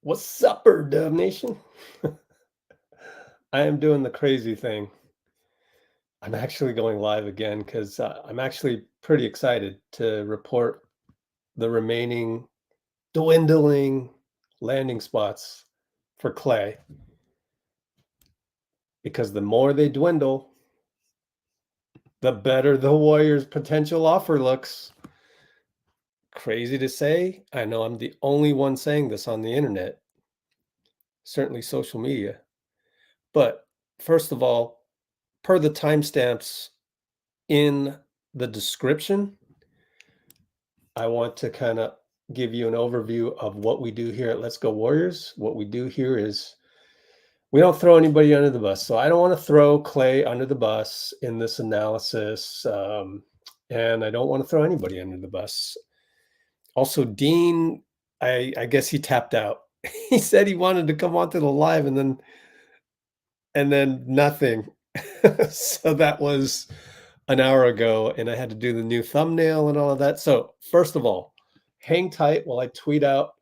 What's upper, Dub Nation? I am doing the crazy thing. I'm actually going live again because I'm actually pretty excited to report the remaining dwindling landing spots for Klay. Because the more they dwindle, the better the Warriors' potential offer looks. Crazy to say. I know I'm the only one saying this on the internet, certainly social media. But first of all, per the timestamps in the description, I want to kind of give you an overview of what we do here at Let's Go Warriors. What we do here is we don't throw anybody under the bus. So I don't want to throw Klay under the bus in this analysis. And I don't want to throw anybody under the bus. Also, Dean, I guess he tapped out. He said he wanted to come onto the live and then nothing. So that was an hour ago, and I had to do the new thumbnail and all of that. So first of all, hang tight while I tweet out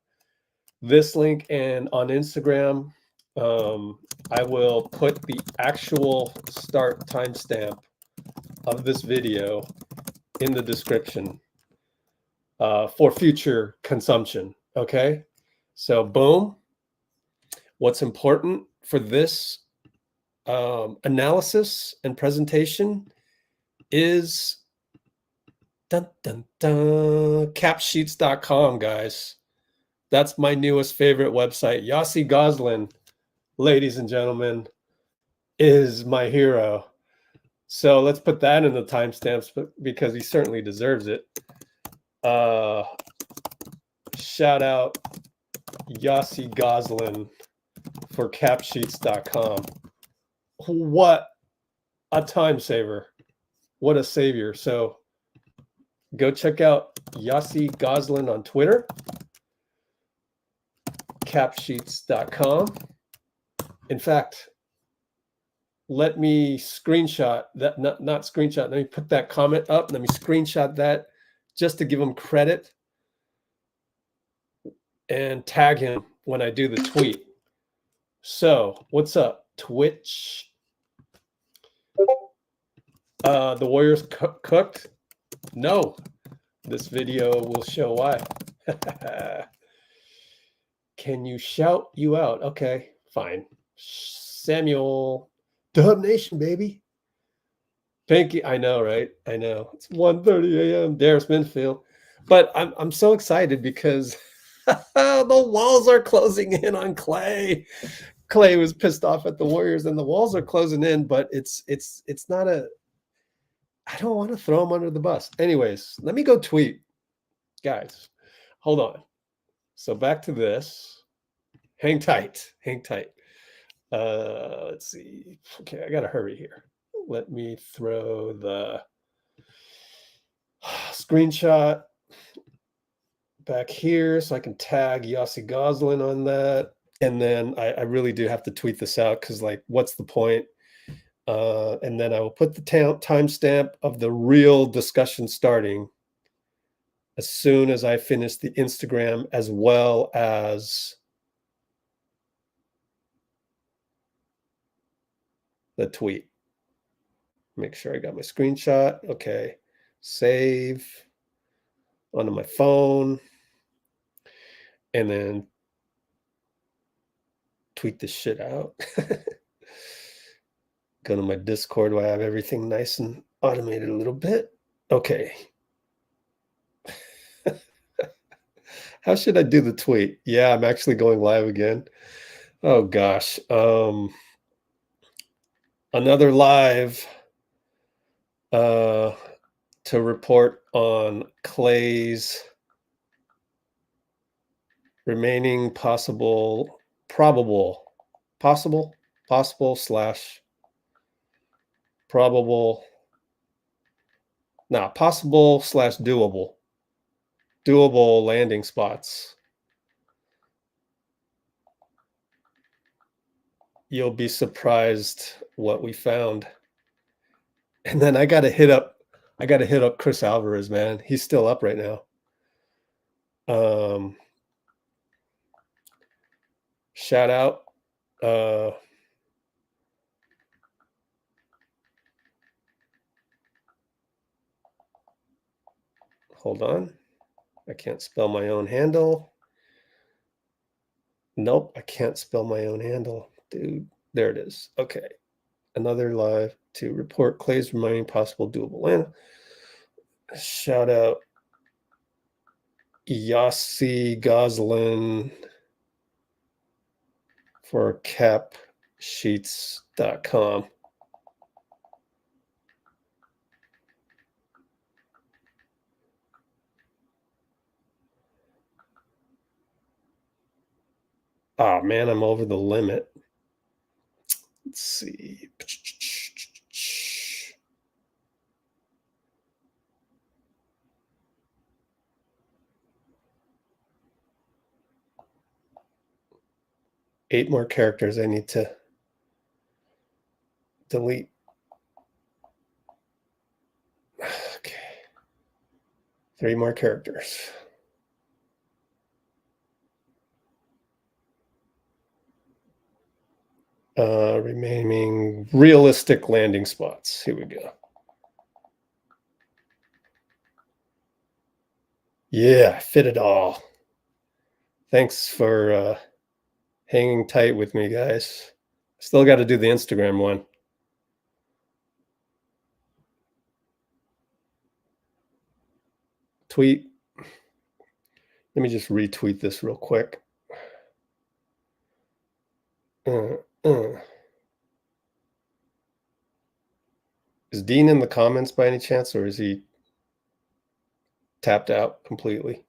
this link, and on Instagram, I will put the actual start timestamp of this video in the description for future consumption. Okay, so boom. What's important for this analysis and presentation is capsheets.com, guys. That's my newest favorite website. Yossi Gozlan, ladies and gentlemen, is my hero. So let's put that in the timestamps because he certainly deserves it. Shout out Yossi Gozlan for capsheets.com. What a time saver. What a savior. So go check out Yossi Gozlan on Twitter, capsheets.com. In fact, let me screenshot that, not screenshot, let me put that comment up. Let me screenshot that just to give him credit and tag him when I do the tweet. So what's up, Twitch? The Warriors cooked? No. This video will show why. Can you shout you out? Okay, fine. Samuel, Dub Nation, baby. Pinky, I know, right? I know. It's 1:30 a.m. Darius Minfield. But I'm so excited because the walls are closing in on Klay. Klay was pissed off at the Warriors, and the walls are closing in, but it's not a. I don't want to throw him under the bus. Anyways, let me go tweet. Guys, hold on. So back to this. Hang tight. Hang tight. Let's see. Okay, I got to hurry here. Let me throw the screenshot back here so I can tag Yossi Gozlan on that. And then I really do have to tweet this out because, like, what's the point? And then I will put the timestamp of the real discussion starting as soon as I finish the Instagram as well as the tweet. Make sure I got my screenshot. Okay. Save onto my phone. And then tweet this shit out. Go to my Discord where I have everything nice and automated a little bit. Okay. How should I do the tweet? Yeah, I'm actually going live again. Oh gosh. Another live to report on Klay's remaining probable / probable / doable landing spots. You'll be surprised what we found. And then I got to hit up Chris Alvarez, man. He's still up right now. shout out. Hold on. I can't spell my own handle. Nope, I can't spell my own handle. Dude, there it is. Okay. Another live to report Klay's remaining possible doable land. Shout out Yossi Gozlan for capsheets.com. Oh man, I'm over the limit. Let's see. 8 more characters I need to delete. Okay. 3 more characters. Remaining realistic landing spots. Here we go. Yeah, fit it all. Thanks for hanging tight with me, guys. Still got to do the Instagram one. Tweet. Let me just retweet this real quick. Is Dean in the comments by any chance, or is he tapped out completely?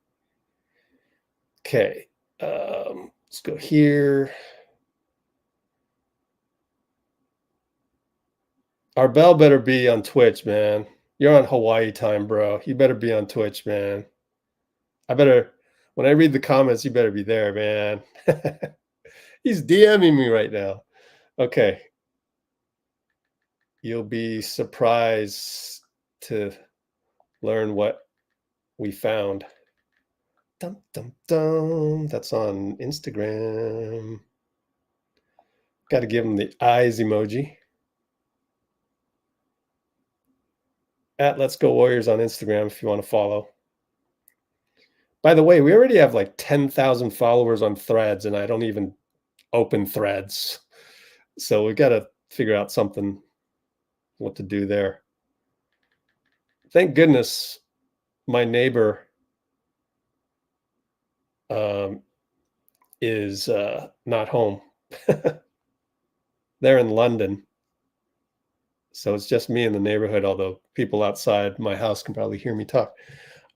Okay, let's go here. Our bell better be on Twitch, man. You're on Hawaii time, bro. You better be on Twitch, man. When I read the comments, you better be there, man. He's DMing me right now. Okay. You'll be surprised to learn what we found. Dum, dum, dum. That's on Instagram. Got to give him the eyes emoji. At Let's Go Warriors on Instagram if you want to follow. By the way, we already have like 10,000 followers on Threads, and I don't even open Threads. So we got to figure out something, what to do there. Thank goodness my neighbor is not home. They're in London. So it's just me in the neighborhood, although people outside my house can probably hear me talk.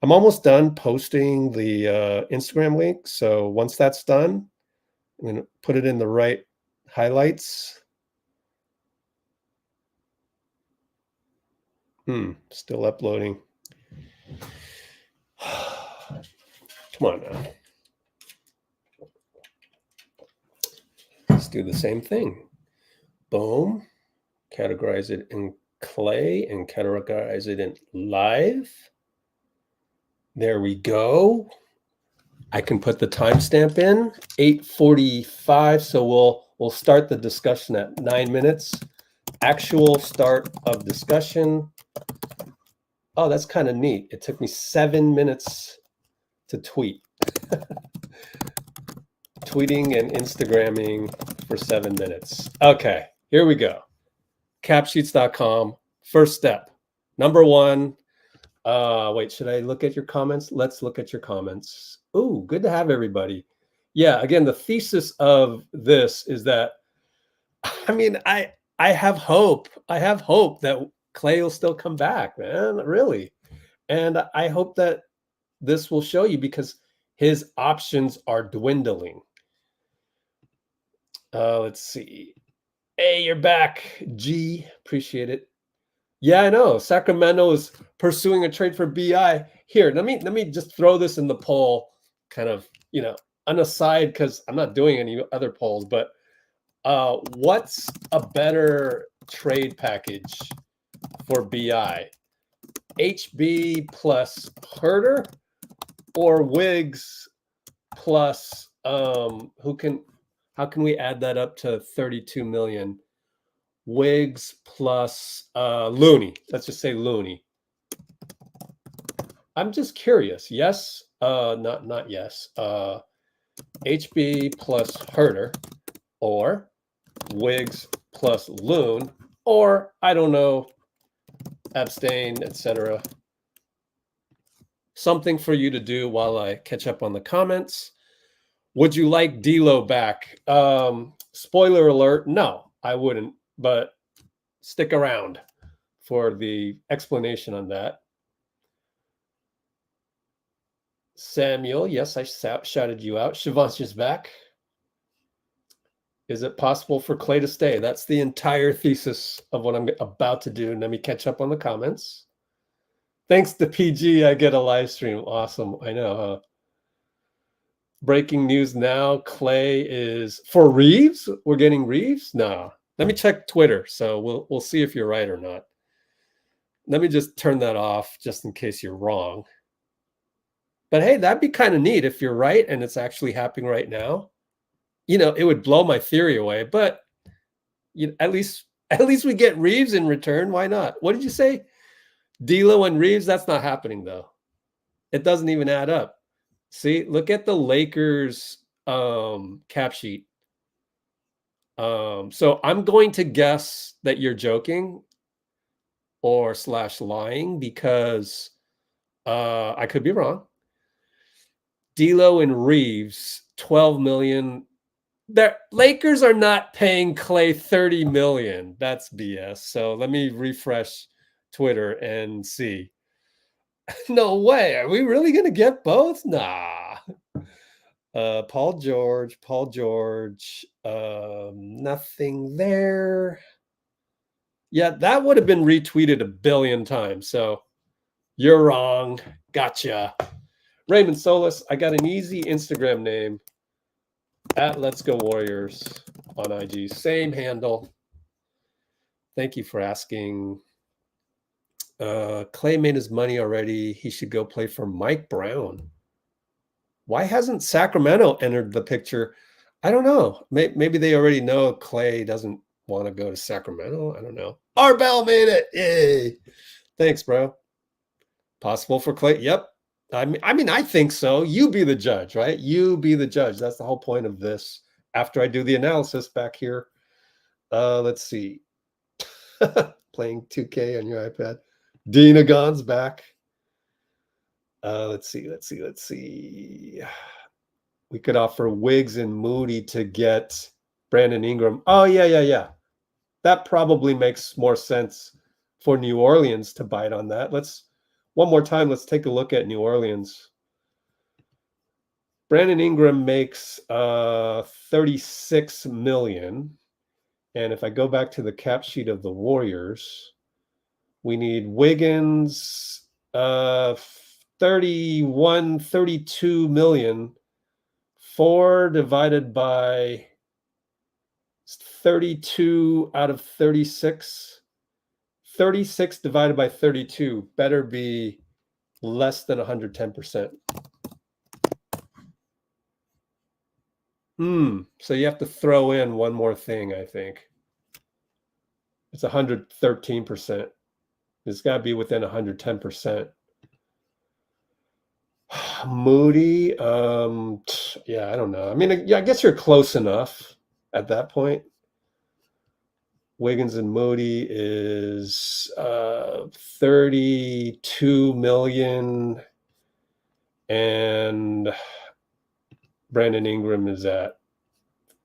I'm almost done posting the Instagram link. So once that's done, I'm going to put it in the right highlights. Still uploading. Come on now. Let's do the same thing. Boom. Categorize it in Klay and categorize it in live. There we go. I can put the timestamp in 8:45. So we'll start the discussion at 9 minutes. Actual start of discussion. Oh, that's kind of neat. It took me 7 minutes to tweet. Tweeting and Instagramming for 7 minutes. Okay, here we go. Capsheets.com. First step. Number 1. Wait, should I look at your comments? Let's look at your comments. Ooh, good to have everybody. Yeah, again, the thesis of this is that, I mean, I have hope. I have hope that Klay will still come back, man, really. And I hope that this will show you because his options are dwindling. Let's see. Hey, you're back, G. Appreciate it. Yeah, I know. Sacramento is pursuing a trade for BI. Here, let me just throw this in the poll, kind of, on a side because I'm not doing any other polls. But what's a better trade package for BI? HB plus Huerter or Wiggs plus who can How can we add that up to 32 million? Wiggs plus Looney. Let's just say Looney. I'm just curious. Yes, not yes. HB plus Huerter, or Wiggs plus Loon, or I don't know, abstain, etc. Something for you to do while I catch up on the comments. Would you like D'Lo back? Spoiler alert, no, I wouldn't, but stick around for the explanation on that. Samuel, yes, I shouted you out. Shivansh's back. Is it possible for Klay to stay? That's the entire thesis of what I'm about to do. Let me catch up on the comments. Thanks to PG, I get a live stream. Awesome. I know, huh? Breaking news now. Klay is for Reeves. We're getting Reeves? No. Let me check Twitter. So we'll see if you're right or not. Let me just turn that off just in case you're wrong. But hey, that'd be kind of neat if you're right and it's actually happening right now. You know, it would blow my theory away, but at least we get Reeves in return. Why not? What did you say? D'Lo and Reeves? That's not happening though. It doesn't even add up. See, look at the Lakers cap sheet. So I'm going to guess that you're joking or / lying because I could be wrong. D'Lo and Reeves, 12 million. The Lakers are not paying Klay 30 million. That's BS. So let me refresh Twitter and see. No way. Are we really going to get both? Nah. Paul George, nothing there. Yeah, that would have been retweeted a billion times. So you're wrong. Gotcha. Raymond Solis, I got an easy Instagram name at Let's Go Warriors on IG. Same handle. Thank you for asking. Klay made his money already. He should go play for Mike Brown. Why hasn't Sacramento entered the picture? I don't know. Maybe they already know Klay doesn't want to go to Sacramento. I don't know. Arbel made it. Yay. Thanks, bro. Possible for Klay? Yep. I mean, I think so. You be the judge, right? You be the judge. That's the whole point of this. After I do the analysis back here. Let's see. Playing 2K on your iPad. Dina Gon's back. Let's see. We could offer Wiggs and Moody to get Brandon Ingram. Oh, yeah. That probably makes more sense for New Orleans to bite on that. One more time, let's take a look at New Orleans. Brandon Ingram makes 36 million. And if I go back to the cap sheet of the Warriors, we need Wiggins, 32 million. 4 divided by 32 out of 36. 36 divided by 32 better be less than 110%. So you have to throw in one more thing, I think. It's 113%. It's got to be within 110%. Moody, yeah, I don't know. I mean, yeah, I guess you're close enough at that point. Wiggins and Moody is 32 million, and Brandon Ingram is at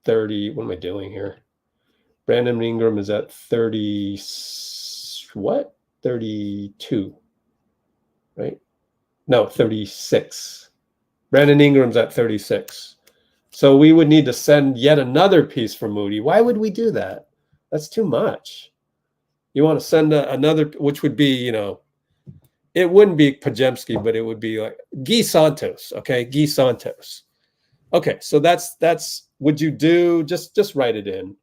30. What am I doing here? Brandon Ingram is at 30. What? 32, right? No, 36. Brandon Ingram's at 36. So we would need to send yet another piece for Moody. Why would we do that? That's too much. You want to send another, which would be, it wouldn't be Podziemski, but it would be like Guy Santos. Okay, Guy Santos. Okay, so that's. Would you do? Just write it in.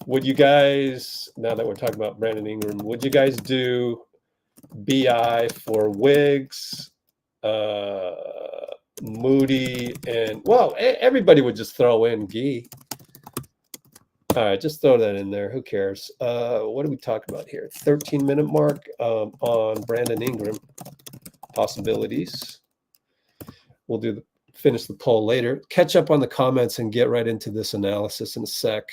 Would you guys? Now that we're talking about Brandon Ingram, would you guys do BI for Wiggs, Moody, and everybody would just throw in Guy. All right, just throw that in there. Who cares? What do we talk about here? 13-minute mark on Brandon Ingram possibilities. We'll finish the poll later. Catch up on the comments and get right into this analysis in a sec.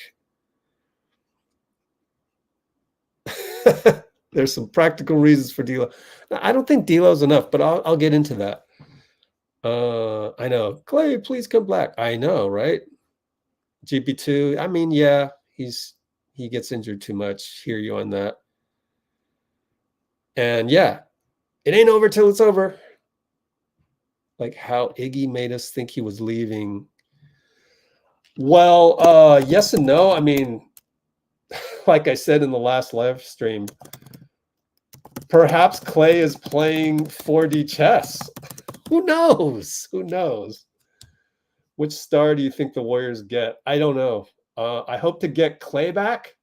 There's some practical reasons for D'Lo. I don't think D'Lo's enough, but I'll get into that. I know. Klay, please come back. I know, right? GP2. I mean, yeah, he gets injured too much. Hear you on that. And yeah, it ain't over till it's over. Like how Iggy made us think he was leaving. Well, yes and no. I mean, like I said in the last live stream, perhaps Klay is playing 4D chess. Who knows? Who knows? Which star do you think the Warriors get? I don't know. I hope to get Klay back.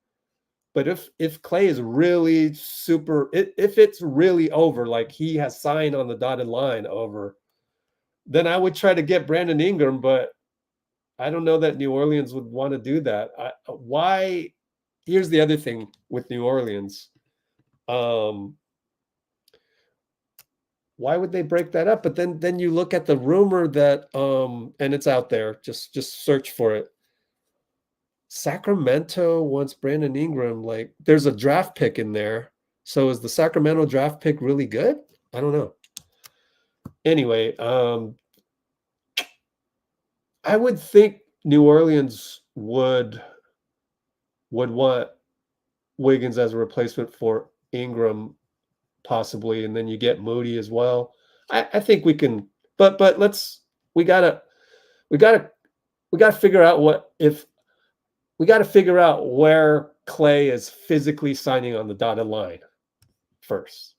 But if Klay is really super, if it's really over, like he has signed on the dotted line over, then I would try to get Brandon Ingram. But I don't know that New Orleans would want to do that. Why? Here's the other thing with New Orleans. Why would they break that up? But then you look at the rumor that and it's out there. Just search for it. Sacramento wants Brandon Ingram. Like there's a draft pick in there. So is the Sacramento draft pick really good? I don't know. Anyway, I would think New Orleans would want Wiggins as a replacement for Ingram, possibly, and then you get Moody as well. I think we can, but we gotta figure out we got to figure out where Klay is physically signing on the dotted line first.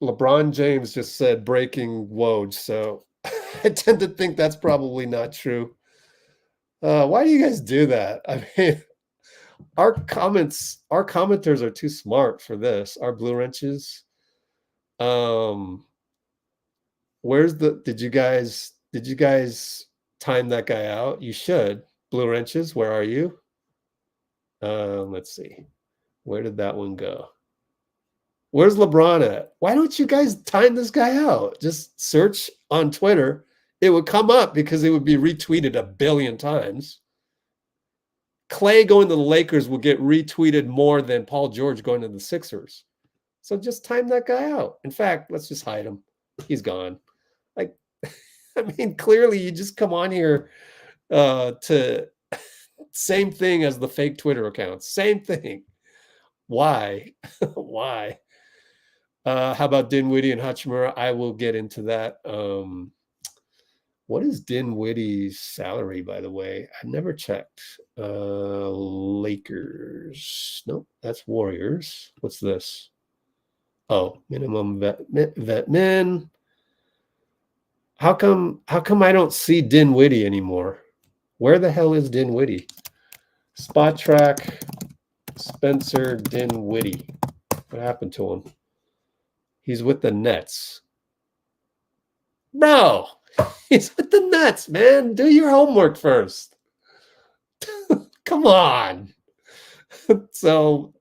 LeBron James just said breaking Woj, so I tend to think that's probably not true. Why do you guys do that? I mean, our commenters are too smart for this. Our blue wrenches. Where's did you guys time that guy out? You should. Blue wrenches, where are you? Let's see. Where did that one go? Where's LeBron at? Why don't you guys time this guy out? Just search on Twitter. It would come up because it would be retweeted 1 billion times. Klay going to the Lakers will get retweeted more than Paul George going to the Sixers. So just time that guy out. In fact, let's just hide him. He's gone. Like, I mean, clearly you just come on here to same thing as the fake Twitter accounts. Same thing. Why? Why? How about Dinwiddie and Hachimura? I will get into that. What is Dinwiddie's salary, by the way? I never checked. Lakers. Nope, that's Warriors. What's this? Oh, minimum vet min. How come I don't see Dinwiddie anymore? Where the hell is Dinwiddie? Spot track Spencer Dinwiddie. What happened to him? He's with the Nets. Bro, he's with the Nets, man. Do your homework first. Come on. So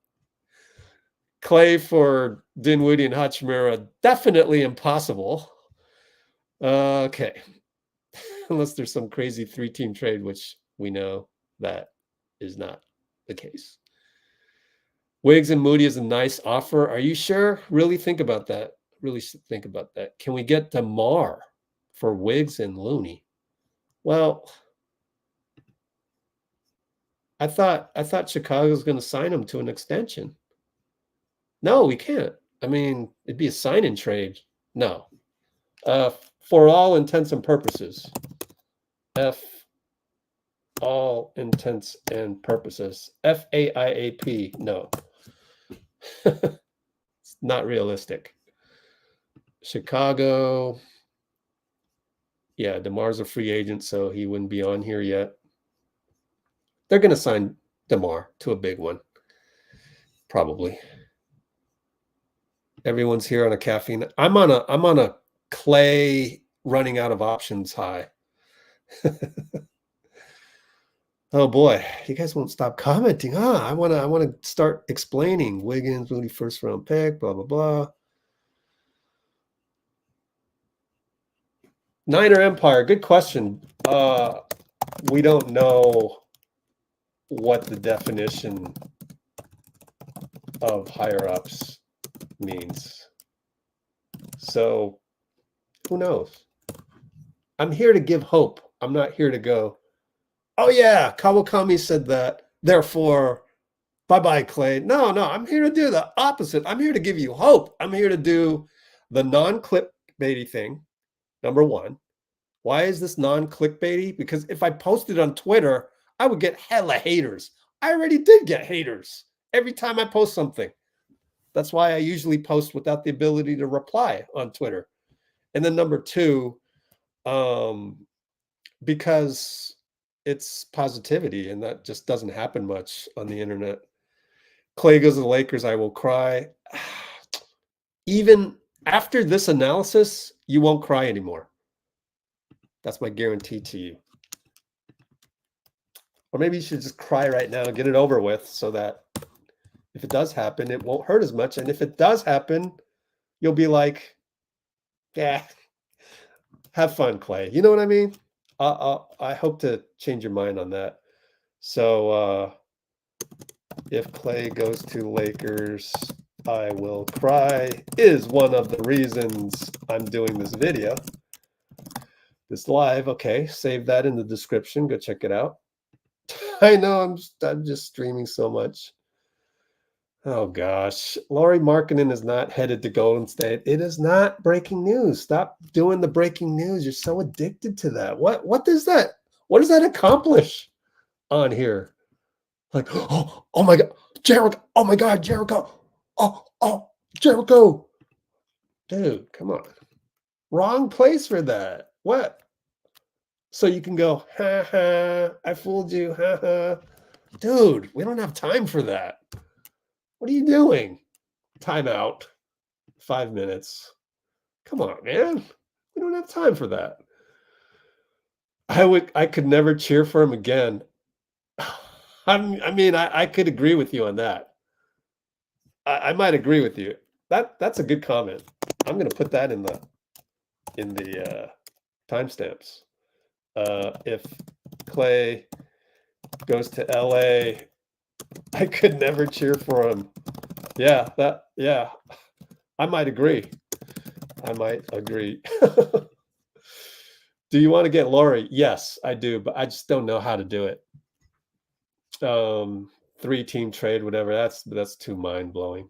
Klay for Dinwiddie and Hachimura, definitely impossible. Okay. Unless there's some crazy 3-team trade, which we know that is not the case. Wiggs and Moody is a nice offer. Are you sure? Really think about that. Really think about that. Can we get DeMar for Wiggs and Looney? Well, I thought Chicago was going to sign him to an extension. No, we can't. I mean, it'd be a sign-in trade. No. For all intents and purposes. All intents and purposes. FAIAP. No. It's not realistic. Chicago. Yeah, DeMar's a free agent, so he wouldn't be on here yet. They're going to sign DeMar to a big one. Probably. Everyone's here on a caffeine. I'm on a Klay running out of options high. Oh boy, you guys won't stop commenting, huh? I wanna start explaining. Wiggins, Moody, first round pick, blah blah blah. Niner Empire, good question. We don't know what the definition of higher ups means. So who knows? I'm here to give hope. I'm not here to go, oh yeah, Kawakami said that, therefore, bye-bye, Klay. No, I'm here to do the opposite. I'm here to give you hope. I'm here to do the non-clickbaity thing, number one. Why is this non-clickbaity? Because if I posted on Twitter, I would get hella haters. I already did get haters every time I post something. That's why I usually post without the ability to reply on Twitter. And then number two, because it's positivity, and that just doesn't happen much on the internet. Klay goes to the Lakers, I will cry. Even after this analysis, you won't cry anymore. That's my guarantee to you. Or maybe you should just cry right now and get it over with, so that if it does happen, it won't hurt as much. And if it does happen, you'll be like, yeah, have fun, Klay. You know what I mean? I hope to change your mind on that. So if Klay goes to Lakers, I will cry is one of the reasons I'm doing this video. This live, okay, save that in the description. Go check it out. I know I'm just streaming so much. Oh gosh, Lauri Markkanen is not headed to Golden State. It is not breaking news. Stop doing the breaking news. You're so addicted to that. What does that accomplish on here? Like, oh my God, Jericho. Oh my God, Jericho. Oh, Jericho. Dude, come on. Wrong place for that. What? So you can go, ha ha, I fooled you, ha ha. Dude, we don't have time for that. What are you doing? Timeout. 5 minutes. Come on, man. We don't have time for that. I could never cheer for him again. I could agree with you on that. I might agree with you. That's a good comment. I'm gonna put that in the timestamps. If Klay goes to LA, I could never cheer for him. Yeah, I might agree. Do you want to get Lauri? Yes, I do, but I just don't know how to do it. 3-team trade, whatever. That's too mind-blowing.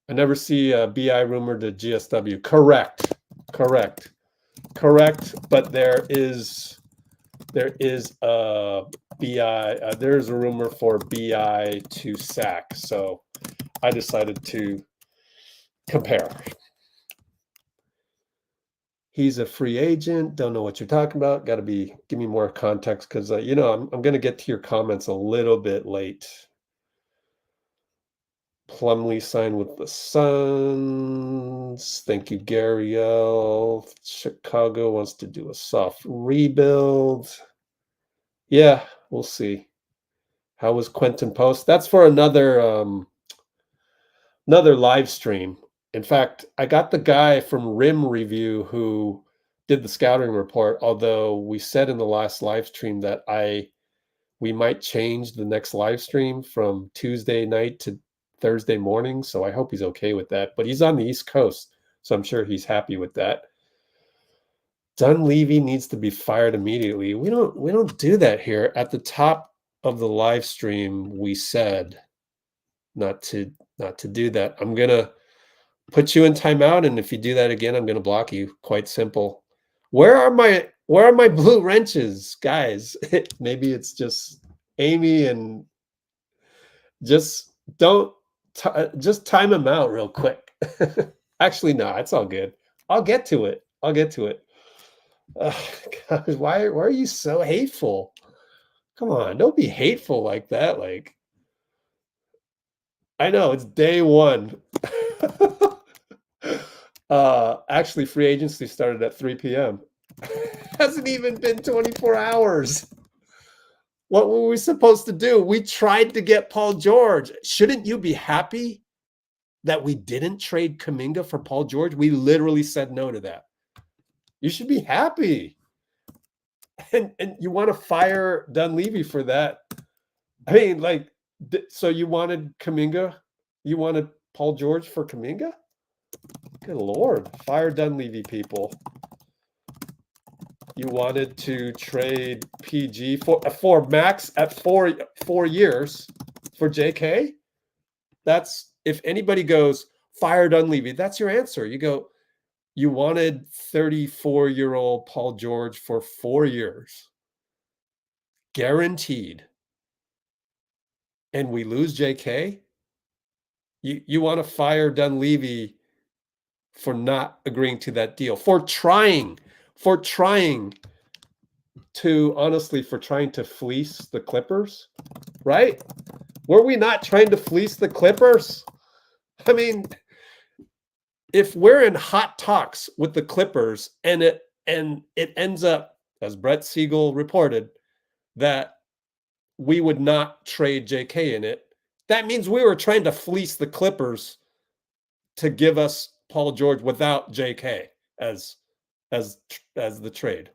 I never see a BI rumor to GSW. Correct. But there is a BI. There's a rumor for BI to sack. So I decided to compare. He's a free agent. Don't know what you're talking about. Got to give me more context, because I'm going to get to your comments a little bit late. Plumlee signed with the Suns. Thank you, Gary L. Chicago wants to do a soft rebuild. Yeah, we'll see. How was Quentin Post? That's for another live stream. In fact, I got the guy from Rim Review who did the scouting report, although we said in the last live stream that we might change the next live stream from Tuesday night to Thursday morning, so I hope he's okay with that. But he's on the East Coast, so I'm sure he's happy with that. Dunleavy needs to be fired immediately. We don't do that here. At the top of the live stream, we said not to do that. I'm gonna put you in timeout, and if you do that again, I'm gonna block you. Quite simple. Where are my blue wrenches, guys? Maybe it's just Amy, and just just time him out real quick. Actually, no, it's all good. I'll get to it. Gosh, why are you so hateful? Come on, don't be hateful like that. Like, I know it's day one. Actually, free agency started at 3 p.m. Hasn't even been 24 hours. What were we supposed to do? We tried to get Paul George. Shouldn't you be happy that we didn't trade Kuminga for Paul George? We literally said no to that. You should be happy. And you want to fire Dunleavy for that. I mean, like, so you wanted Kuminga? You wanted Paul George for Kuminga? Good Lord. Fire Dunleavy, people. You wanted to trade PG for max at 4 years for JK? That's, if anybody goes, fire Dunleavy, that's your answer. You go, you wanted 34-year-old Paul George for 4 years. Guaranteed. And we lose JK? You want to fire Dunleavy for not agreeing to that deal, for trying to fleece the Clippers, right? Were we not trying to fleece the Clippers? I mean, if we're in hot talks with the Clippers and it ends up, as Brett Siegel reported, that we would not trade JK in it, that means we were trying to fleece the Clippers to give us Paul George without JK as the trade.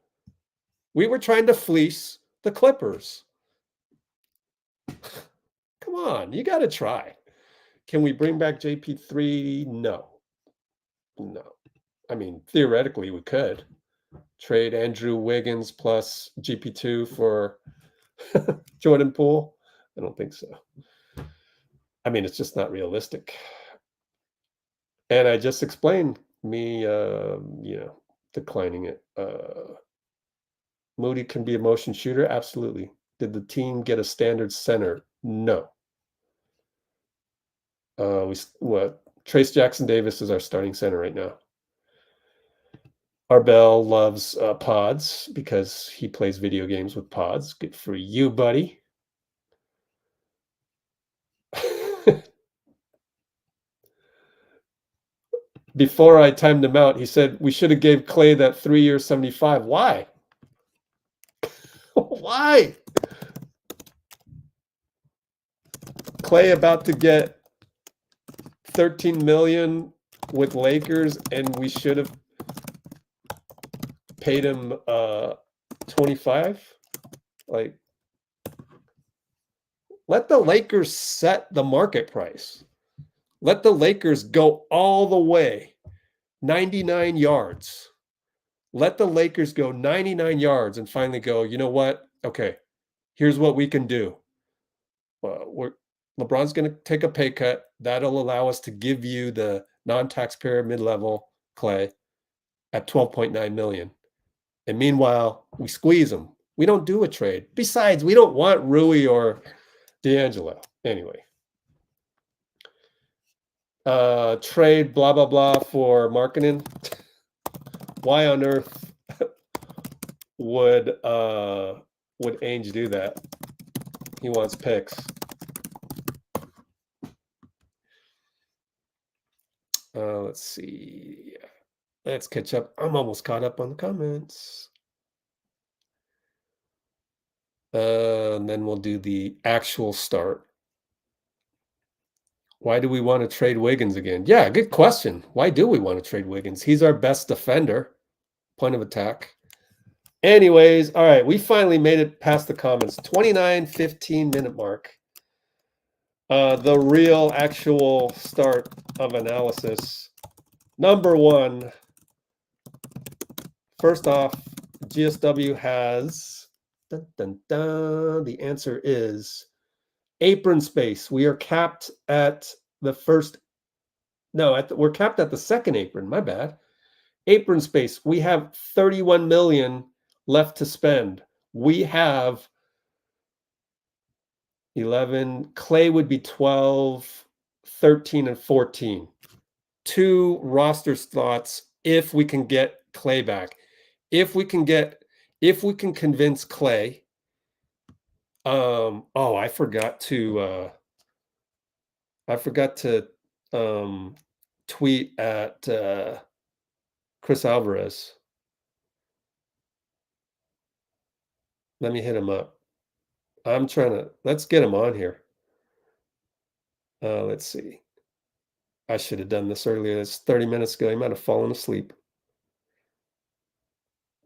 We were trying to fleece the Clippers. Come on, you got to try. Can we bring back JP3? No. I mean, theoretically, we could trade Andrew Wiggins plus GP2 for Jordan Poole. I don't think so. I mean, it's just not realistic. And I just explained me, declining it. Moody can be a motion shooter? Absolutely. Did the team get a standard center? No. Trace Jackson Davis is our starting center right now. Arbel loves Pods because he plays video games with Pods. Good for you, buddy. Before I timed him out, he said we should have gave Klay that 3-year 75. Why? Why? Klay about to get 13 million with Lakers, and we should have paid him 25. Like, let the Lakers set the market price. Let the Lakers go all the way 99 yards. Let the Lakers go 99 yards and finally go, you know what? Okay, here's what we can do. LeBron's going to take a pay cut. That'll allow us to give you the non-taxpayer mid-level Klay at 12.9 million. And meanwhile, we squeeze them. We don't do a trade. Besides, we don't want Rui or D'Angelo. Anyway. Trade blah, blah, blah for Markkanen. Why on earth would Ainge do that? He wants picks. Let's see. Let's catch up. I'm almost caught up on the comments. And then we'll do the actual start. Why do we want to trade Wiggins again? Yeah, good question. Why do we want to trade Wiggins? He's our best defender. Point of attack. Anyways, all right. We finally made it past the comments. 15 minute mark. The real actual start of analysis. Number one. First off, GSW has, the answer is apron space. We are capped at the first, we're capped at the second apron, my bad. Apron space, we have 31 million left to spend. We have 11, Klay would be 12, 13, and 14. 2 roster slots if we can get Klay back. If we can convince Klay. I forgot to tweet at Chris Alvarez. Let me hit him up. I'm trying to, let's get him on here. Let's see. I should have done this earlier. It's 30 minutes ago. He might have fallen asleep.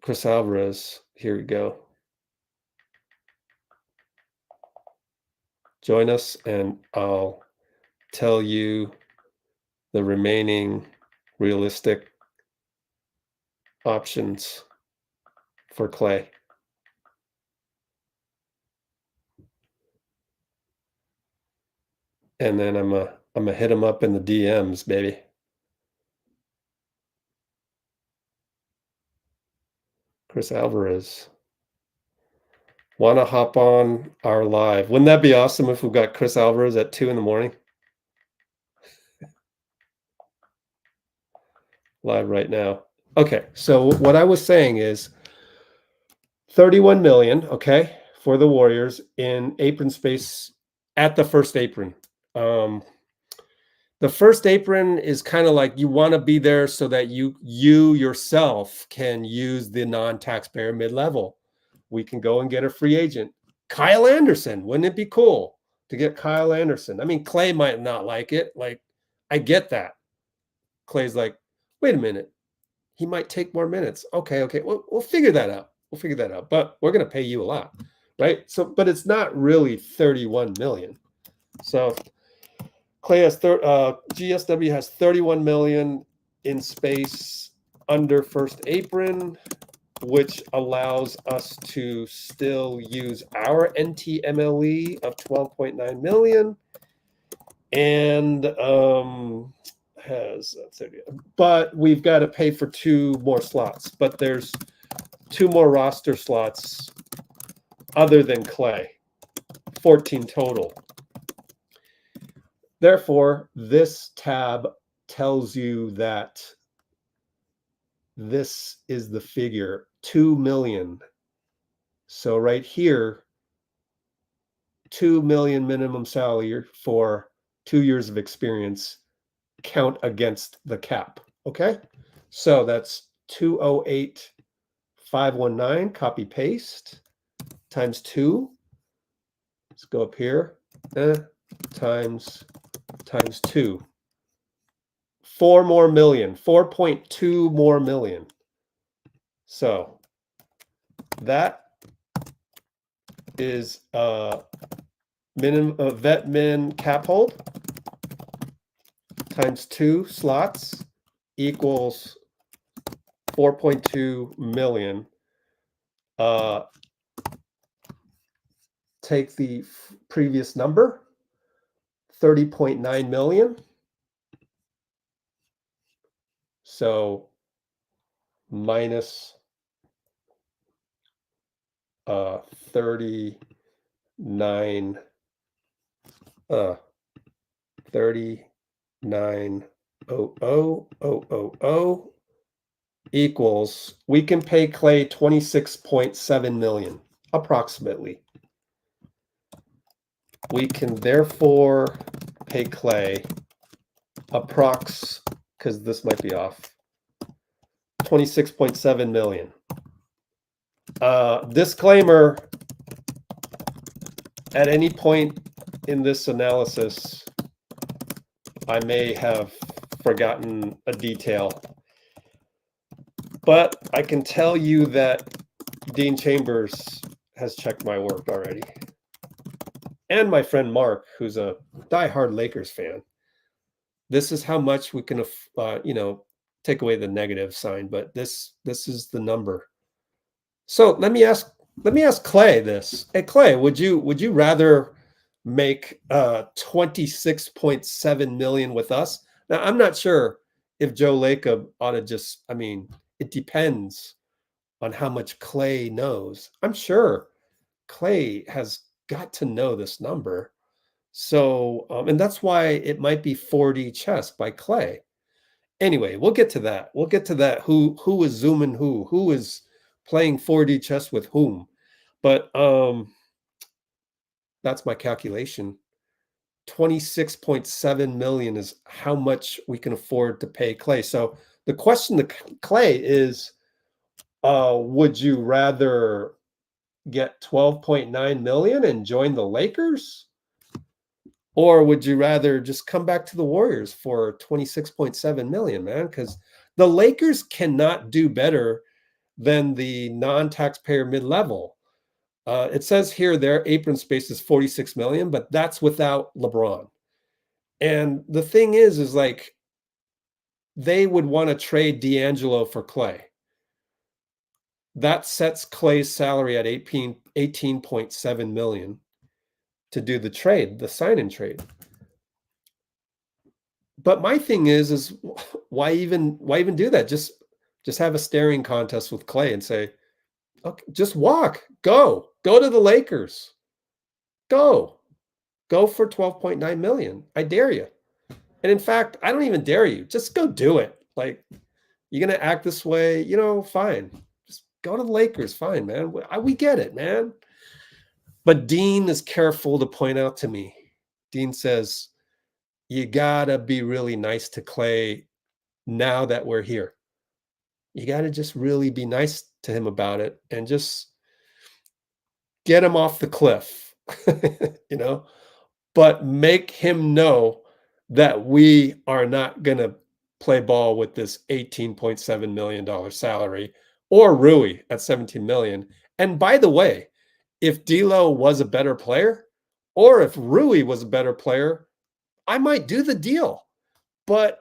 Chris Alvarez. Here we go. Join us and I'll tell you the remaining realistic options for Klay. And then I'm gonna hit him up in the DMs, baby. Chris Alvarez. Want to hop on our live? Wouldn't that be awesome if we got Chris Alvarez at 2 in the morning? Live right now. Okay, so what I was saying is 31 million, okay, for the Warriors in apron space at the first apron. The first apron is kind of like you want to be there so that you yourself can use the non-taxpayer mid-level. We can go and get a free agent. Kyle Anderson, wouldn't it be cool to get Kyle Anderson? I mean, Klay might not like it. Like, I get that. Klay's like, wait a minute. He might take more minutes. Okay. We'll figure that out. But we're going to pay you a lot, right? So, but it's not really 31 million. So Klay has GSW has 31 million in space under first apron, which allows us to still use our NTMLE of 12.9 million and has 30, but we've got to pay for 2 more slots, but there's 2 more roster slots other than Klay, 14 total. Therefore, this tab tells you that this is the figure, 2 million. So right here, 2 million minimum salary for 2 years of experience count against the cap. Okay, so that's 208,519, copy paste, times 2. Let's go up here, times 2. 4 more million, 4.2 more million. So that is minimum vet min cap hold times 2 slots equals 4.2 million. Take the previous number, 30.9 million. So minus 39 39,000 equals, we can pay Klay 26.7 million approximately. We can therefore pay Klay approx, because this might be off, 26.7 million. Disclaimer, at any point in this analysis, I may have forgotten a detail, but I can tell you that Dean Chambers has checked my work already. And my friend Mark, who's a diehard Lakers fan. This is how much we can, take away the negative sign, but this is the number. So let me ask Klay this. Hey Klay, would you rather make 26.7 million with us? Now I'm not sure if Joe Lacob ought to just, it depends on how much Klay knows. I'm sure Klay has got to know this number. So, and that's why it might be 4D chess by Klay. Anyway, we'll get to that. Who is zooming who is playing 4D chess with whom. But that's my calculation. 26.7 million is how much we can afford to pay Klay. So the question to Klay is, would you rather get 12.9 million and join the Lakers? Or would you rather just come back to the Warriors for 26.7 million, man? Because the Lakers cannot do better than the non-taxpayer mid-level. It says here their apron space is 46 million, but that's without LeBron. And the thing is like they would want to trade D'Angelo for Klay. That sets Klay's salary at 18.7 million to do the trade, the sign-in trade. But my thing is why even do that? Just have a staring contest with Klay and say, okay, just walk, go to the Lakers, go for 12.9 million. I dare you. And in fact, I don't even dare you. Just go do it. Like, you're gonna act this way, fine. Just go to the Lakers, fine, man. We get it, man. But Dean is careful to point out to me. Dean says, you gotta be really nice to Klay now that we're here. You gotta just really be nice to him about it and just get him off the cliff, but make him know that we are not gonna play ball with this $18.7 million salary or Rui at 17 million. And by the way, if D'Lo was a better player or if Rui was a better player, I might do the deal. But,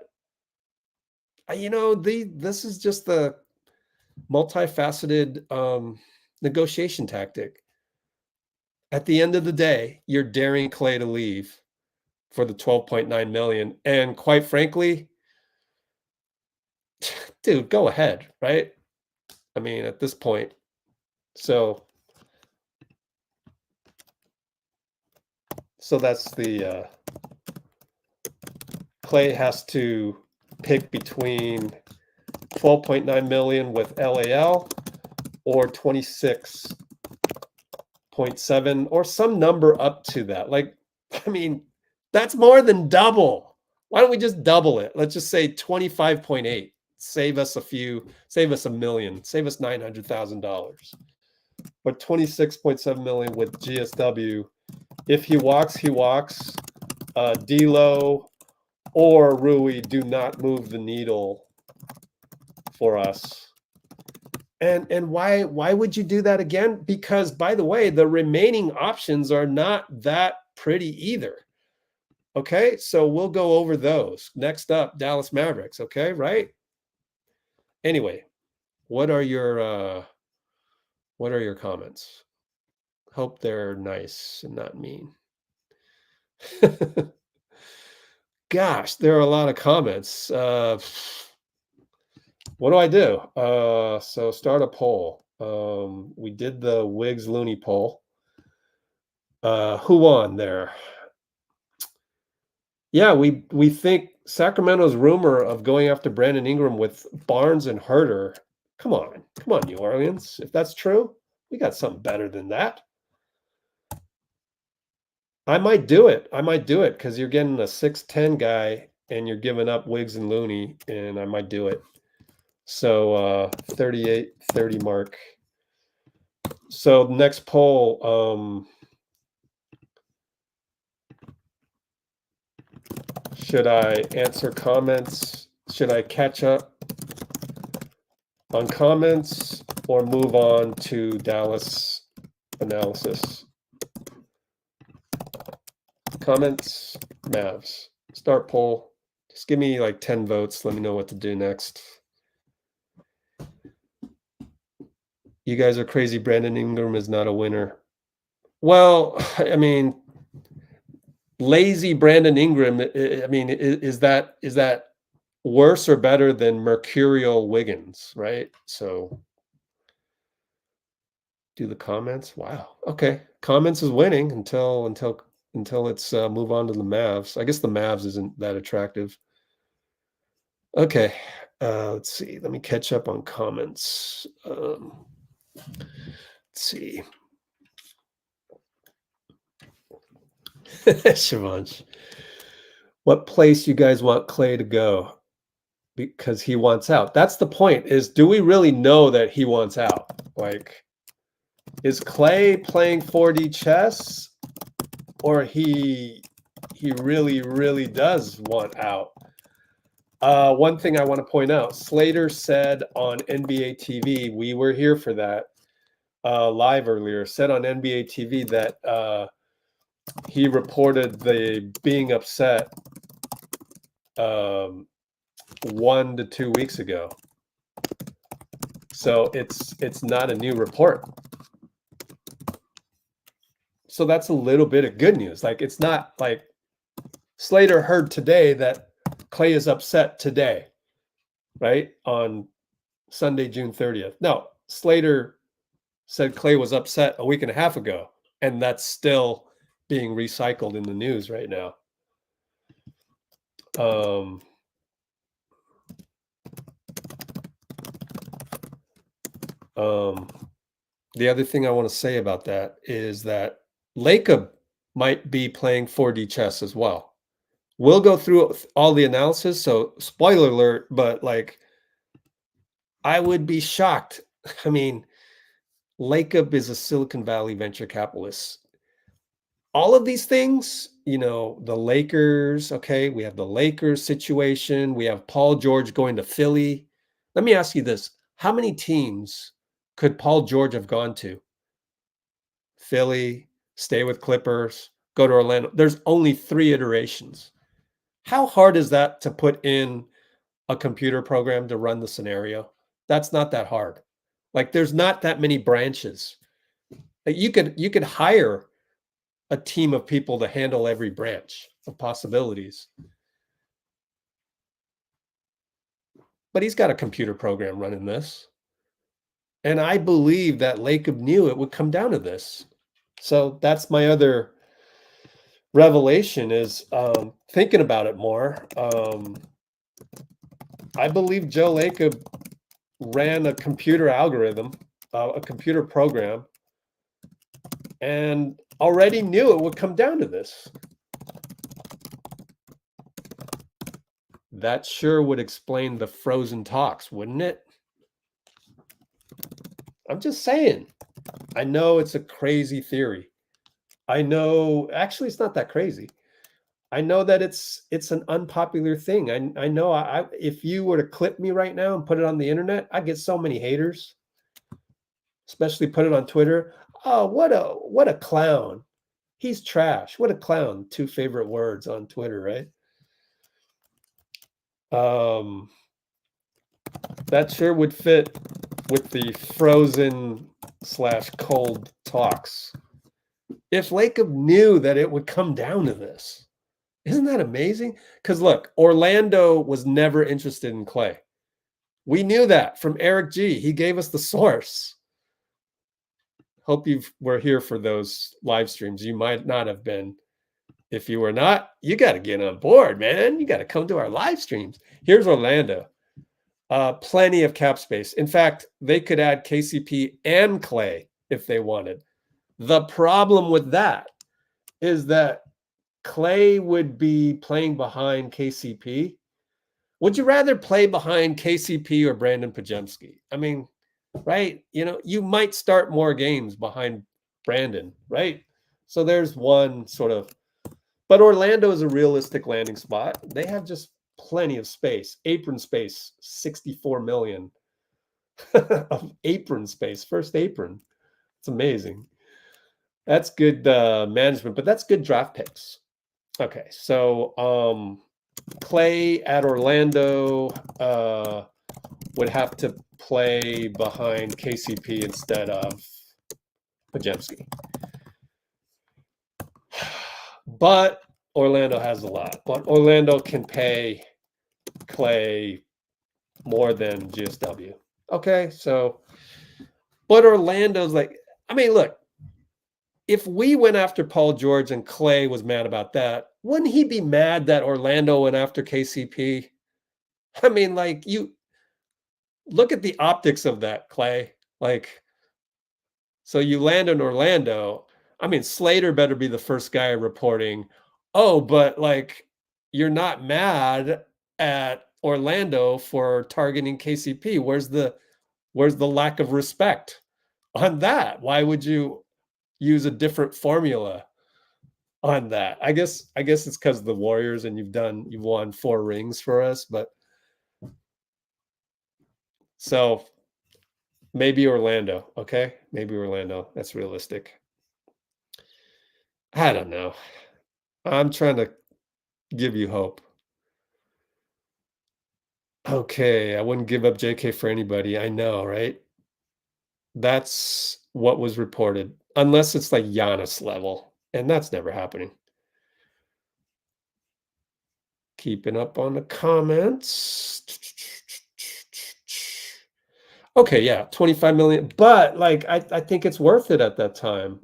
this is just the multifaceted negotiation tactic. At the end of the day, you're daring Klay to leave for the 12.9 million. And quite frankly, dude, go ahead, right? I mean, at this point. So that's the Klay has to pick between 12.9 million with LAL or 26.7 or some number up to that. Like, I mean, that's more than double. Why don't we just double it? Let's just say 25.8. Save us a million, save us $900,000. But 26.7 million with GSW. If he walks, he walks. D'Lo or Rui do not move the needle for us. And why would you do that again? Because, by the way, the remaining options are not that pretty either. Okay, so we'll go over those. Next up, Dallas Mavericks. Okay, right? Anyway, what are your comments? Hope they're nice and not mean. Gosh, there are a lot of comments. What do I do? So start a poll. We did the Wiggs Looney poll. Who won there? Yeah, we think Sacramento's rumor of going after Brandon Ingram with Barnes and Huerter. Come on, New Orleans. If that's true, we got something better than that. I might do it because you're getting a 6'10" guy and you're giving up Wiggs and Looney, and I might do it. So 38-30 mark. So next poll, should I answer comments? Should I catch up on comments or move on to Dallas analysis? Comments, Mavs. Start poll. Just give me like 10 votes. Let me know what to do next. You guys are crazy. Brandon Ingram is not a winner. Well, I mean, lazy Brandon Ingram, I mean, is that worse or better than mercurial Wiggins, right? So do the comments. Wow. Okay. Comments is winning until it's move on to the Mavs. I guess the Mavs isn't that attractive. Okay. Let's see. Let me catch up on comments. Let's see. Shivansh. What place you guys want Klay to go? Because he wants out. That's the point, is do we really know that he wants out? Like, Is Klay playing 4D chess, or he really, really does want out? One thing I want to point out, Slater said on NBA TV, we were here for that live earlier, said on NBA TV that he reported the being upset 1 to 2 weeks ago. So it's not a new report. So that's a little bit of good news. Like, it's not like Slater heard today that Klay is upset today, right? On Sunday, June 30th. No, Slater said Klay was upset a week and a half ago, and that's still being recycled in the news right now. The other thing I want to say about that is that Lacob might be playing 4D chess as well. We'll go through all the analysis, so spoiler alert, but like, I would be shocked. I mean, Lacob is a Silicon Valley venture capitalist. All of these things, you know, the Lakers, okay, we have the Lakers situation. We have Paul George going to Philly. Let me ask you this. How many teams could Paul George have gone to? Philly, stay with Clippers, go to Orlando. There's only 3 iterations. How hard is that to put in a computer program to run the scenario? That's not that hard. Like, there's not that many branches. Like, you could hire a team of people to handle every branch of possibilities. But he's got a computer program running this. And I believe that Lacob knew it would come down to this. So that's my other revelation, is thinking about it more. I believe Joe Lacob ran a computer algorithm, a computer program, and already knew it would come down to this. That sure would explain the frozen talks, wouldn't it? I'm just saying. I know it's a crazy theory. I know, actually, it's not that crazy. I know that it's an unpopular thing. I know if you were to clip me right now and put it on the internet, I'd get so many haters, especially put it on Twitter. Oh, what a clown. He's trash. What a clown. 2 favorite words on Twitter, right? That sure would fit with the frozen/cold talks. If Lacob knew that it would come down to this, isn't that amazing? Because look, Orlando was never interested in Klay. We knew that from Eric G. He gave us the source. Hope you were here for those live streams. You might not have been. If you were not, you got to get on board, man. You got to come to our live streams. Here's Orlando. Plenty of cap space. In fact, they could add KCP and Klay if they wanted. The problem with that is that Klay would be playing behind KCP. Would you rather play behind KCP or Brandon Podziemski? I mean, right? You know, you might start more games behind Brandon, right? So there's one sort of, but Orlando is a realistic landing spot. They have just plenty of space, apron space, 64 million of apron space, first apron. It's amazing. That's good management, but that's good draft picks. Okay, so Klay at Orlando would have to play behind KCP instead of Podziemski. But Orlando has a lot. But Orlando can pay Klay more than GSW. Okay, so, but Orlando's like, I mean, look, if we went after Paul George and Klay was mad about that, wouldn't he be mad that Orlando went after KCP? I mean, like, you look at the optics of that, Klay. Like, so you land in Orlando. I mean, Slater better be the first guy reporting, oh, but like, you're not mad at Orlando for targeting KCP. Where's the lack of respect? on that? Why would you use a different formula on that? I guess it's because of the Warriors and you've won 4 rings for us, but so maybe Orlando, okay? Maybe Orlando. That's realistic. I don't know. I'm trying to give you hope. Okay, I wouldn't give up JK for anybody. I know, right? That's what was reported. Unless it's like Giannis level, and that's never happening. Keeping up on the comments. Okay, yeah, 25 million. But like I think it's worth it at that time.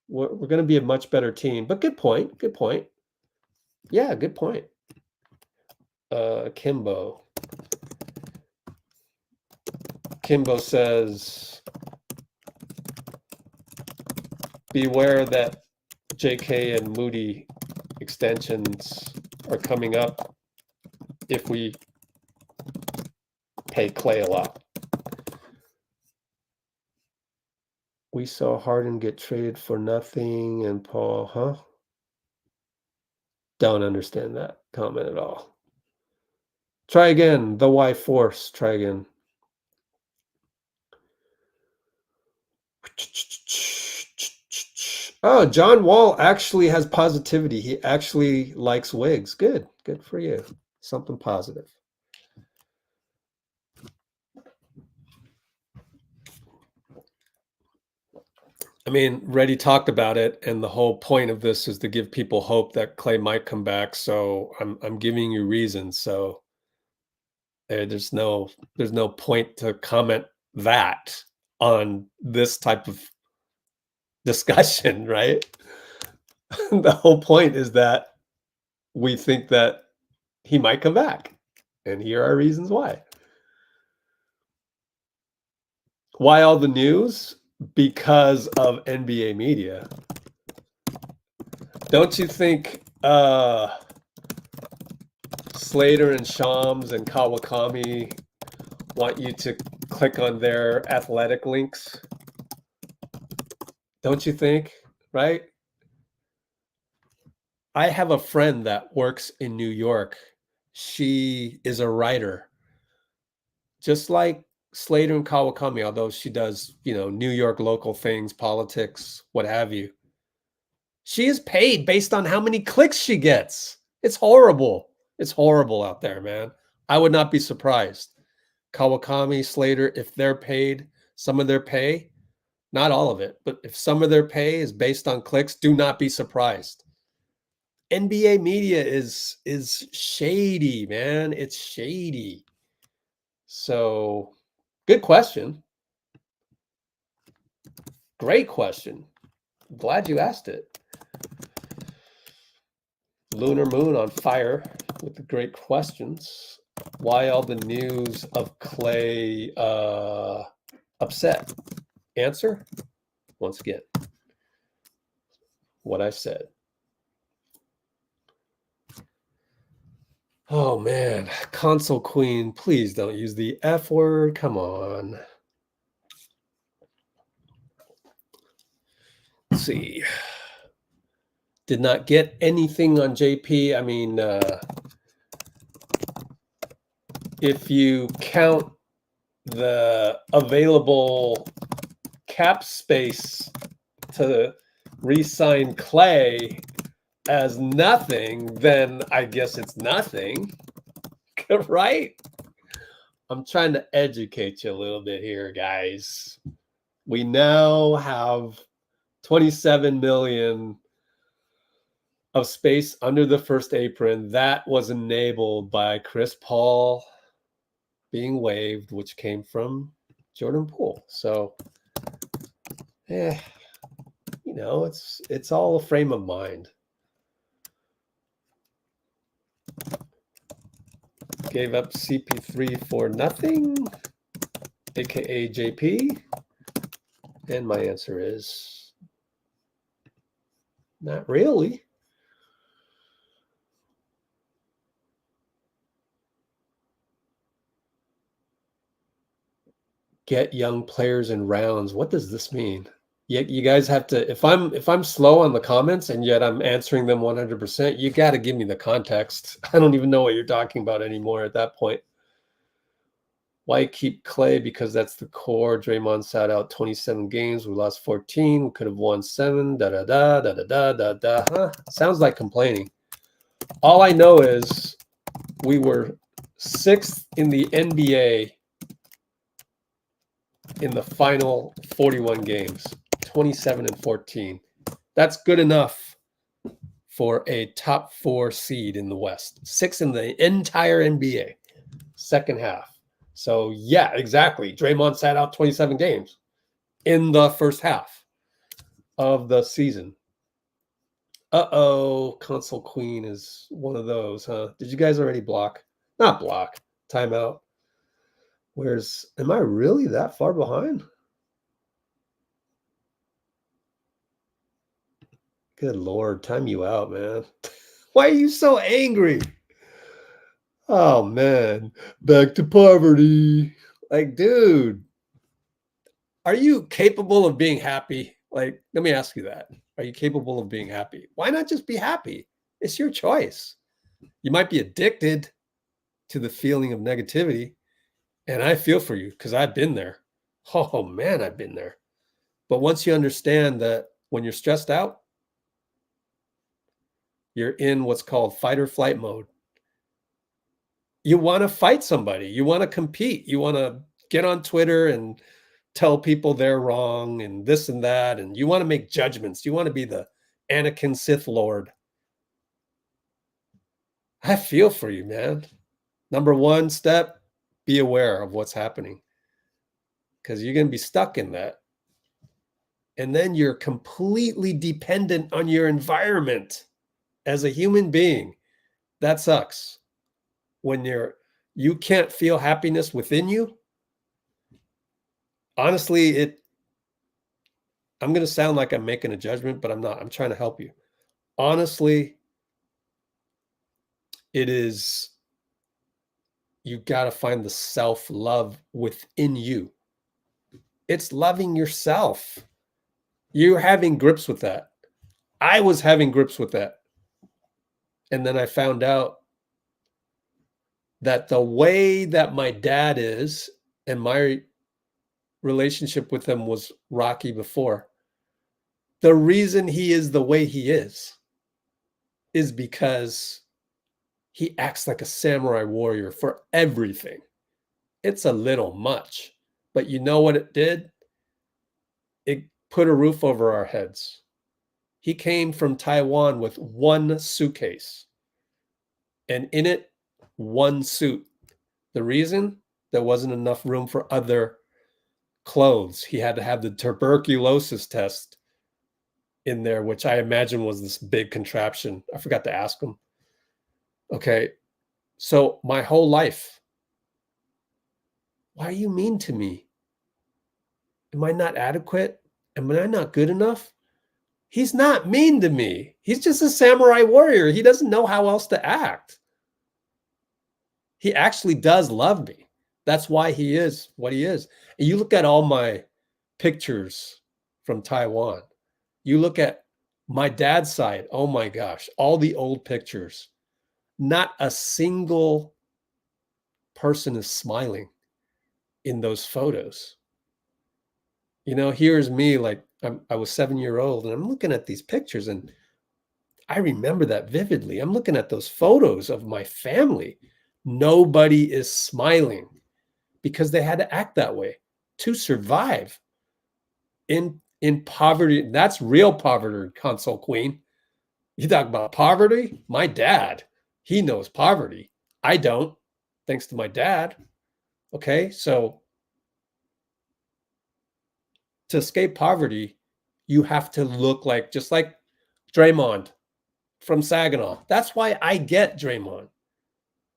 We're gonna be a much better team. But good point. Good point. Yeah, good point. Kimbo. Kimbo says, beware that JK and Moody extensions are coming up if we pay Klay a lot. We saw Harden get traded for nothing and Paul, huh? Don't understand that comment at all. Try again. The Y Force. Try again. Oh, John Wall actually has positivity. He actually likes Wiggs. Good. Good for you. Something positive. I mean, Reddy talked about it, and the whole point of this is to give people hope that Klay might come back. So I'm giving you reasons. So there's no point to comment that on this type of discussion, right? The whole point is that we think that he might come back, and here are reasons why. Why all the news? Because of NBA media. Don't you think Slater and Shams and Kawakami want you to click on their athletic links? Don't you think? Right? I have a friend that works in New York. She is a writer, just like Slater and Kawakami, although she does, New York local things, politics, what have you. She is paid based on how many clicks she gets. It's horrible. It's horrible out there, man. I would not be surprised. Kawakami, Slater, if they're paid, some of their pay, not all of it, but if some of their pay is based on clicks, do not be surprised. NBA media is shady, man. It's shady. So, good question. Great question. Glad you asked it. Lunar Moon on fire with the great questions. Why all the news of Klay upset? Answer, once again, what I said. Oh, man. Console Queen, please don't use the F word. Come on. Let's see. Did not get anything on JP. I mean, if you count the available cap space to re-sign Klay as nothing, then I guess it's nothing, right? I'm trying to educate you a little bit here, guys. We now have 27 million of space under the first apron. That was enabled by Chris Paul being waived, which came from Jordan Poole. So, it's all a frame of mind. Gave up CP3 for nothing, aka JP. And my answer is not really. get young players in rounds. What does this mean? You guys have to, if I'm slow on the comments and yet I'm answering them 100%, you got to give me the context. I don't even know what you're talking about anymore at that point. Why keep Klay? Because that's the core. Draymond sat out 27 games. We lost 14. We could have won 7. Da-da-da. Huh? Sounds like complaining. All I know is we were 6th in the NBA in the final 41 games, 27 and 14. That's good enough for a top 4 seed in the West. 6th in the entire NBA, second half. So, yeah, exactly. Draymond sat out 27 games in the first half of the season. Uh-oh, Console Queen is one of those, huh? Did you guys already block? Not block, timeout. Am I really that far behind? Good Lord, time you out, man. Why are you so angry? Oh, man. Back to poverty. Like, dude, are you capable of being happy? Like, let me ask you that. Are you capable of being happy? Why not just be happy? It's your choice. You might be addicted to the feeling of negativity. And I feel for you because I've been there. Oh, man, I've been there. But once you understand that when you're stressed out, you're in what's called fight or flight mode. You want to fight somebody. You want to compete. You want to get on Twitter and tell people they're wrong and this and that. And you want to make judgments. You want to be the Anakin Sith Lord. I feel for you, man. Number one step, be aware of what's happening because you're going to be stuck in that. And then you're completely dependent on your environment as a human being. That sucks. When you can't feel happiness within you. Honestly, I'm going to sound like I'm making a judgment, but I'm not. I'm trying to help you. Honestly, you got to find the self-love within you. It's loving yourself. You're having grips with that. I was having grips with that. And then I found out that the way that my dad is and my relationship with him was rocky before. The reason he is the way he is because he acts like a samurai warrior for everything. It's a little much, but you know what it did? It put a roof over our heads. He came from Taiwan with one suitcase, and in it, one suit. The reason? There wasn't enough room for other clothes. He had to have the tuberculosis test in there, which I imagine was this big contraption. I forgot to ask him. Okay, so my whole life, why are you mean to me? Am I not adequate? Am I not good enough? He's not mean to me. He's just a samurai warrior. He doesn't know how else to act. He actually does love me. That's why he is what he is. And you look at all my pictures from Taiwan. You look at my dad's side. Oh my gosh, all the old pictures. Not a single person is smiling in those photos. You know, here's me, like I was 7-years old and I'm looking at these pictures and I remember that vividly. I'm looking at those photos of my family. Nobody is smiling because they had to act that way to survive in poverty. That's real poverty, Console Queen. You talk about poverty? My dad, he knows poverty. I don't, thanks to my dad. Okay, so to escape poverty, you have to look like, just like Draymond from Saginaw. That's why I get Draymond.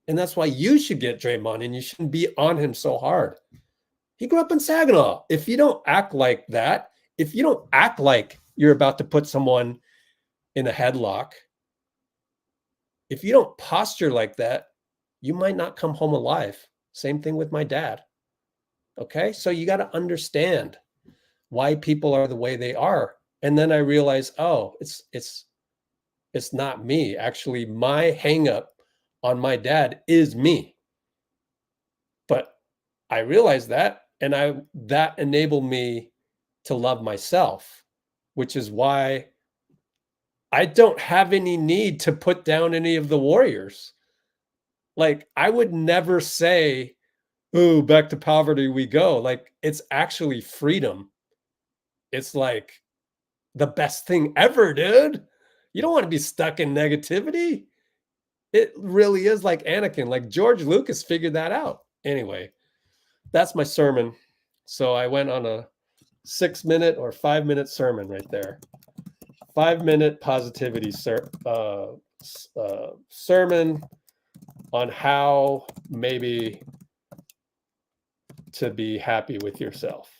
And that's why you should get Draymond and you shouldn't be on him so hard. He grew up in Saginaw. If you don't act like that, if you don't act like you're about to put someone in a headlock, if you don't posture like that, you might not come home alive. Same thing with my dad. Okay, so you got to understand why people are the way they are. And then I realized, oh, it's not me. Actually, my hang up on my dad is me. But I realized that, and that enabled me to love myself, which is why I don't have any need to put down any of the Warriors. Like, I would never say, "Ooh, back to poverty we go." Like, it's actually freedom. It's like the best thing ever, dude. You don't want to be stuck in negativity. It really is like Anakin. Like George Lucas figured that out. Anyway, that's my sermon. So I went on a 6-minute or 5-minute sermon right there. 5-minute positivity sermon on how maybe to be happy with yourself.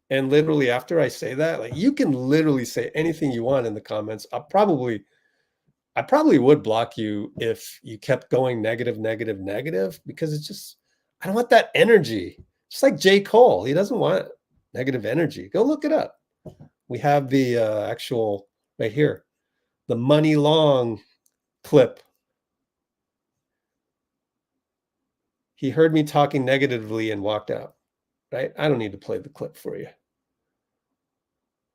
And literally after I say that, like you can literally say anything you want in the comments. I probably would block you if you kept going negative, because it's just, I don't want that energy. Just like J.Cole, he doesn't want negative energy. Go look it up. We have the actual right here, the Muni Long clip. He heard me talking negatively and walked out, right? I don't need to play the clip for you.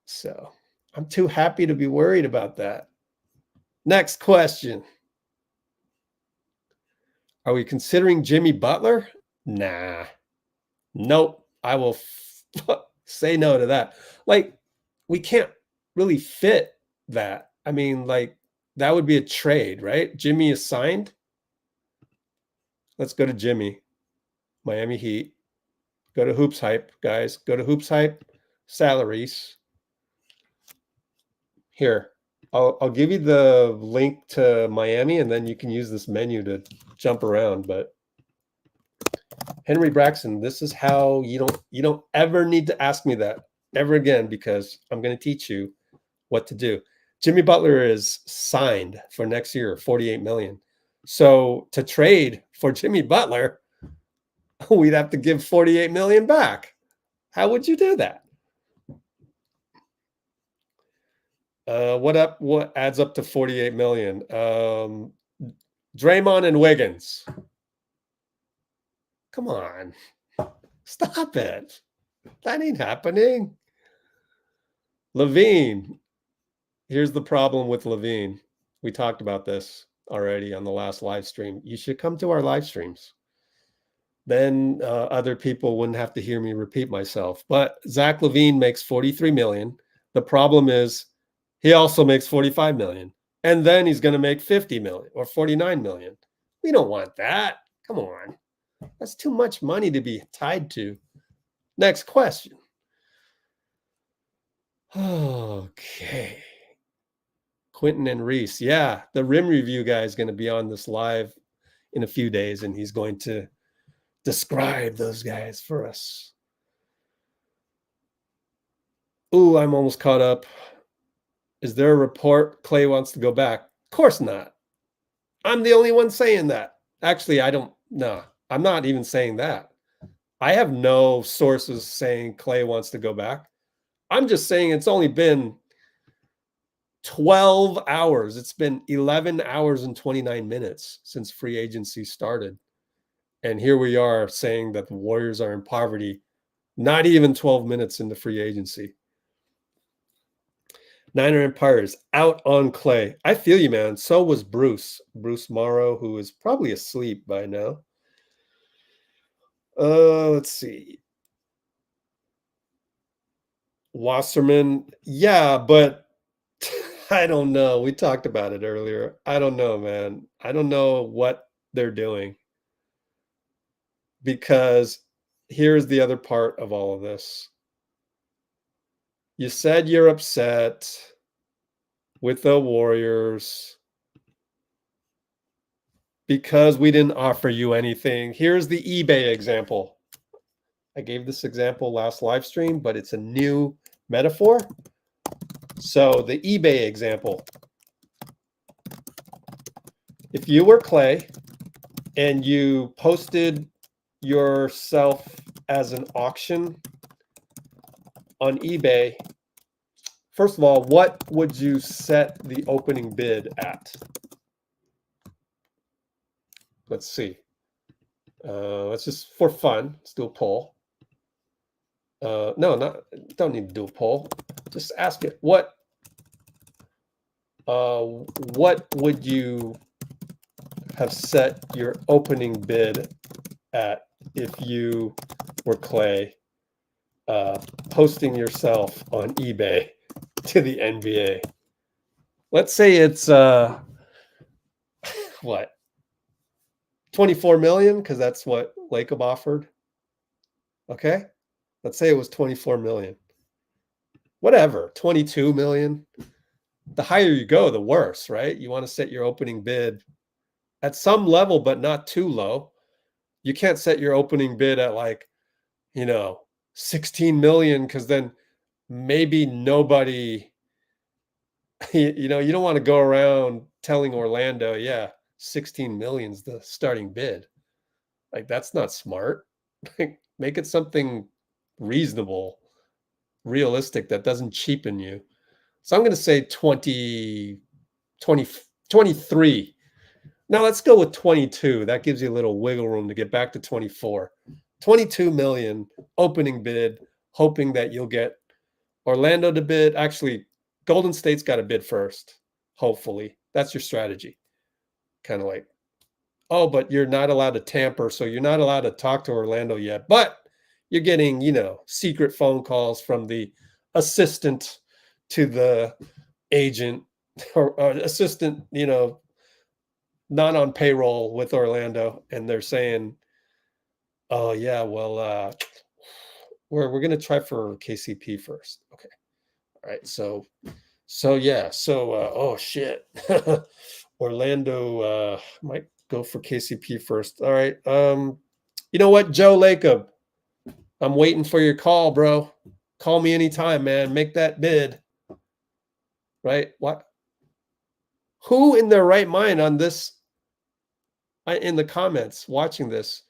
So I'm too happy to be worried about that. Next question. Are we considering Jimmy Butler? Nah. Nope. I will say no to that. Like, we can't really fit that. I mean, like, that would be a trade, right? Jimmy is signed. Let's go to Jimmy. Miami Heat. Go to Hoops Hype, guys. Go to Hoops Hype. Salaries. Here. I'll give you the link to Miami, and then you can use this menu to jump around. But Henry Braxton, this is how you don't ever need to ask me that ever again, because I'm going to teach you what to do. Jimmy Butler is signed for next year, $48 million. So to trade for Jimmy Butler, we'd have to give $48 million back. How would you do that? What adds up to $48 million? Draymond and Wiggins. Come on. Stop it. That ain't happening. Levine. Here's the problem with Levine. We talked about this already on the last live stream. You should come to our live streams. Then other people wouldn't have to hear me repeat myself. But Zach LaVine makes $43 million. The problem is he also makes $45 million. And then he's going to make $50 million or $49 million. We don't want that. Come on. That's too much money to be tied to. Next question. Okay. Quentin and Reese. Yeah, the rim review guy is going to be on this live in a few days, and he's going to describe those guys for us. Ooh, I'm almost caught up. Is there a report Klay wants to go back? Of course not. I'm the only one saying that. Actually, I'm not even saying that. I have no sources saying Klay wants to go back. I'm just saying it's only been 12 hours. It's been 11 hours and 29 minutes since free agency started. And here we are saying that the Warriors are in poverty, not even 12 minutes into free agency. Niner Empires out on Klay. I feel you, man. So was Bruce Morrow, who is probably asleep by now. Let's see. Wasserman. Yeah, but I don't know. We talked about it earlier. I don't know, man. I don't know what they're doing. Because here's the other part of all of this. You said you're upset with the Warriors because we didn't offer you anything. Here's the eBay example. I gave this example last live stream, but it's a new metaphor. So the eBay example. If you were Klay and you posted yourself as an auction on eBay, first of all, what would you set the opening bid at? Let's see. Let's just, for fun, let's do a poll. No, don't need to do a poll. Just ask it. What would you have set your opening bid at if you were Klay, posting yourself on eBay to the NBA? Let's say it's what, 24 million, because that's what Lacob offered. Okay, let's say it was 24 million. Whatever, 22 million. The higher you go, the worse, right? You want to set your opening bid at some level, but not too low. You can't set your opening bid at, like, 16 million, because then maybe nobody, you don't want to go around telling Orlando, yeah, 16 million's the starting bid. Like, that's not smart. Make it something reasonable, realistic, that doesn't cheapen you. So I'm going to say 23. Now let's go with 22. That gives you a little wiggle room to get back to 24. 22 million opening bid, hoping that you'll get Orlando to bid. Actually, Golden State's got to bid first, hopefully. That's your strategy. Kind of like, oh, but you're not allowed to tamper, so you're not allowed to talk to Orlando yet. But you're getting, secret phone calls from the assistant to the agent, or assistant, not on payroll with Orlando, and they're saying, oh yeah, well, we're going to try for KCP first. Okay. All right. So yeah. So, oh shit. Orlando might go for KCP first. All right. You know what, Joe Lacob, I'm waiting for your call, bro. Call me anytime, man. Make that bid. Right? What? Who in their right mind on this, in the comments watching this,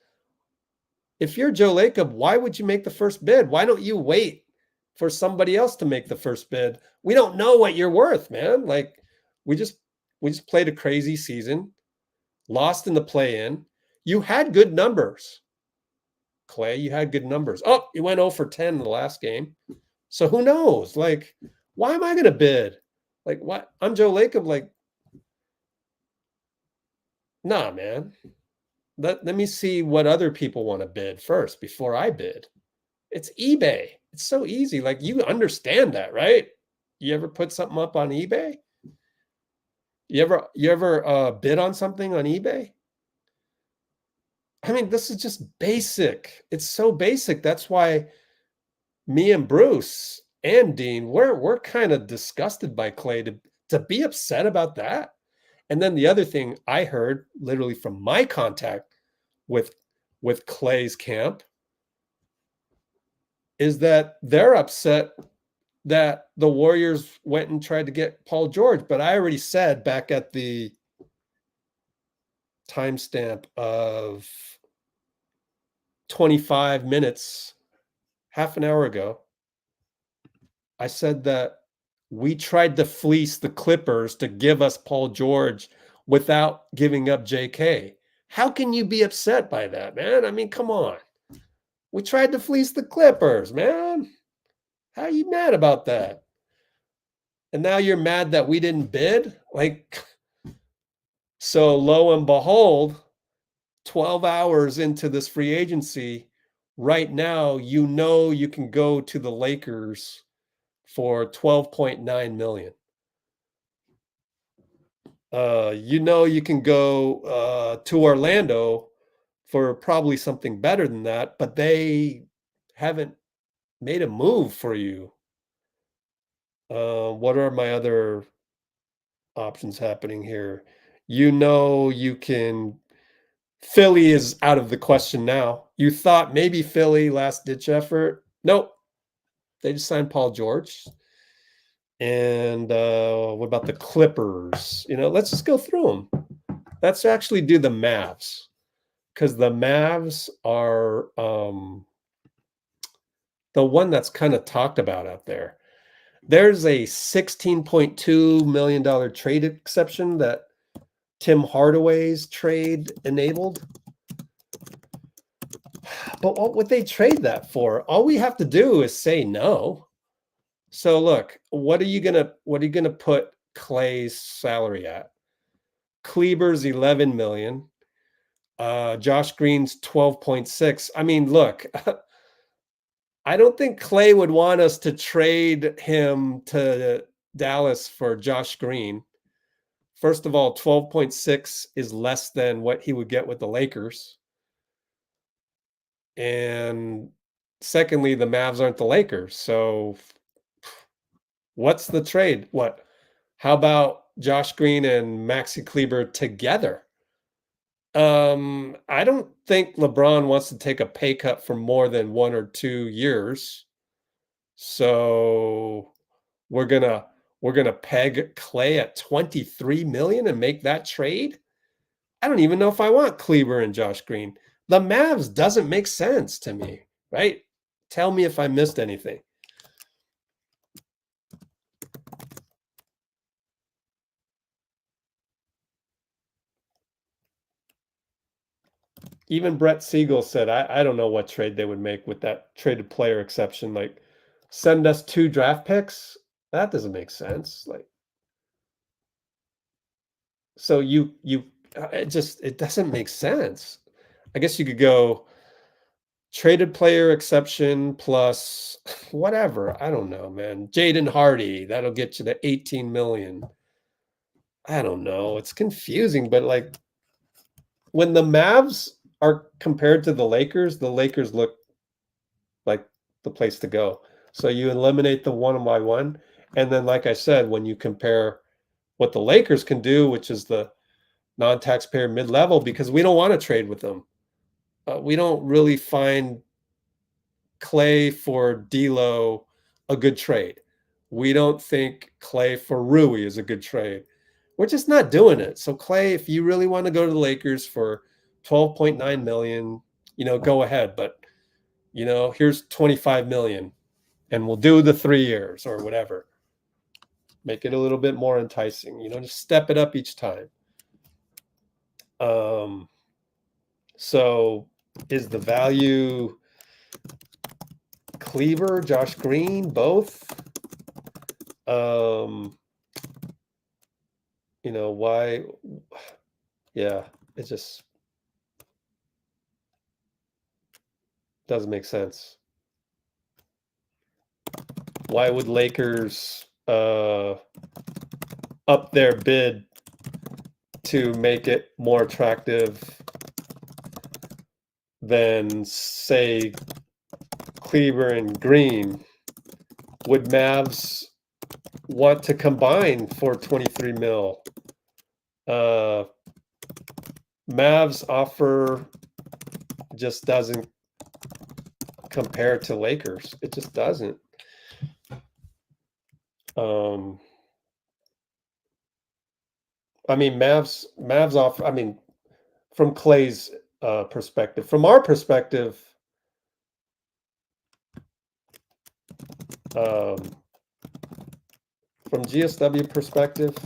if you're Joe Lacob, why would you make the first bid? Why don't you wait for somebody else to make the first bid? We don't know what you're worth, man. Like, we just played a crazy season, lost in the play-in. You had good numbers, Klay. You had good numbers. Oh, you went 0 for 10 in the last game. So who knows? Like, why am I going to bid? Like, what? I'm Joe Lacob. Like, nah, man. Let me see what other people want to bid first before I bid. It's eBay. It's so easy. Like, you understand that, right? You ever put something up on eBay? You ever bid on something on eBay? I mean, this is just basic. It's so basic. That's why me and Bruce and Dean, we're kind of disgusted by Klay to be upset about that. And then the other thing I heard, literally from my contact with Klay's camp, is that they're upset that the Warriors went and tried to get Paul George. But I already said back at the timestamp of 25 minutes, half an hour ago, I said that we tried to fleece the Clippers to give us Paul George without giving up JK. How can you be upset by that, man? I mean, come on. We tried to fleece the Clippers, man. How are you mad about that? And now you're mad that we didn't bid? Like, so lo and behold, 12 hours into this free agency, right now, you can go to the Lakers for $12.9 million. You can go to Orlando for probably something better than that, but they haven't made a move for you. What are my other options happening here? You can. Philly is out of the question now. You thought maybe Philly, last ditch effort. Nope. They just signed Paul George. And what about the Clippers? Let's just go through them. Let's actually do the Mavs. because the Mavs are the one that's kind of talked about out there. There's a $16.2 million trade exception that Tim Hardaway's trade enabled. But what would they trade that for? All we have to do is say no. So look, what are you gonna put Klay's salary at? Kleber's 11 million. Josh Green's 12.6. I mean, look, I don't think Klay would want us to trade him to Dallas for Josh Green. First of all, 12.6 is less than what he would get with the Lakers. And secondly, the Mavs aren't the Lakers. So what's the trade? What? How about Josh Green and Maxi Kleber together? I don't think LeBron wants to take a pay cut for more than 1 or 2 years. So we're gonna peg Klay at 23 million and make that trade. I don't even know if I want Kleber and Josh Green. The Mavs doesn't make sense to me, right? Tell me if I missed anything. Even Brett Siegel said, I don't know what trade they would make with that traded player exception. Like, send us 2 draft picks? That doesn't make sense. Like, so it doesn't make sense. I guess you could go traded player exception plus whatever. I don't know, man. Jaden Hardy, that'll get you to 18 million. I don't know. It's confusing, but like when the Mavs are compared to the Lakers look like the place to go. So you eliminate the 1-by-1. And then, like I said, when you compare what the Lakers can do, which is the non-taxpayer mid-level, because we don't want to trade with them. We don't really find Klay for D'Lo a good trade. We don't think Klay for Rui is a good trade. We're just not doing it. So Klay, if you really want to go to the Lakers for 12.9 million, go ahead. But here's 25 million, and we'll do the 3 years or whatever. Make it a little bit more enticing. Just step it up each time. So is the value Kleber, Josh Green, both? Why? Yeah, it just doesn't make sense. Why would Lakers up their bid to make it more attractive than, say, Kleber and Green? Would Mavs want to combine for 23 mil? Mavs offer just doesn't compare to Lakers. It just doesn't. I mean, Mavs offer. I mean, from Klay's perspective, from our perspective, from GSW perspective,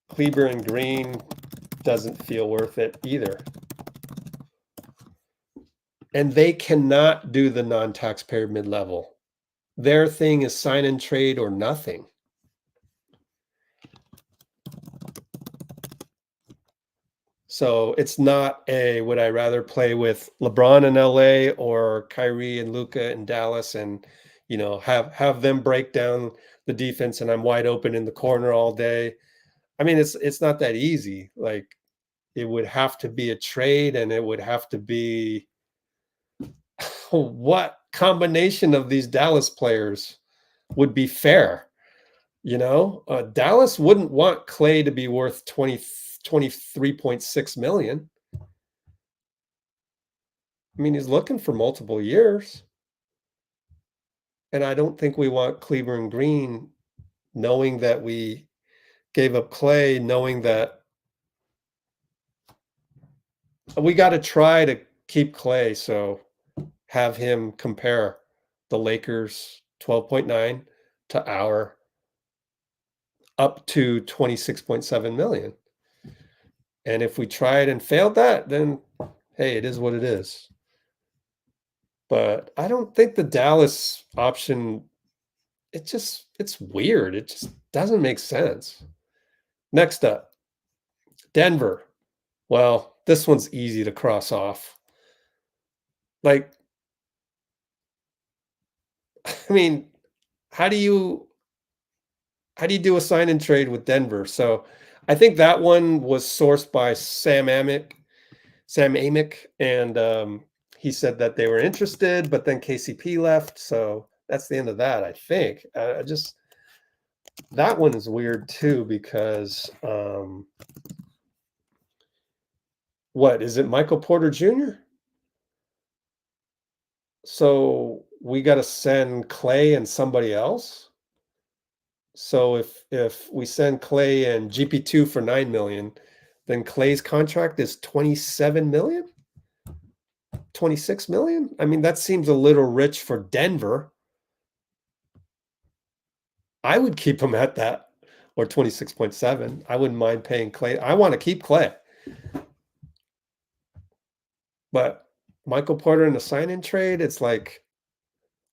Kleber and Green doesn't feel worth it either. And they cannot do the non-taxpayer mid-level. Their thing is sign and trade or nothing. So it's not would I rather play with LeBron in LA or Kyrie and Luka in Dallas and, have them break down the defense and I'm wide open in the corner all day. I mean, it's not that easy. Like, it would have to be a trade, and it would have to be what combination of these Dallas players would be fair. Dallas wouldn't want Klay to be worth 23.6 million. I mean, he's looking for multiple years. And I don't think we want Kleber and Green knowing that we gave up Klay, knowing that We got to try to keep Klay, so have him compare the Lakers 12.9 to our up to 26.7 million. And if we tried and failed that, then hey, it is what it is. But I don't think the Dallas option, it's weird. It just doesn't make sense. Next up, Denver. Well, this one's easy to cross off. Like, I mean, how do you do a sign and trade with Denver? So I think that one was sourced by Sam Amick, and he said that they were interested, but then KCP left. So that's the end of that, I think. That one is weird too, because what is it, Michael Porter Jr.? So we got to send Klay and somebody else. So if we send Klay and GP2 for 9 million, then Klay's contract is 27 million, 26 million. I mean, that seems a little rich for Denver. I would keep him at that, or 26.7. I wouldn't mind paying Klay. I want to keep Klay. But Michael Porter in a sign-in trade, it's like,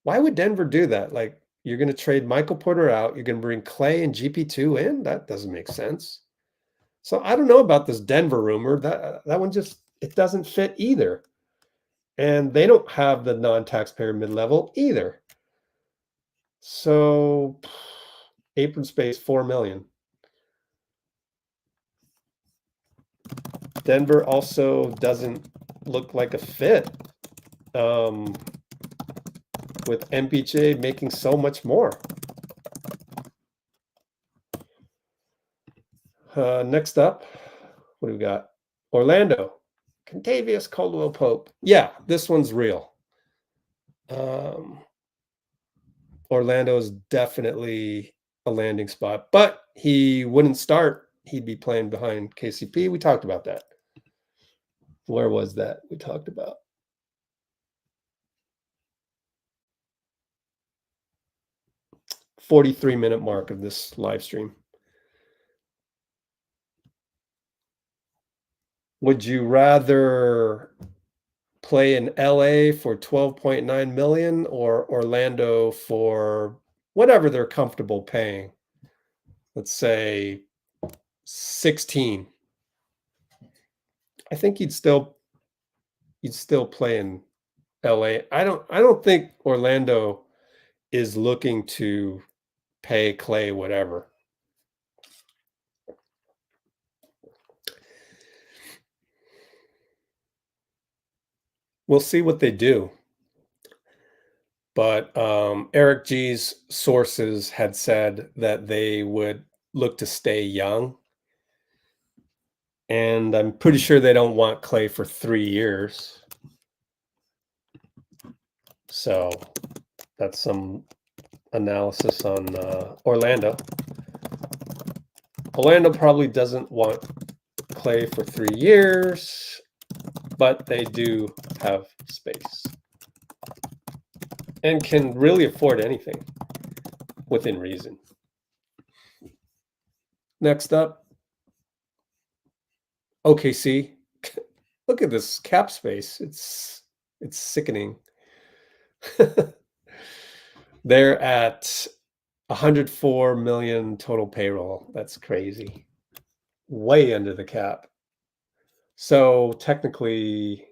why would Denver do that? Like, you're going to trade Michael Porter out. You're going to bring Klay and GP2 in? That doesn't make sense. So I don't know about this Denver rumor. That one just, it doesn't fit either. And they don't have the non-taxpayer mid-level either. So apron space, 4 million. Denver also doesn't look like a fit, with MPJ making so much more. Next up, what do we got? Orlando, Contavious Caldwell Pope. Yeah, this one's real. Orlando is definitely a landing spot, but he wouldn't start. He'd be playing behind KCP. We talked about that. Where was that we talked about? $43-minute mark of this live stream. Would you rather play in LA for 12.9 million or Orlando for whatever they're comfortable paying? Let's say 16. I think you'd still play in LA. I don't think Orlando is looking to pay Klay whatever. We'll see what they do. But Eric G's sources had said that they would look to stay young. And I'm pretty sure they don't want Klay for 3 years. So that's some analysis on Orlando. Orlando probably doesn't want Klay for 3 years, but they do have space and can really afford anything within reason. Next up, OKC. Look at this cap space. It's sickening. They're at 104 million total payroll. That's crazy. Way under the cap. So technically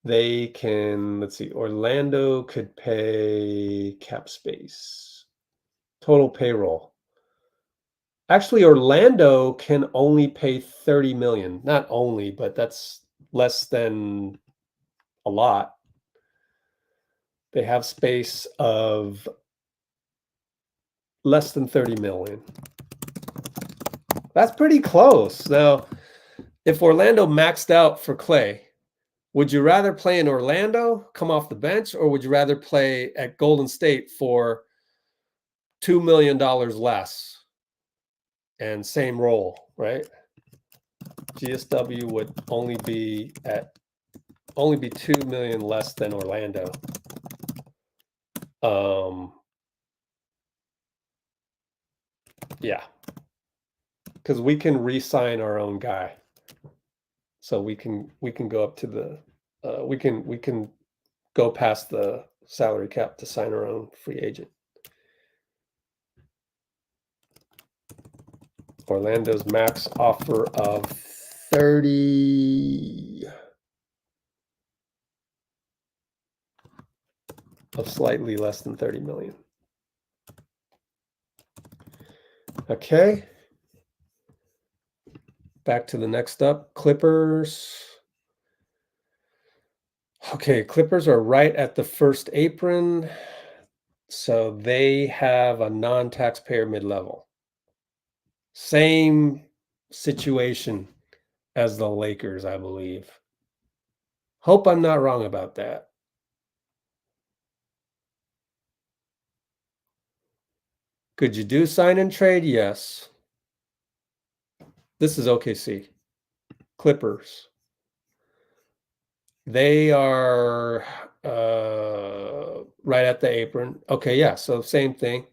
they can, let's see, Orlando could pay cap space. Total payroll. Actually, Orlando can only pay 30 million. Not only, but that's less than a lot. They have space of less than 30 million. That's pretty close. Now, if Orlando maxed out for Klay, would you rather play in Orlando, come off the bench, or would you rather play at Golden State for $2 million less and same role, right? GSW would only be 2 million less than Orlando. Yeah, because we can re-sign our own guy, so we can go up to the we can go past the salary cap to sign our own free agent. Orlando's max offer of 30 of slightly less than 30 million. Okay. Back to the next up, Clippers. Okay, Clippers are right at the first apron. So they have a non-taxpayer mid-level. Same situation as the Lakers, I believe. Hope I'm not wrong about that. Could you do sign and trade? Yes. This is OKC. Clippers. They are right at the apron. Okay, yeah, so same thing.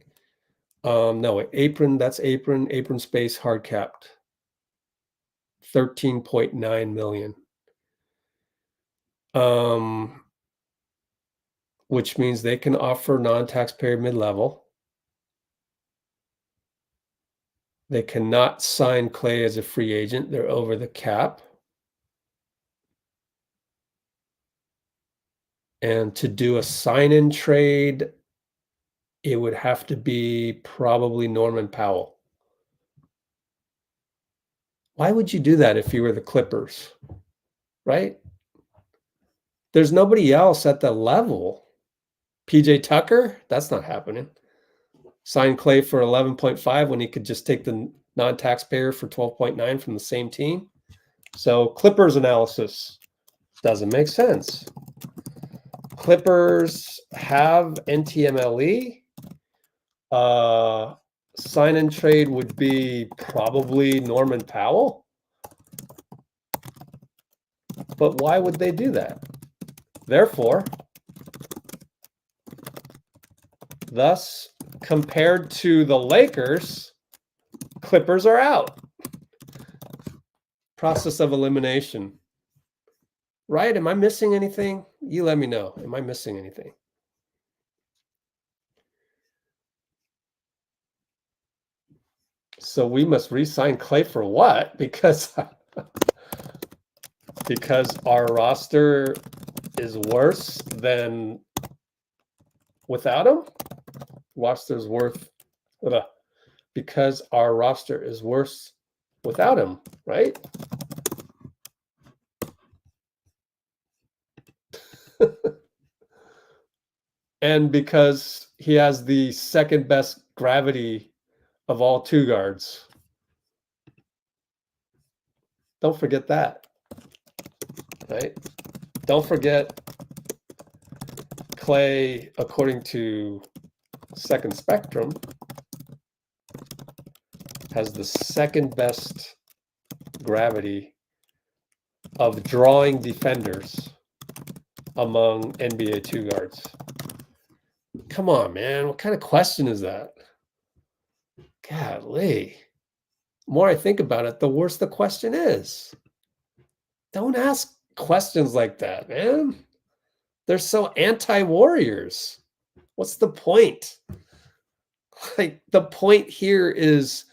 No, apron, that's apron space hard capped. 13.9 million. Which means they can offer non-taxpayer mid-level. They cannot sign Klay as a free agent. They're over the cap. And to do a sign-in trade, it would have to be probably Norman Powell. Why would you do that if you were the Clippers? Right? There's nobody else at the level. PJ Tucker? That's not happening. Sign Klay for 11.5 when he could just take the non-taxpayer for 12.9 from the same team. So Clippers analysis doesn't make sense. Clippers have NTMLE. Sign and trade would be probably Norman Powell. But why would they do that? Therefore, thus, compared to the Lakers, Clippers are out. Process of elimination. Right? Am I missing anything? You let me know. Am I missing anything? So we must re-sign Klay for what? Because our roster is worse than without him? Roster's worth because our roster is worse without him, right? And because he has the second best gravity of all two guards. Don't forget that, right? Don't forget Klay, according to Second Spectrum, has the second best gravity of drawing defenders among NBA two guards. Come on, man. What kind of question is that? Golly. The more I think about it, the worse the question is. Don't ask questions like that, man. They're so anti-Warriors. What's the point? Like, the point here is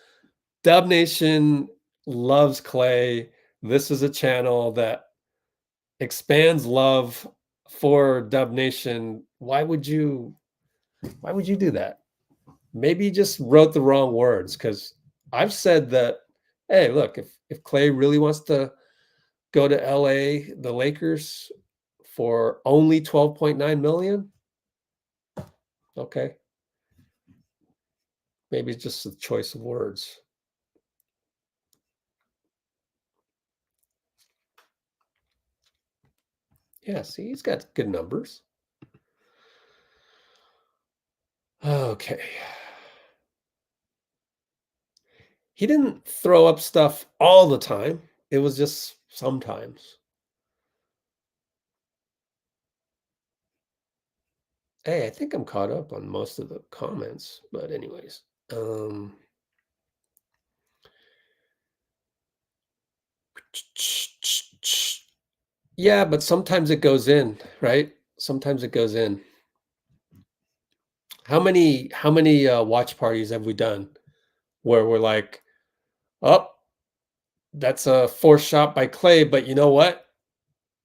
Dub Nation loves Klay. This is a channel that expands love for Dub Nation. Why would you do that? Maybe you just wrote the wrong words, because I've said that, hey, look, if Klay really wants to go to LA, the Lakers, for only 12.9 million, okay. Maybe it's just a choice of words. Yeah, see, he's got good numbers. Okay. He didn't throw up stuff all the time. It was just sometimes. Hey, I think I'm caught up on most of the comments, but anyways. Yeah, but sometimes it goes in, right? Sometimes it goes in. How many watch parties have we done where we're like, oh, that's a forced shot by Klay, but you know what?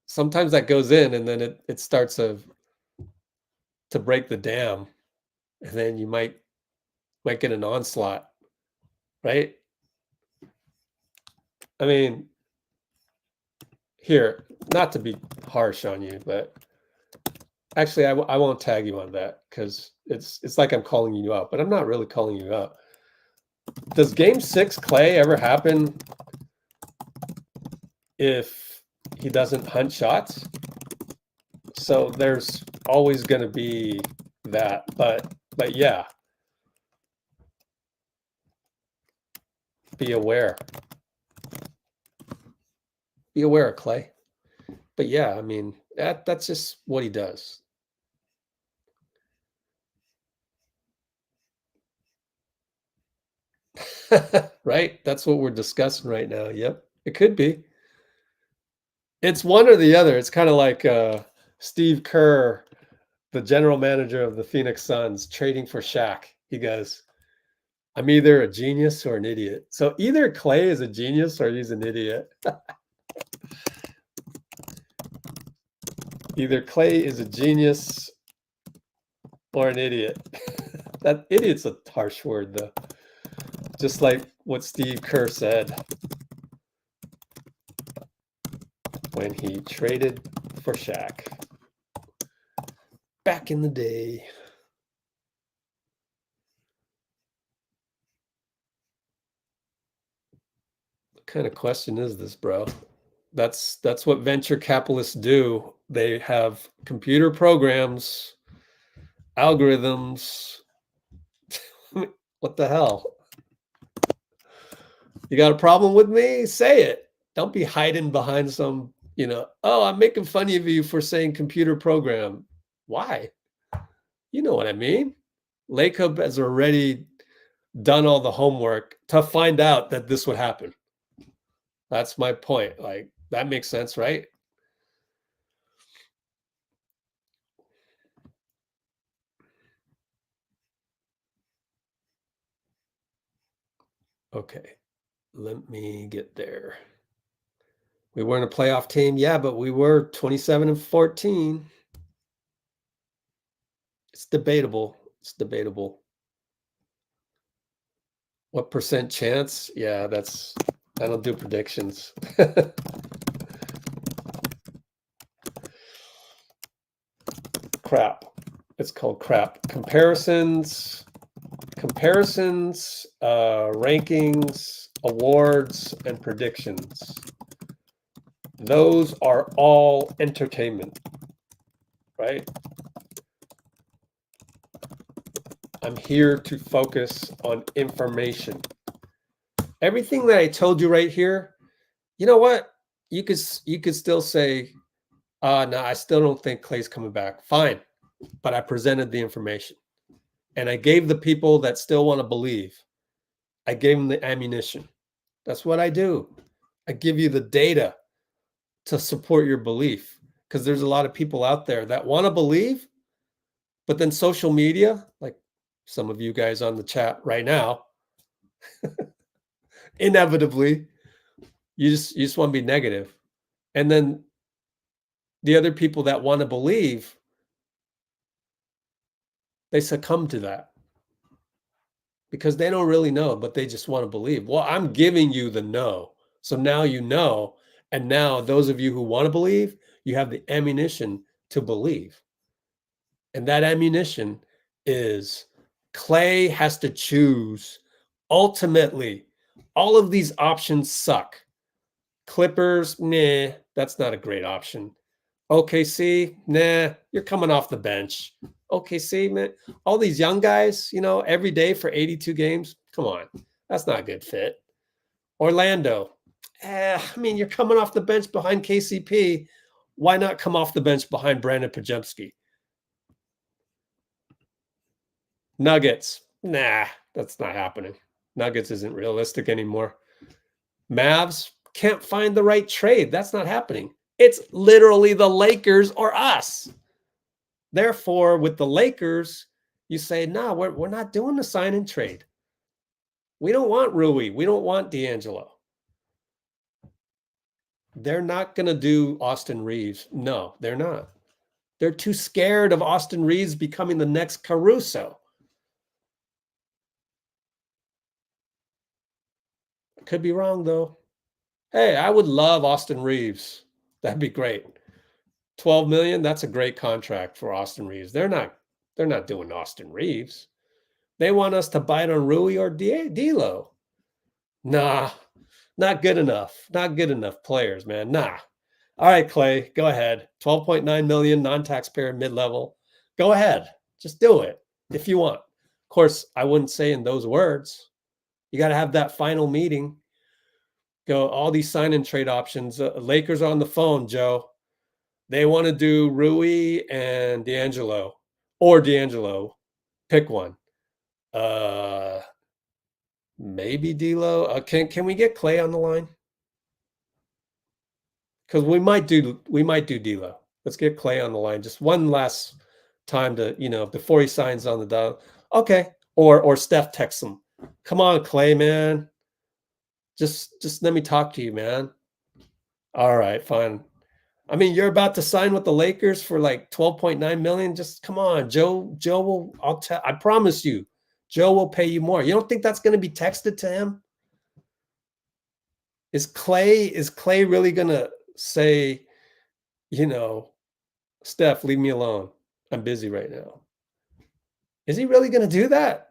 Sometimes that goes in, and then it starts to break the dam, and then you might get an onslaught, right? I mean, here, not to be harsh on you, but actually, I won't tag you on that because it's like I'm calling you out, but I'm not really calling you out. Does Game 6 Klay ever happen if he doesn't hunt shots? So there's always going to be that, but yeah, be aware. Be aware of Klay. But yeah, I mean, that's just what he does. Right? That's what we're discussing right now. Yep. It could be. It's one or the other. It's kind of like Steve Kerr, the general manager of the Phoenix Suns, trading for Shaq. He goes, I'm either a genius or an idiot. So either Klay is a genius or he's an idiot. Either Klay is a genius or an idiot. That idiot's a harsh word, though. Just like what Steve Kerr said when he traded for Shaq back in the day. What kind of question is this, bro? That's what venture capitalists do. They have computer programs, algorithms. What the hell? You got a problem with me? Say it. Don't be hiding behind some, oh, I'm making fun of you for saying computer program. Why? You know what I mean. Lacob has already done all the homework to find out that this would happen. That's my point. Like, that makes sense, right? Okay, let me get there. We weren't a playoff team, yeah, but we were 27-14. It's debatable. It's debatable. What percent chance? Yeah, I don't do predictions. Crap. It's called crap. Comparisons, rankings, awards, and predictions. Those are all entertainment, right? I'm here to focus on information. Everything that I told you right here, you know what? You could still say, no, I still don't think Klay's coming back. Fine. But I presented the information. And I gave the people that still want to believe, I gave them the ammunition. That's what I do. I give you the data to support your belief. Because there's a lot of people out there that want to believe, but then social media, like some of you guys on the chat right now, inevitably, you just want to be negative. And then the other people that want to believe, they succumb to that because they don't really know, but they just want to believe. Well, I'm giving you the no. So now you know. And now those of you who want to believe, you have the ammunition to believe. And that ammunition is Klay has to choose. Ultimately, all of these options suck. Clippers, nah, that's not a great option. OKC, nah, you're coming off the bench. OKC, man, all these young guys, every day for 82 games. Come on, that's not a good fit. Orlando, I mean, you're coming off the bench behind KCP. Why not come off the bench behind Brandon Podziemski? Nuggets. Nah, that's not happening. Nuggets isn't realistic anymore. Mavs can't find the right trade. That's not happening. It's literally the Lakers or us. Therefore, with the Lakers, you say, no, we're not doing the sign and trade. We don't want Rui. We don't want D'Angelo. They're not going to do Austin Reeves. No, they're not. They're too scared of Austin Reeves becoming the next Caruso. Could be wrong, though. Hey, I would love Austin Reeves. That'd be great. 12 million, that's a great contract for Austin Reeves. They're not doing Austin Reeves. They want us to bite on Rui or D'Lo. Nah, not good enough. Not good enough players, man. Nah. All right, Klay, go ahead. 12.9 million non-taxpayer mid-level. Go ahead. Just do it if you want. Of course, I wouldn't say in those words. You got to have that final meeting. Go all these sign and trade options. Lakers are on the phone, Joe. They want to do Rui and D'Angelo or D'Angelo. Pick one. Maybe D'Lo. Can we get Klay on the line? Because we might do D'Lo. Let's get Klay on the line just one last time to, before he signs on the dot. Okay. Or Steph texts him. Come on, Klay, man. Just let me talk to you, man. All right, fine. I mean, you're about to sign with the Lakers for like 12.9 million. Just come on, Joe. Joe will, I promise you, Joe will pay you more. You don't think that's going to be texted to him? Is Klay really going to say, Steph, leave me alone. I'm busy right now. Is he really going to do that?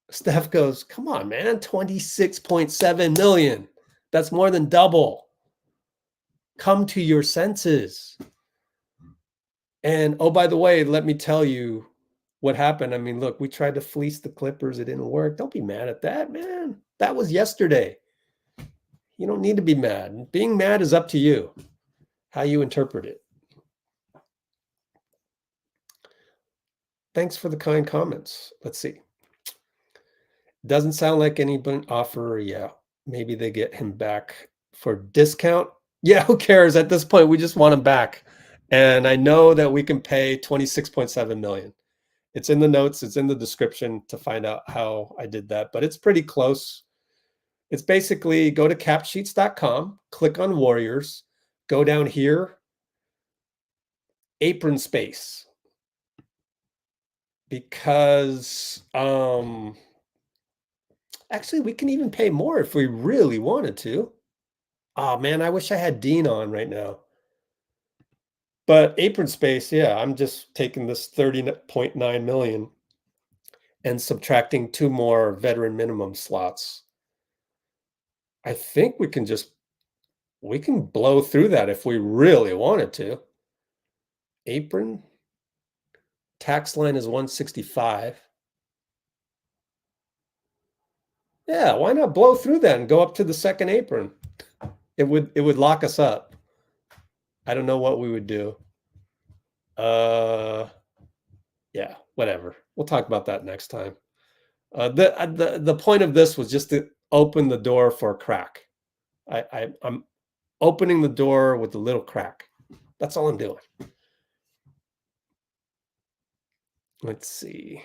Steph goes, come on, man, 26.7 million. That's more than double. Come to your senses. And, oh, by the way, let me tell you what happened. I mean, look, we tried to fleece the Clippers. It didn't work. Don't be mad at that, man. That was yesterday. You don't need to be mad. Being mad is up to you, how you interpret it. Thanks for the kind comments. Let's see. Doesn't sound like anybody offer. Yeah, maybe they get him back for discount. Yeah, who cares? At this point, we just want him back. And I know that we can pay 26.7 million. It's in the notes. It's in the description to find out how I did that. But it's pretty close. It's basically go to capsheets.com, click on Warriors, go down here, apron space. Because actually, we can even pay more if we really wanted to. Oh, man, I wish I had Dean on right now. But apron space, yeah, I'm just taking this 30.9 million and subtracting 2 more veteran minimum slots. I think we can blow through that if we really wanted to. Apron, tax line is 165. Yeah, why not blow through that and go up to the second apron? It would lock us up. I don't know what we would do. Yeah, whatever. We'll talk about that next time. The point of this was just to open the door for a crack. I'm opening the door with a little crack. That's all I'm doing. Let's see.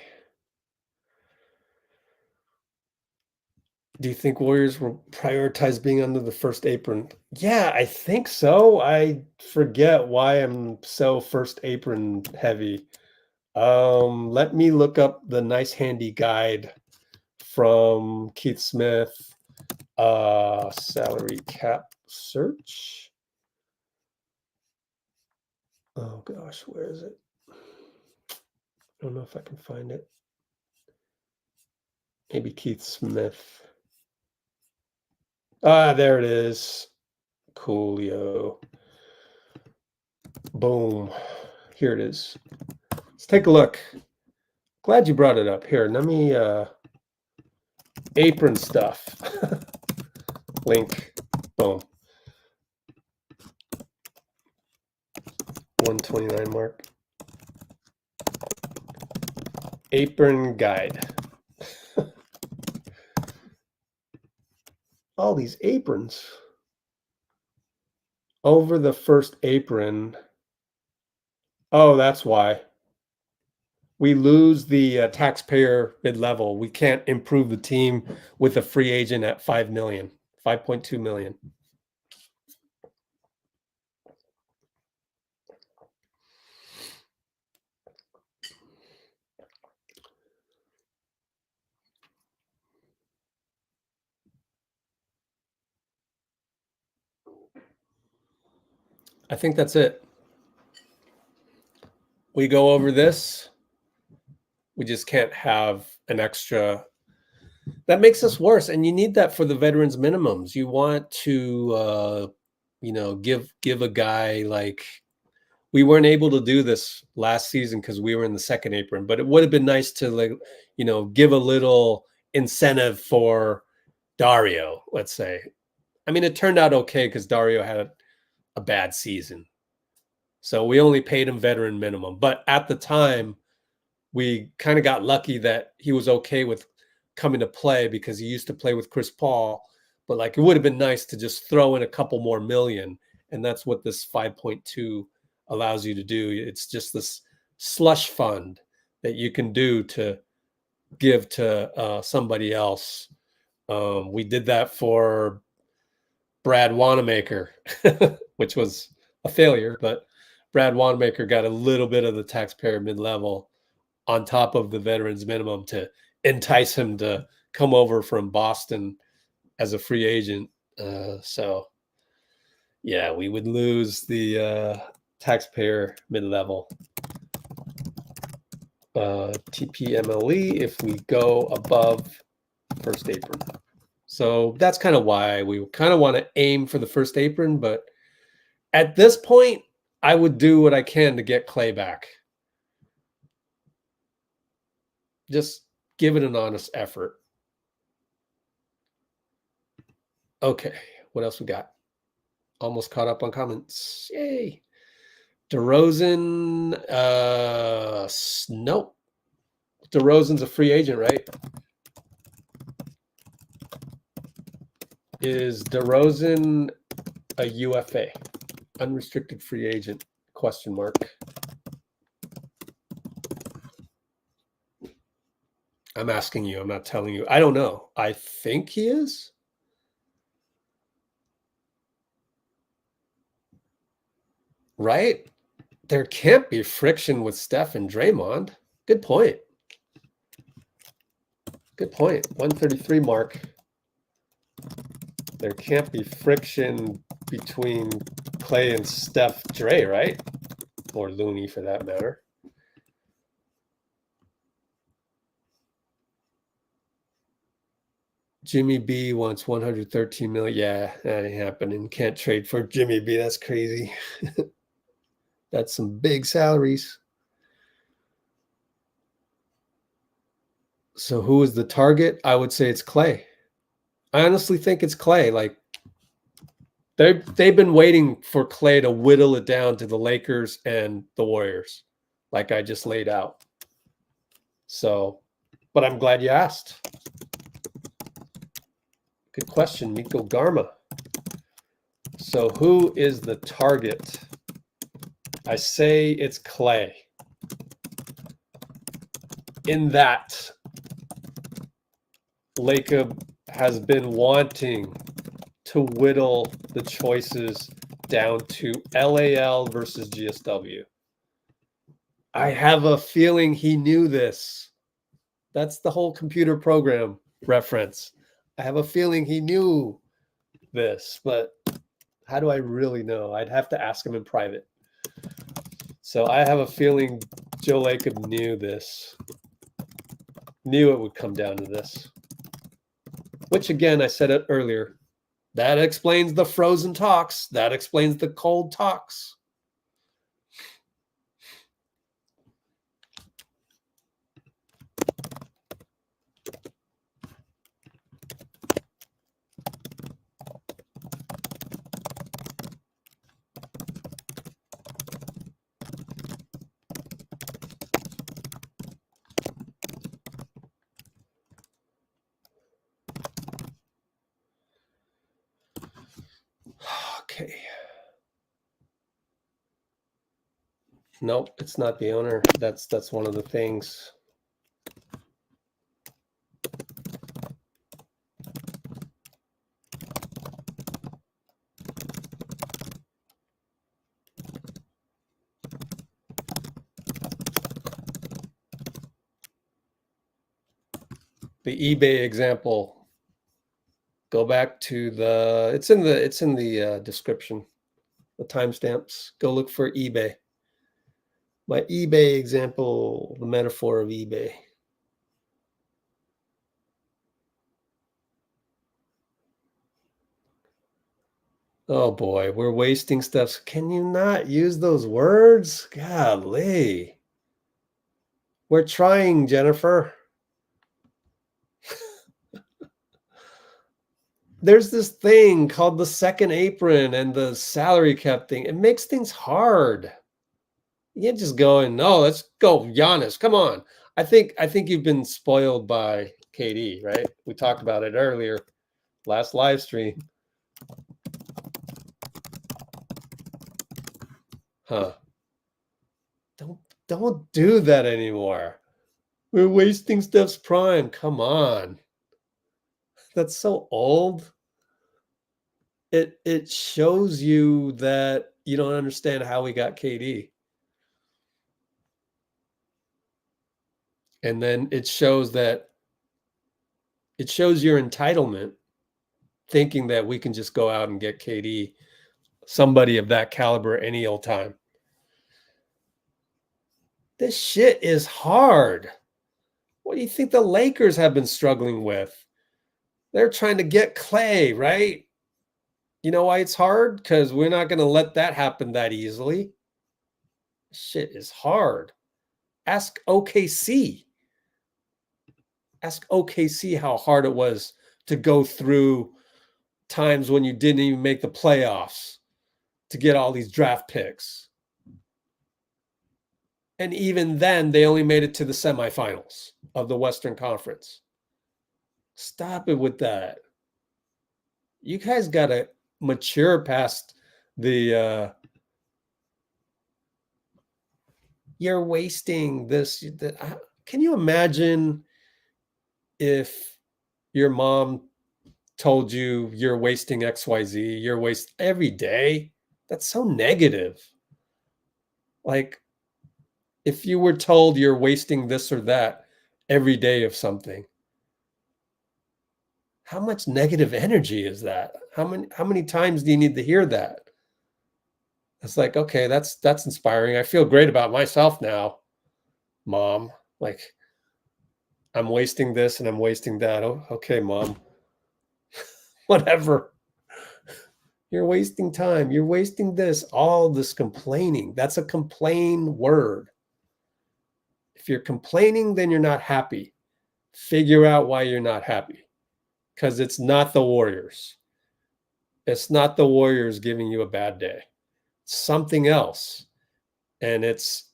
Do you think Warriors will prioritize being under the first apron? Yeah, I think so. I forget why I'm so first apron heavy. Let me look up the nice handy guide from Keith Smith. Salary cap search. Oh gosh, where is it? I don't know if I can find it. Maybe Keith Smith. There it is. Coolio. Boom. Here it is. Let's take a look. Glad you brought it up. Here, let me apron stuff. Link. Boom. 129 mark. Apron guide. All these aprons. Over the first apron. Oh, that's why. We lose the taxpayer mid-level. We can't improve the team with a free agent at 5 million, 5.2 million. I think that's it. We go over this. We just can't have an extra. That makes us worse, and you need that for the veterans minimums. You want to, give a guy like, we weren't able to do this last season because we were in the second apron, but it would have been nice to give a little incentive for Dario, let's say. I mean, it turned out okay because Dario had a bad season. So we only paid him veteran minimum. But at the time, we kind of got lucky that he was okay with coming to play because he used to play with Chris Paul. But it would have been nice to just throw in a couple more million. And that's what this 5.2 allows you to do. It's just this slush fund that you can do to give to somebody else. We did that for Brad Wanamaker, which was a failure, but Brad Wanamaker got a little bit of the taxpayer mid-level on top of the veterans minimum to entice him to come over from Boston as a free agent. So yeah, we would lose the taxpayer mid-level TPMLE if we go above first apron. So that's kind of why we kind of want to aim for the first apron. But at this point, I would do what I can to get Klay back. Just give it an honest effort. Okay, what else we got? Almost caught up on comments. Yay. DeRozan, nope. DeRozan's a free agent, right? Is DeRozan a UFA? Unrestricted free agent, question mark. I'm asking you, I'm not telling you. I don't know. I think he is. Right? There can't be friction with Steph and Draymond. Good point. Good point. 133 mark. There can't be friction between Klay and Steph Dray, right? Or Looney for that matter. Jimmy B wants 113 million. Yeah, that ain't happening. Can't trade for Jimmy B. That's crazy. That's some big salaries. So who is the target? I would say it's Klay. I honestly think it's Klay. They've been waiting for Klay to whittle it down to the Lakers and the Warriors, like I just laid out. So, but I'm glad you asked. Good question, Miko Garma. So who is the target? I say it's Klay. In that, Lacob has been wanting to whittle the choices down to LAL versus GSW. I have a feeling he knew this. That's the whole computer program reference. I have a feeling he knew this, but how do I really know? I'd have to ask him in private. So I have a feeling Joe Lacob knew this. Knew it would come down to this. Which again, I said it earlier. That explains the frozen talks. That explains the cold talks. Okay. Nope, it's not the owner. That's one of the things. The eBay example. Go back to it's in the description, the timestamps. Go look for eBay. My eBay example, the metaphor of eBay. Oh boy, we're wasting stuff. Can you not use those words? Golly. We're trying, Jennifer. There's this thing called the second apron and the salary cap thing. It makes things hard. You can't just go and let's go, Giannis. Come on. I think you've been spoiled by KD, right? We talked about it earlier, last live stream. Huh. Don't do that anymore. We're wasting Steph's prime. Come on. That's so old. It shows you that you don't understand how we got KD. And then it shows your entitlement, thinking that we can just go out and get KD, somebody of that caliber, any old time. This shit is hard. What do you think the Lakers have been struggling with? They're trying to get Klay, right? You know why it's hard? Because we're not going to let that happen that easily. Shit is hard. Ask OKC. Ask OKC how hard it was to go through times when you didn't even make the playoffs to get all these draft picks. And even then, they only made it to the semifinals of the Western Conference. Stop it with that. You guys got to mature past the you're wasting this. Can you imagine if your mom told you you're wasting XYZ, you're wasting every day? That's so negative. Like, if you were told you're wasting this or that every day of something, how much negative energy is that? How many times do you need to hear that? It's like, okay, that's inspiring. I feel great about myself now, Mom. Like, I'm wasting this and I'm wasting that. Oh, okay, Mom. Whatever. You're wasting time. You're wasting this. All this complaining. That's a complain word. If you're complaining, then you're not happy. Figure out why you're not happy. Because it's not the Warriors. It's not the Warriors giving you a bad day. It's something else. And it's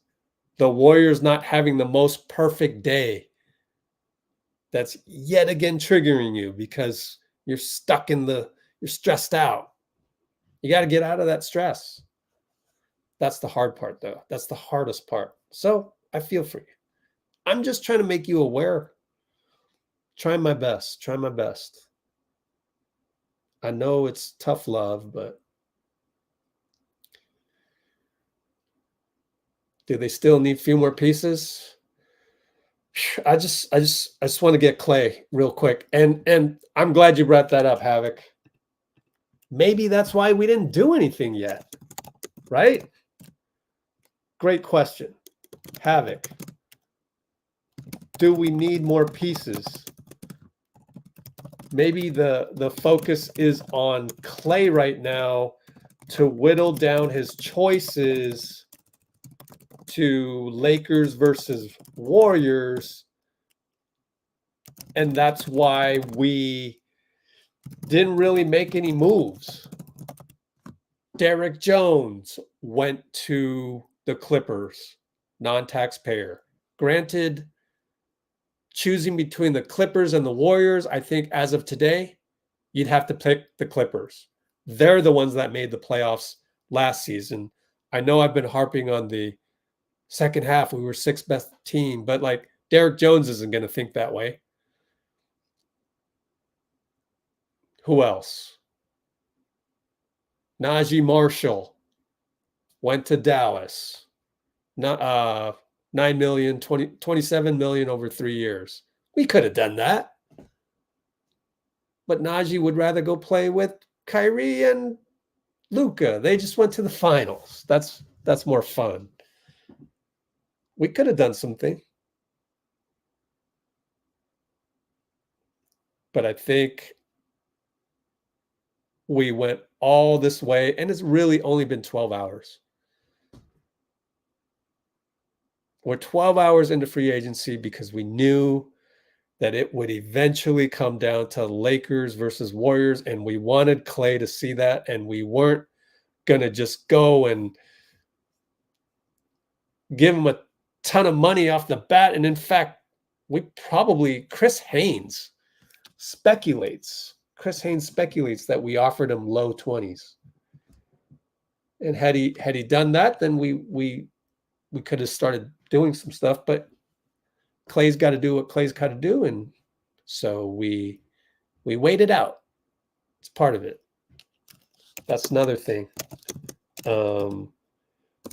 the Warriors not having the most perfect day that's yet again triggering you because you're stuck you're stressed out. You got to get out of that stress. That's the hard part, though. That's the hardest part. So I feel for you. I'm just trying to make you aware. Trying my best. Try my best. I know it's tough love, but do they still need a few more pieces? I just want to get Klay real quick. And I'm glad you brought that up, Havoc. Maybe that's why we didn't do anything yet, right? Great question. Havoc. Do we need more pieces? Maybe the focus is on Klay right now to whittle down his choices to Lakers versus Warriors. And that's why we didn't really make any moves. Derek Jones went to the Clippers, non-taxpayer. Granted, choosing between the Clippers and the Warriors, I think as of today, you'd have to pick the Clippers. They're the ones that made the playoffs last season. I know I've been harping on the second half. We were sixth best team, but like Derek Jones isn't going to think that way. Who else? Najee Marshall went to Dallas. Not 9 million, 27 million over 3 years. We could have done that. But Najee would rather go play with Kyrie and Luka. They just went to the finals. That's more fun. We could have done something. But I think we went all this way, and it's really only been 12 hours. We're 12 hours into free agency because we knew that it would eventually come down to Lakers versus Warriors, and we wanted Klay to see that, and we weren't going to just go and give him a ton of money off the bat. And in fact, Chris Haynes speculates that we offered him low 20s. And had he done that, then we could have started doing some stuff, but Klay's got to do what Klay's got to do, and so we waited out. It's part of it. That's another thing.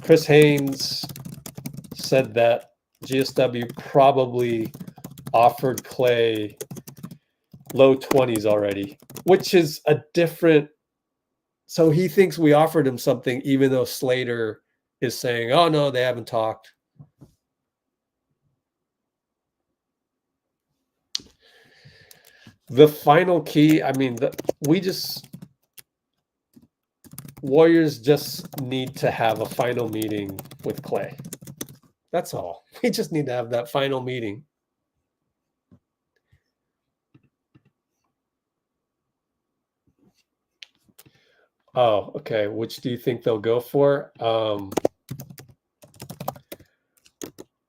Chris Haynes said that GSW probably offered Klay low 20s already, which is a different. So he thinks we offered him something, even though Slater is saying, "Oh no, they haven't talked." The final key, I mean, Warriors just need to have a final meeting with Klay. That's all. We just need to have that final meeting. Oh, okay. Which do you think they'll go for?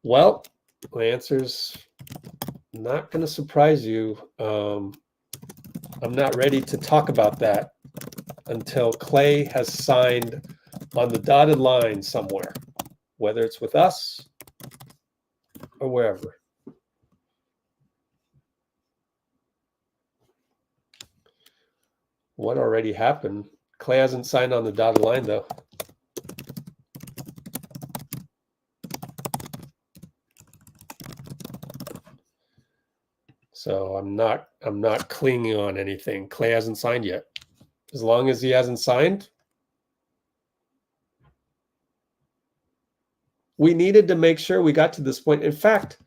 Well, my answer's not going to surprise you. I'm not ready to talk about that until Klay has signed on the dotted line somewhere, whether it's with us or wherever. What already happened? Klay hasn't signed on the dotted line, though. So I'm not clinging on anything. Klay hasn't signed yet. As long as he hasn't signed, we needed to make sure we got to this point. In fact,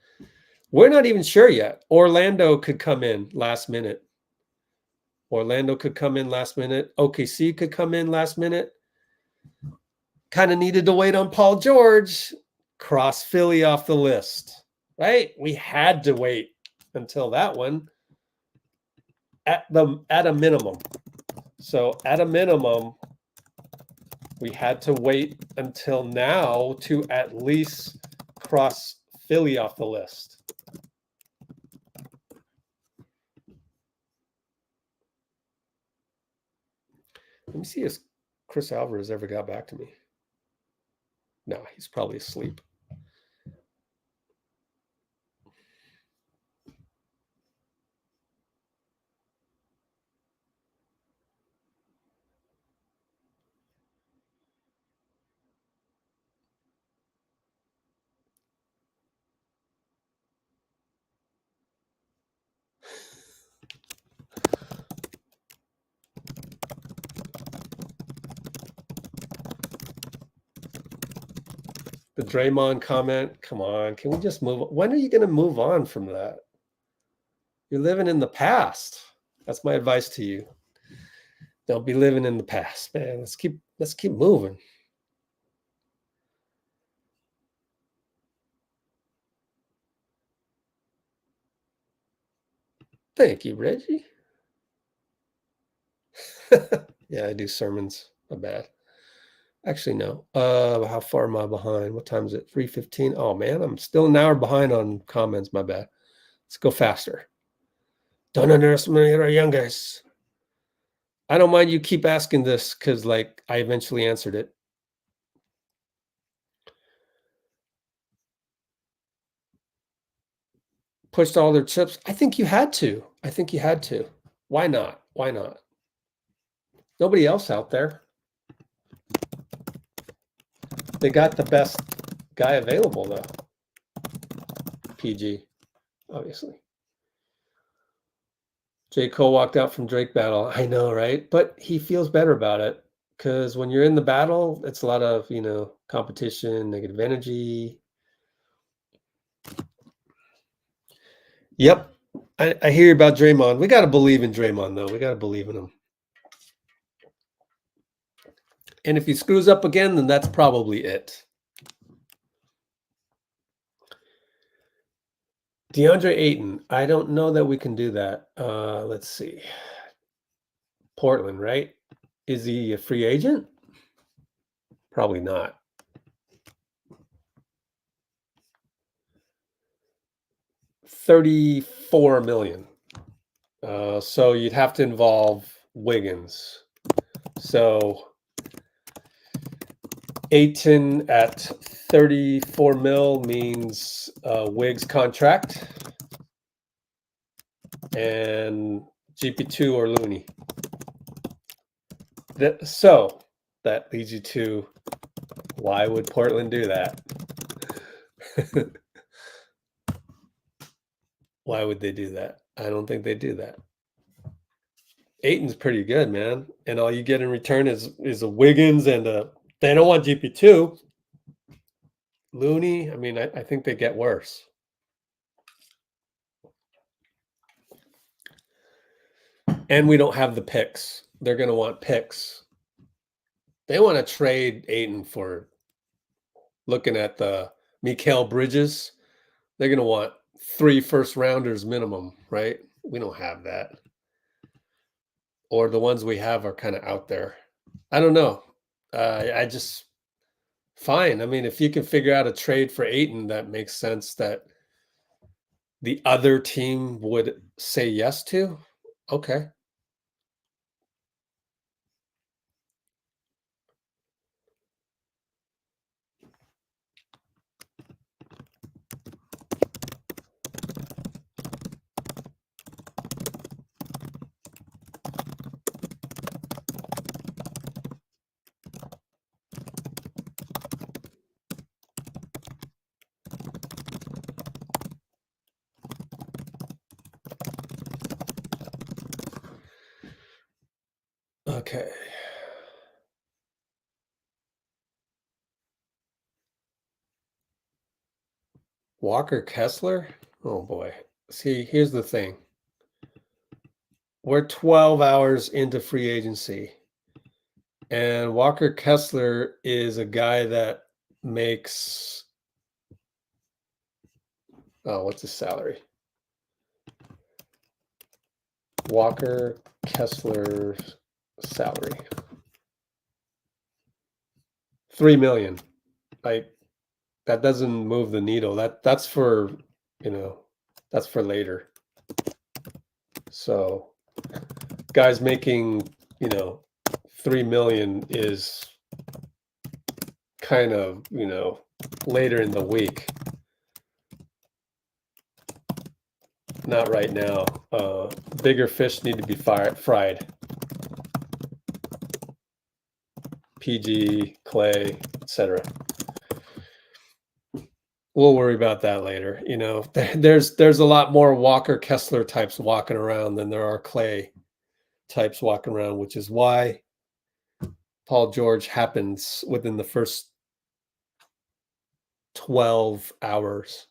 we're not even sure yet. Orlando could come in last minute. OKC could come in last minute. Kind of needed to wait on Paul George. Cross Philly off the list, right? We had to wait until that one at a minimum. So at a minimum, we had to wait until now to at least cross Philly off the list. Let me see if Chris Alvarez ever got back to me. No, he's probably asleep. The Draymond comment, come on, can we just move on? When are you going to move on from that? You're living in the past. That's my advice to you. Don't be living in the past, man. Let's keep moving. Thank you, Reggie. Yeah, I do sermons. My bad. Actually, no. How far am I behind? What time is it? 3:15. Oh man, I'm still an hour behind on comments. My bad. Let's go faster. Don't underestimate our young guys. I don't mind you keep asking this because, like, I eventually answered it. Pushed all their chips. I think you had to. I think you had to. Why not? Why not? Nobody else out there. They got the best guy available, though. PG, obviously. J.Cole walked out from Drake battle. I know, right? But he feels better about it because when you're in the battle, it's a lot of, competition, negative energy. Yep. I hear about Draymond. We got to believe in Draymond, though. We got to believe in him. And if he screws up again, then that's probably it. DeAndre Ayton. I don't know that we can do that. Let's see. Portland, right? Is he a free agent? Probably not. $34 million. So you'd have to involve Wiggins. So Ayton at 34 mil means Wiggs contract and GP2 or Looney. So that leads you to, why would Portland do that? Why would they do that? I don't think they do that. Ayton's pretty good, man. And all you get in return is a Wiggins and they don't want GP2. Looney, I mean, I think they get worse. And we don't have the picks. They're going to want picks. They want to trade Ayton for, looking at the Mikal Bridges, they're going to want 3 first-rounders minimum, right? We don't have that. Or the ones we have are kind of out there. I don't know. I just, fine. I mean, if you can figure out a trade for Ayton that makes sense that the other team would say yes to, okay. Okay. Walker Kessler? Oh boy. See, here's the thing. We're 12 hours into free agency. And Walker Kessler is a guy that makes, what's his salary? Walker Kessler's salary. $3 million. Like, that doesn't move the needle. That's for, that's for later. So guys making, 3 million is kind of, later in the week. Not right now. Bigger fish need to be fried. PG, Klay, etc. We'll worry about that later. There's a lot more Walker Kessler types walking around than there are Klay types walking around, which is why Paul George happens within the first 12 hours.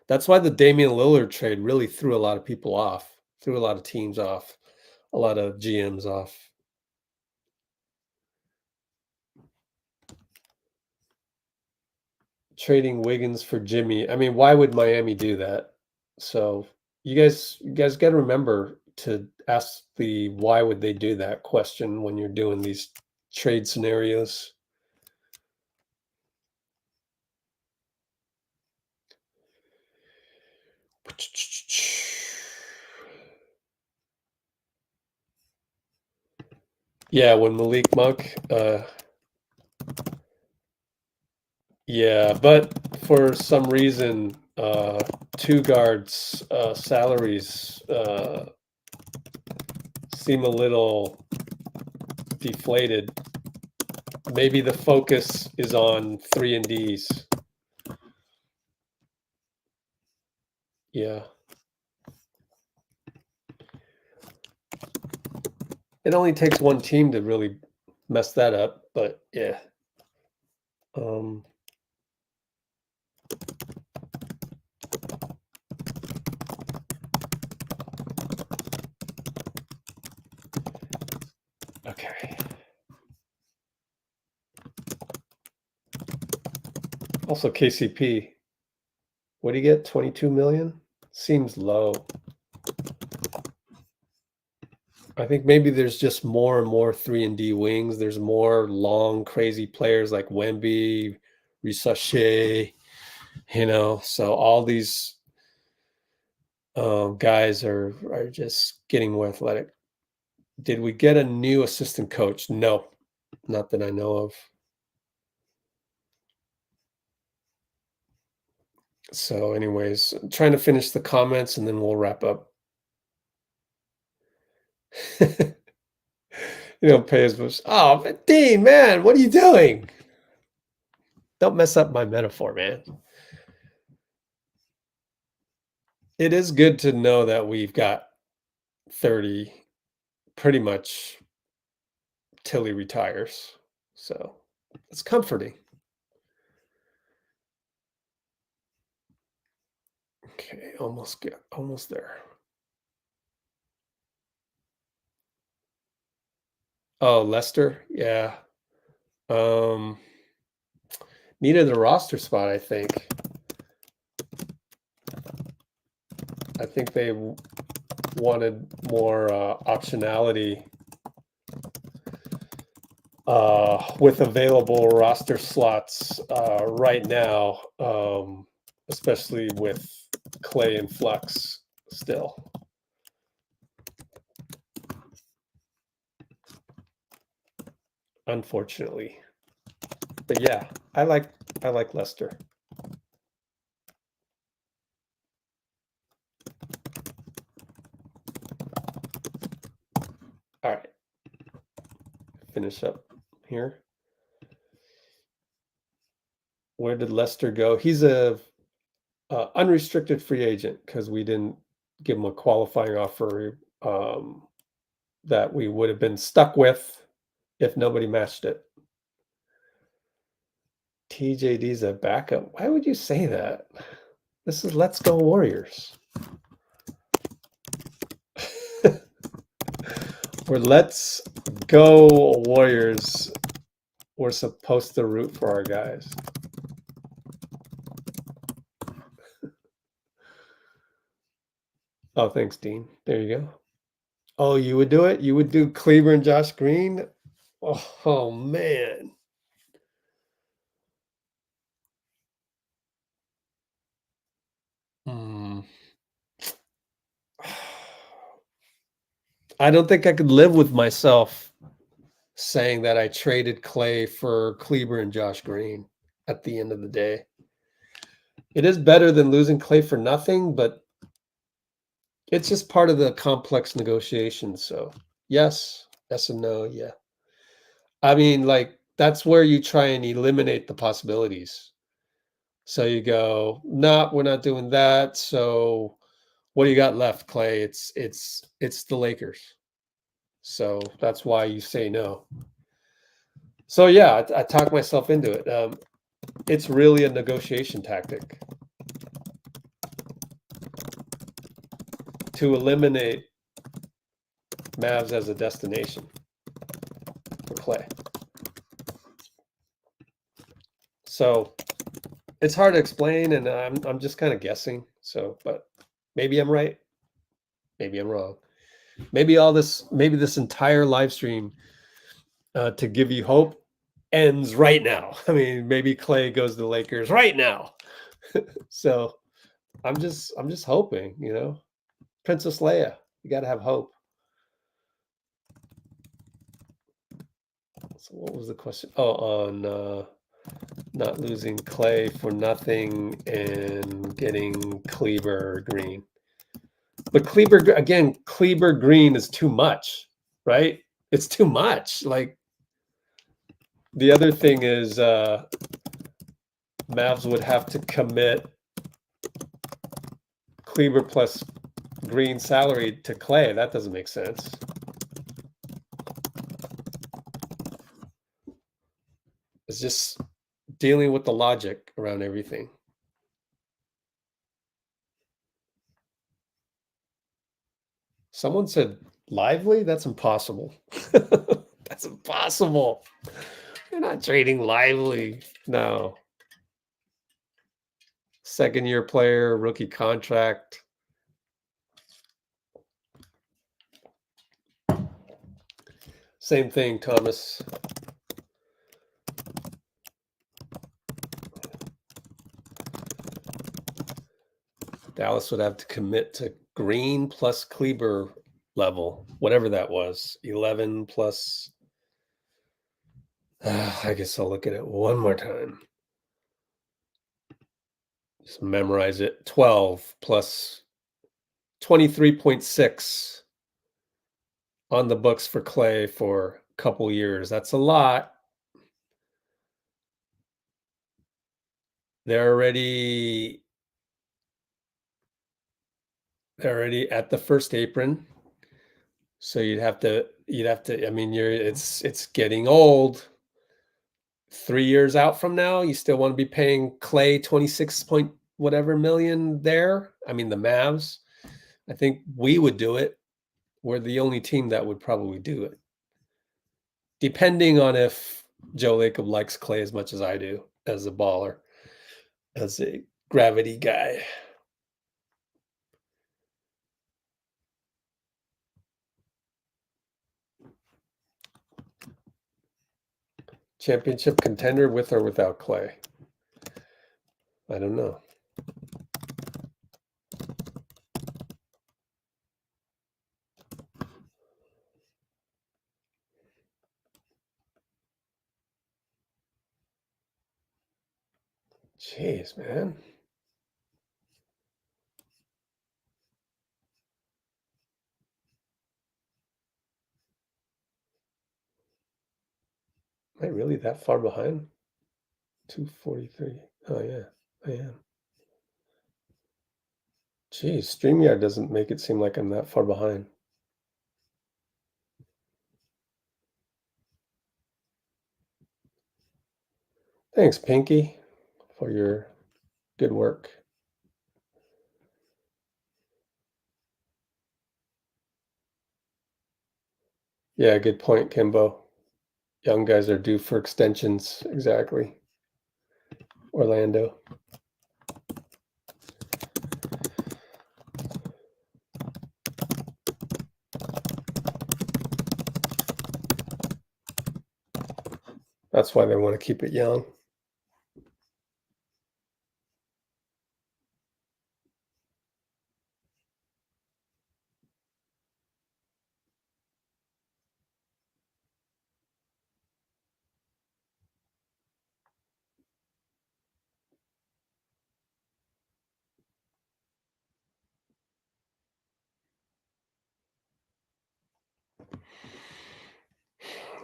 That's why the Damian Lillard trade really threw a lot of people off, threw a lot of teams off, a lot of GMs off. Trading Wiggins for Jimmy. I mean, why would Miami do that? So you guys got to remember to ask the why would they do that question when you're doing these trade scenarios. Yeah, when Malik Monk, yeah, but for some reason, two guards' salaries seem a little deflated. Maybe the focus is on 3 and Ds. Yeah. It only takes one team to really mess that up, but yeah. Okay. Also KCP. What do you get? 22 million? Seems low. I think maybe there's just more and more 3 and D wings. There's more long, crazy players like Wemby, Risache, so all these guys are just getting more athletic. Did we get a new assistant coach? No, not that I know of. So anyways, I'm trying to finish the comments and then we'll wrap up. Pay as much. Oh, Dean, man, what are you doing? Don't mess up my metaphor, man. It is good to know that we've got 30 pretty much till he retires. So it's comforting. Okay, almost there. Oh, Lester, yeah. Needed a roster spot, I think. I think they wanted more optionality with available roster slots right now, especially with Klay and Flux still. Unfortunately. But yeah, I like Lester. All right. Finish up here. Where did Lester go? He's a unrestricted free agent because we didn't give him a qualifying offer that we would have been stuck with if nobody matched it. TJD's a backup. Why would you say that? This is Let's Go Warriors. We're Let's Go Warriors. We're supposed to root for our guys. Oh, thanks, Dean. There you go. Oh, you would do it? You would do Kleber and Josh Green? Oh man. I don't think I could live with myself saying that I traded Klay for Kleber and Josh Green at the end of the day. It is better than losing Klay for nothing, but it's just part of the complex negotiations. So yes and no, yeah. I mean, like, that's where you try and eliminate the possibilities. So you go, no, we're not doing that. So what do you got left, Klay? It's the Lakers. So that's why you say no. So yeah, I talked myself into it. It's really a negotiation tactic to eliminate Mavs as a destination for Klay. So it's hard to explain, and I'm just kind of guessing. So, but maybe I'm right, maybe I'm wrong. Maybe this entire live stream to give you hope ends right now. I mean, maybe Klay goes to the Lakers right now. So I'm just hoping, Princess Leia, you got to have hope. So what was the question? Oh, on not losing Klay for nothing and getting Kleber Green. But Kleber Green is too much, right? It's too much. Like, the other thing is Mavs would have to commit Kleber plus Green salary to Klay. That doesn't make sense. It's just dealing with the logic around everything. Someone said Lively? That's impossible. That's impossible. You're not trading Lively. No. Second-year player, rookie contract. Same thing, Thomas. Dallas would have to commit to Green plus Kleber level, whatever that was. 11 plus. I guess I'll look at it one more time. Just memorize it. 12 plus 23.6 on the books for Klay for a couple years. That's a lot. They're already at the first apron. So you'd have to, I mean, it's getting old. 3 years out from now, you still want to be paying Klay 26 point whatever million there. I mean, the Mavs, I think we would do it. We're the only team that would probably do it. Depending on if Joe Lacob likes Klay as much as I do, as a baller, as a gravity guy. Championship contender with or without Klay? I don't know. Jeez, man. Am I really that far behind? 243. Oh, yeah, I am. Geez, StreamYard doesn't make it seem like I'm that far behind. Thanks, Pinky, for your good work. Yeah, good point, Kimbo. Young guys are due for extensions. Exactly. Orlando. That's why they want to keep it young.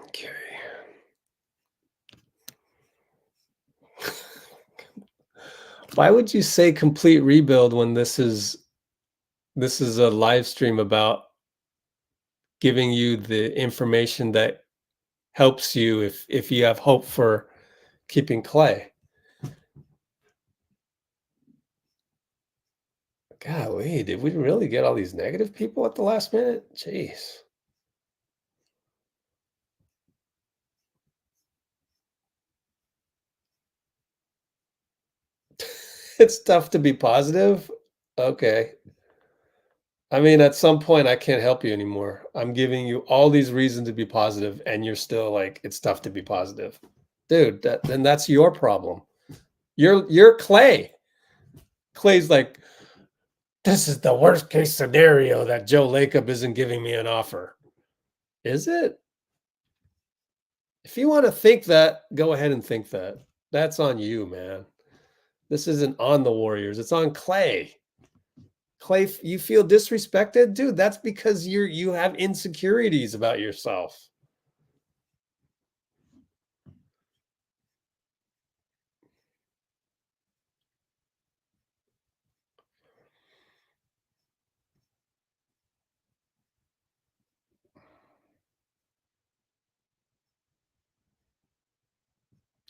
Okay. Why would you say complete rebuild when this is a live stream about giving you the information that helps you if you have hope for keeping Klay? Golly, did we really get all these negative people at the last minute? Jeez. It's tough to be positive. Okay. I mean, at some point, I can't help you anymore. I'm giving you all these reasons to be positive, and you're still like, it's tough to be positive. Dude, then that's your problem. You're Klay. Klay's like, this is the worst case scenario that Joe Lacob isn't giving me an offer. Is it? If you want to think that, go ahead and think that. That's on you, man. This isn't on the Warriors. It's on Klay. Klay, you feel disrespected, dude. That's because you have insecurities about yourself.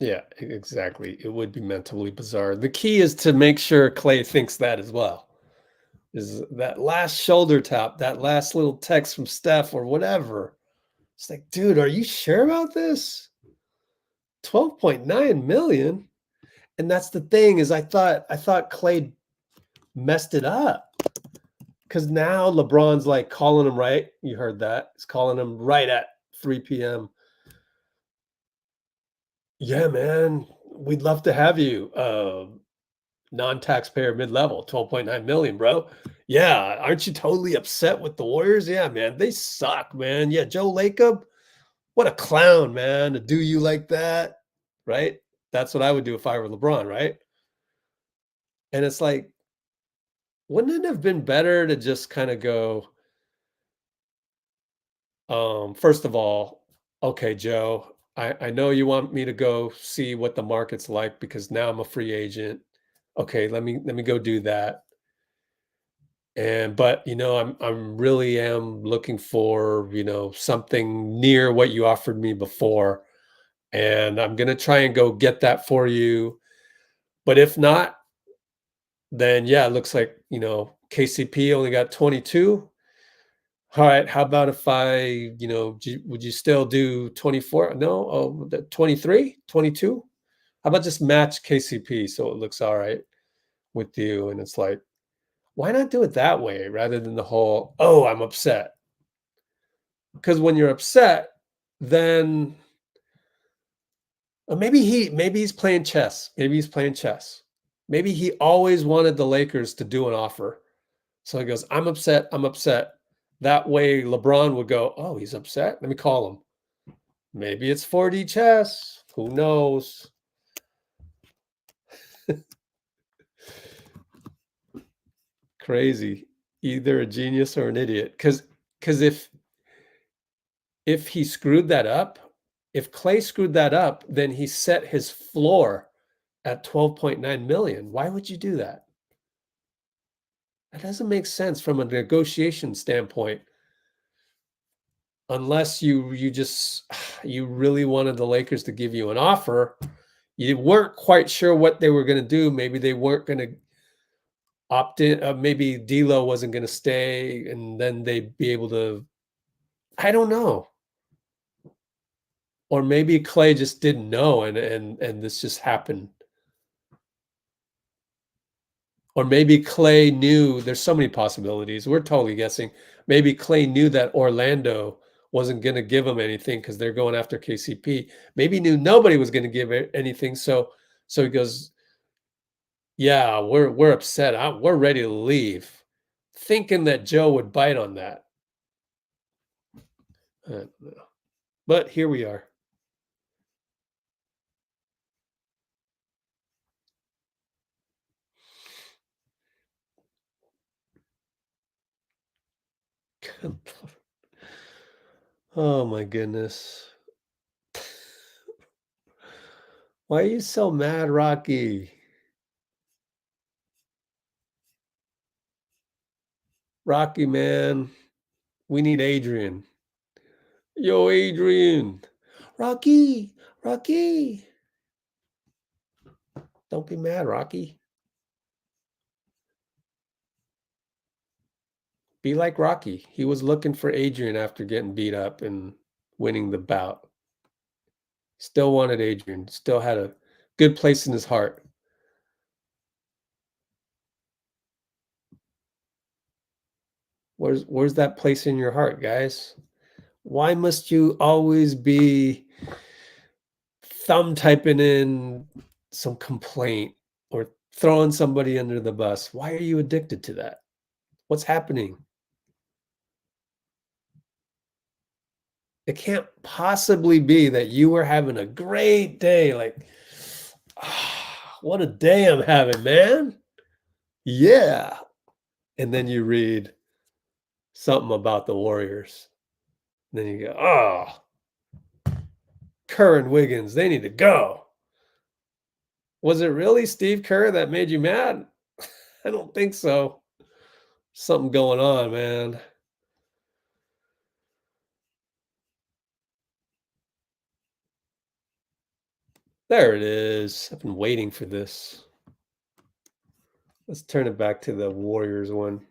Yeah, exactly. It would be mentally bizarre. The key is to make sure Klay thinks that as well. Is that last shoulder tap, that last little text from Steph or whatever. It's like, dude, are you sure about this? 12.9 million. And that's the thing is I thought Klay messed it up. Because now LeBron's like calling him right. You heard that. He's calling him right at 3 p.m. Yeah, man, we'd love to have you. Non-taxpayer mid-level, 12.9 million, bro. Yeah, aren't you totally upset with the Warriors? Yeah, man, they suck, man. Yeah, Joe Lacob, what a clown, man, to do you like that, right? That's what I would do if I were LeBron, right? And it's like, wouldn't it have been better to just kind of go, first of all, okay, Joe, I know you want me to go see what the market's like because now I'm a free agent. Okay, let me go do that. And but I'm really am looking for, something near what you offered me before. And I'm gonna try and go get that for you. But if not, then yeah, it looks like, KCP only got 22. All right, how about if would you still do 24? No, oh, 23, 22? How about just match KCP so it looks all right with you? And it's like, why not do it that way rather than the whole, oh, I'm upset? Because when you're upset, then maybe he's playing chess. Maybe he's playing chess. Maybe he always wanted the Lakers to do an offer. So he goes, I'm upset. I'm upset. That way LeBron would go, oh, he's upset. Let me call him. Maybe it's 4D chess. Who knows? Crazy. Either a genius or an idiot. Because if he screwed that up, if Klay screwed that up, then he set his floor at 12.9 million. Why would you do that? That doesn't make sense from a negotiation standpoint. Unless you just you really wanted the Lakers to give you an offer, you weren't quite sure what they were going to do. Maybe they weren't going to opt in. Maybe D'Lo wasn't going to stay, and then they'd be able to. I don't know. Or maybe Klay just didn't know, and this just happened. Or maybe Klay knew. There's so many possibilities. We're totally guessing. Maybe Klay knew that Orlando wasn't going to give him anything because they're going after KCP. Maybe he knew nobody was going to give anything. So he goes, "Yeah, we're upset. We're ready to leave," thinking that Joe would bite on that. But here we are. Oh my goodness. Why are you so mad, Rocky? Rocky, man. We need Adrian. Yo, Adrian. Rocky. Rocky. Don't be mad, Rocky. Be like Rocky. He was looking for Adrian after getting beat up and winning the bout. Still wanted Adrian. Still had a good place in his heart. Where's that place in your heart, guys? Why must you always be thumb typing in some complaint or throwing somebody under the bus? Why are you addicted to that? What's happening? It can't possibly be that you were having a great day. Like, what a day I'm having, man. Yeah. And then you read something about the Warriors. And then you go, oh, Kerr and Wiggins, they need to go. Was it really Steve Kerr that made you mad? I don't think so. Something going on, man. There it is. I've been waiting for this. Let's turn it back to the Warriors one.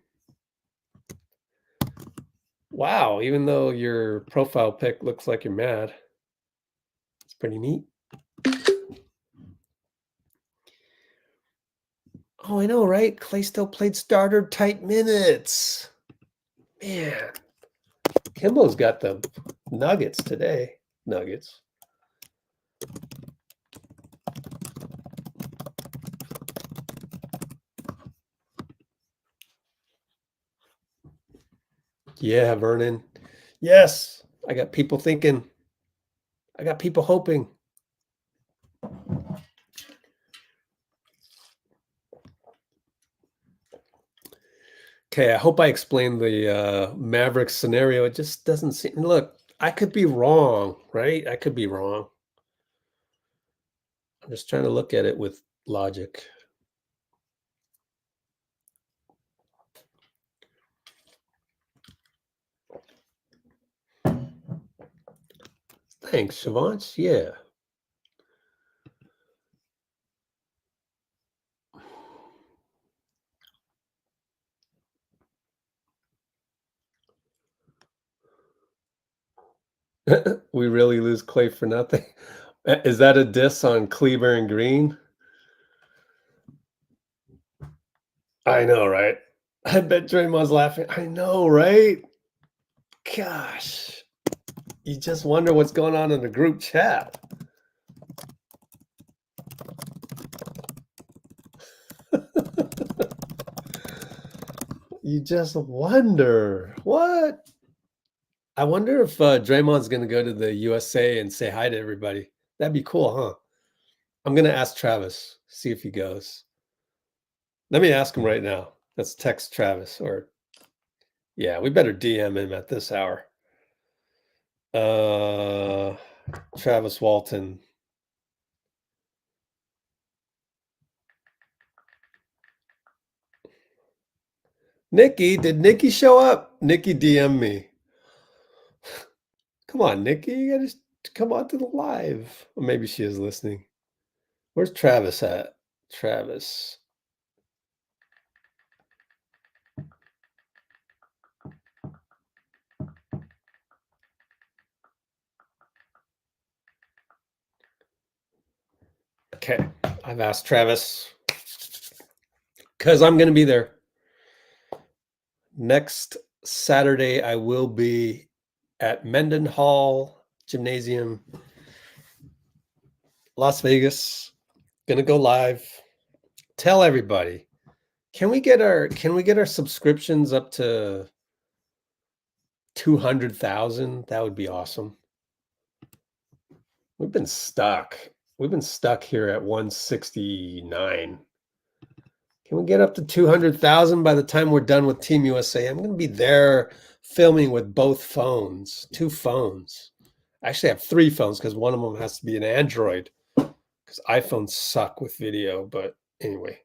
Wow, even though your profile pic looks like you're mad. It's pretty neat. Oh, I know, right? Klay still played starter type minutes. Man. Kimbo's got the Nuggets today. Nuggets. Yeah, Vernon. Yes. I got people thinking. I got people hoping. Okay, I hope I explained the Mavericks scenario. It just doesn't seem. Look, I could be wrong, right? I could be wrong. I'm just trying to look at it with logic. Thanks, Shavance. Yeah. We really lose Klay for nothing. Is that a diss on Kleber and Green? I know, right? I bet Draymond's laughing. I know, right? Gosh. You just wonder what's going on in the group chat. You just wonder. What? I wonder if Draymond's going to go to the USA and say hi to everybody. That'd be cool, huh? I'm going to ask Travis, see if he goes. Let me ask him right now. Let's text Travis, or yeah, we better DM him at this hour. Travis Walton. Nikki, did Nikki show up? Nikki DM me. Come on, Nikki, you gotta come on to the live. Or maybe she is listening. Where's Travis at? Travis. Okay, I've asked Travis because I'm going to be there. Next Saturday, I will be at Mendenhall Gymnasium, Las Vegas. Gonna go live. Tell everybody. Can we get our subscriptions up to 200,000? That would be awesome. We've been stuck. We've been stuck here at 169. Can we get up to 200,000 by the time we're done with Team USA? I'm going to be there filming with both phones, 2 phones. I actually have 3 phones because one of them has to be an Android because iPhones suck with video. But anyway,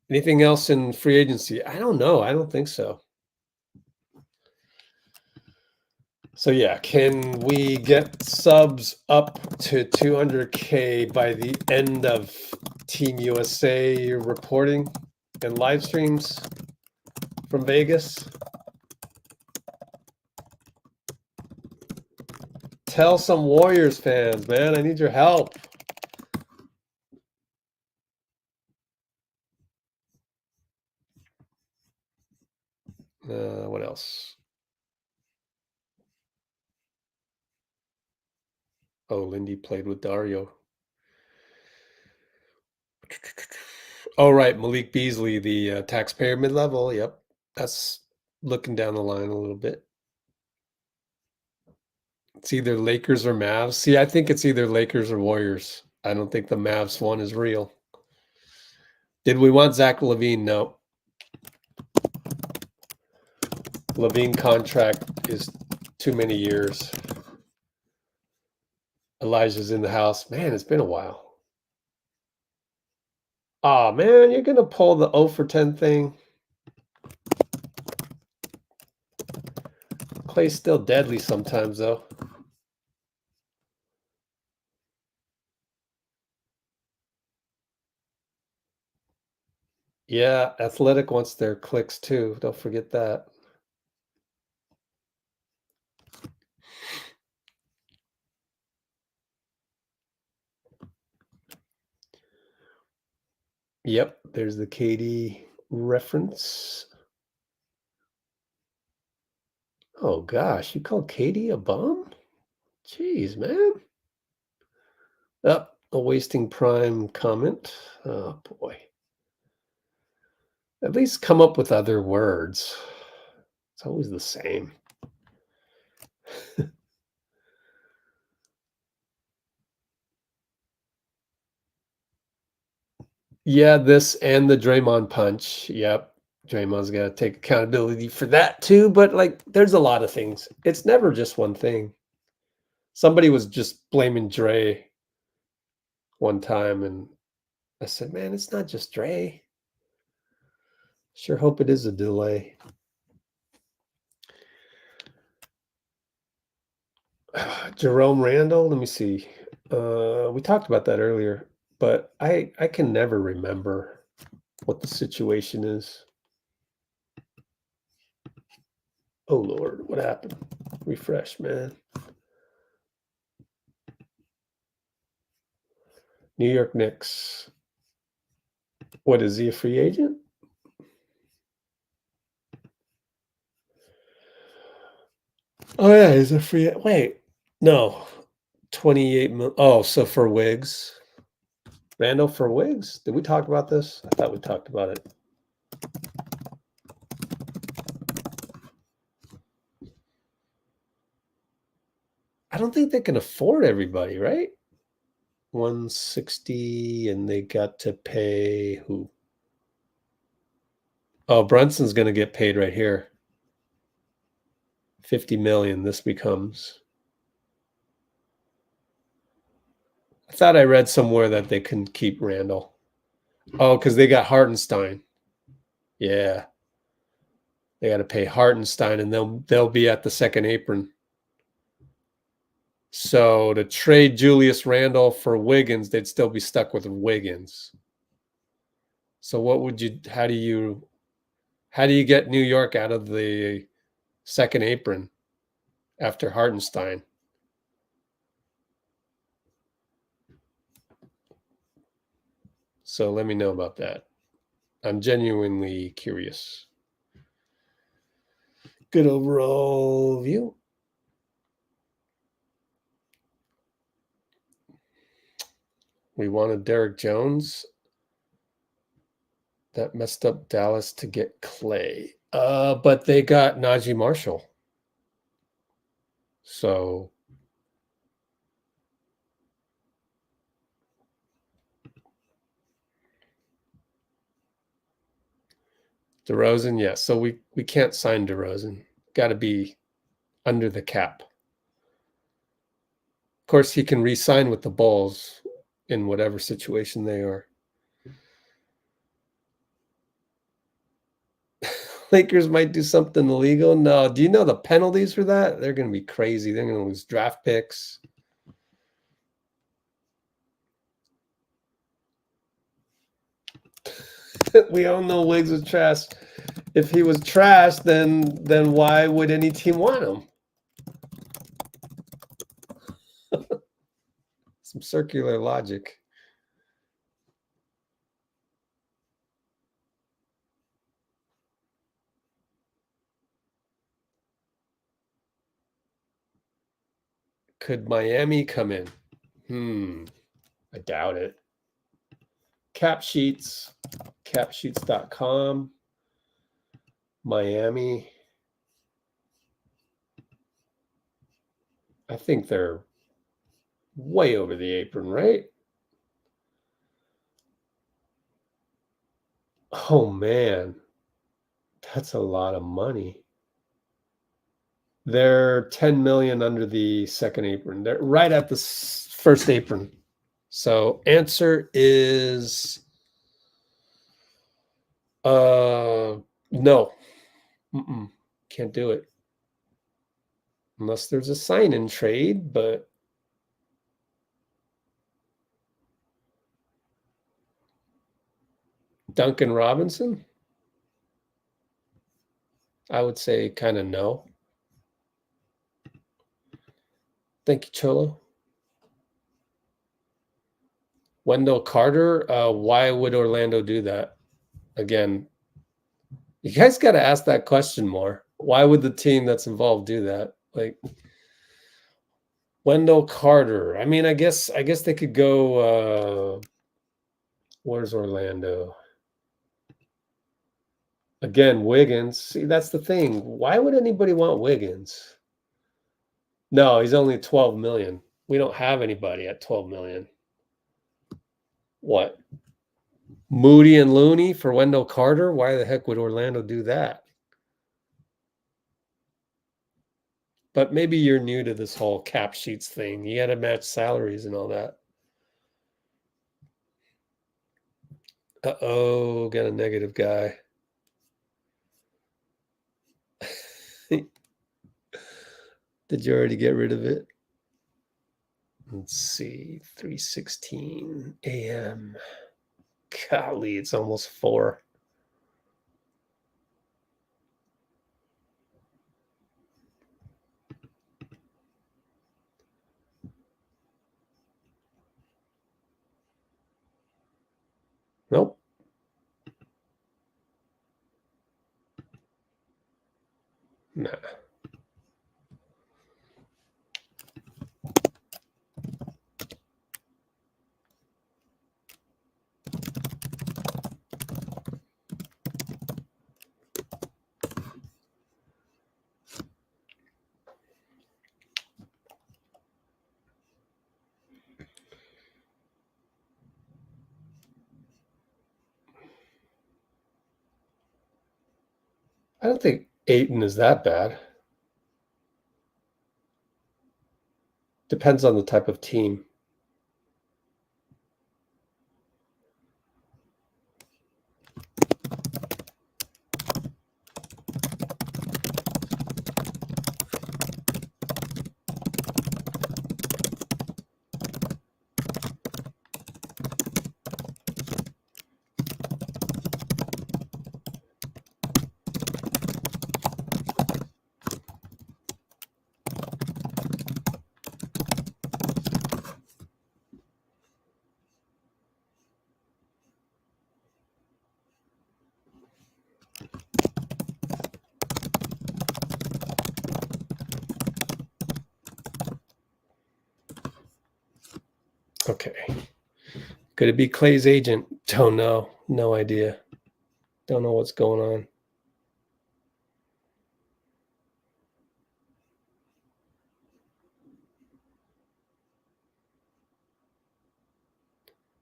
anything else in free agency? I don't know. I don't think so. So yeah, can we get subs up to 200K by the end of Team USA reporting and live streams from Vegas? Tell some Warriors fans, man, I need your help. What else? Oh, Lindy played with Dario. Oh, right. Malik Beasley, the taxpayer mid-level. Yep. That's looking down the line a little bit. It's either Lakers or Mavs. See, I think it's either Lakers or Warriors. I don't think the Mavs one is real. Did we want Zach LaVine? No. LaVine contract is too many years. Elijah's in the house. Man, it's been a while. Oh, man, you're going to pull the 0 for 10 thing. Klay's still deadly sometimes, though. Yeah, Athletic wants their clicks, too. Don't forget that. Yep, there's the KD reference. Oh, gosh, you call KD a bum? Jeez, man. Up, a wasting prime comment. Oh, boy. At least come up with other words. It's always the same. Yeah, this and the Draymond punch. Yep. Draymond's got to take accountability for that too. But like, there's a lot of things. It's never just one thing. Somebody was just blaming Dray one time, and I said, man, it's not just Dray. Sure hope it is a delay. Jerome Randall, let me see. We talked about that earlier, but I can never remember what the situation is. Oh, Lord, what happened? Refresh, man. New York Knicks. What, is he a free agent? Oh, yeah, he's a free agent. Wait, no. 28 million. Oh, so for Wiggs. Randall for Wiggs? Did we talk about this? I thought we talked about it. I don't think they can afford everybody, right? 160, and they got to pay who? Oh, Brunson's going to get paid right here. 50 million this becomes. I thought I read somewhere that they can keep Randall. Oh, because they got Hartenstein. Yeah. They got to pay Hartenstein, and they'll be at the second apron. So to trade Julius Randle for Wiggins, they'd still be stuck with Wiggins. So what would you? How do you get New York out of the second apron after Hartenstein? So let me know about that. I'm genuinely curious. Good overall view. We wanted Derek Jones. That messed up Dallas to get Klay. But they got Najee Marshall. So DeRozan, yes. So we can't sign DeRozan. Got to be under the cap. Of course, he can re-sign with the Bulls in whatever situation they are. Lakers might do something illegal. No, do you know the penalties for that? They're going to be crazy. They're going to lose draft picks. We all know Wiggs was trash. If he was trash, then why would any team want him? Some circular logic. Could Miami come in? I doubt it. Cap sheets, capsheets.com. Miami. I think they're way over the apron, right? Oh, man. That's a lot of money. They're 10 million under the second apron. They're right at the first apron. So answer is no. Can't do it. Unless there's a sign-in trade, but Duncan Robinson? I would say kind of no. Thank you, Cholo. Wendell Carter, why would Orlando do that? Again, you guys got to ask that question more. Why would the team that's involved do that? Like Wendell Carter. I mean, I guess they could go where's Orlando? Again, Wiggins. See, that's the thing. Why would anybody want Wiggins? No, he's only 12 million. We don't have anybody at 12 million. What? Moody and Looney for Wendell Carter? Why the heck would Orlando do that? But maybe you're new to this whole cap sheets thing. You got to match salaries and all that. Uh-oh, got a negative guy. Did you already get rid of it? Let's see, 3:16 a.m. Golly, it's almost 4. Nope. Nah. I don't think Ayton is that bad. Depends on the type of team. Okay. Could it be Klay's agent? Don't know. No idea. Don't know what's going on.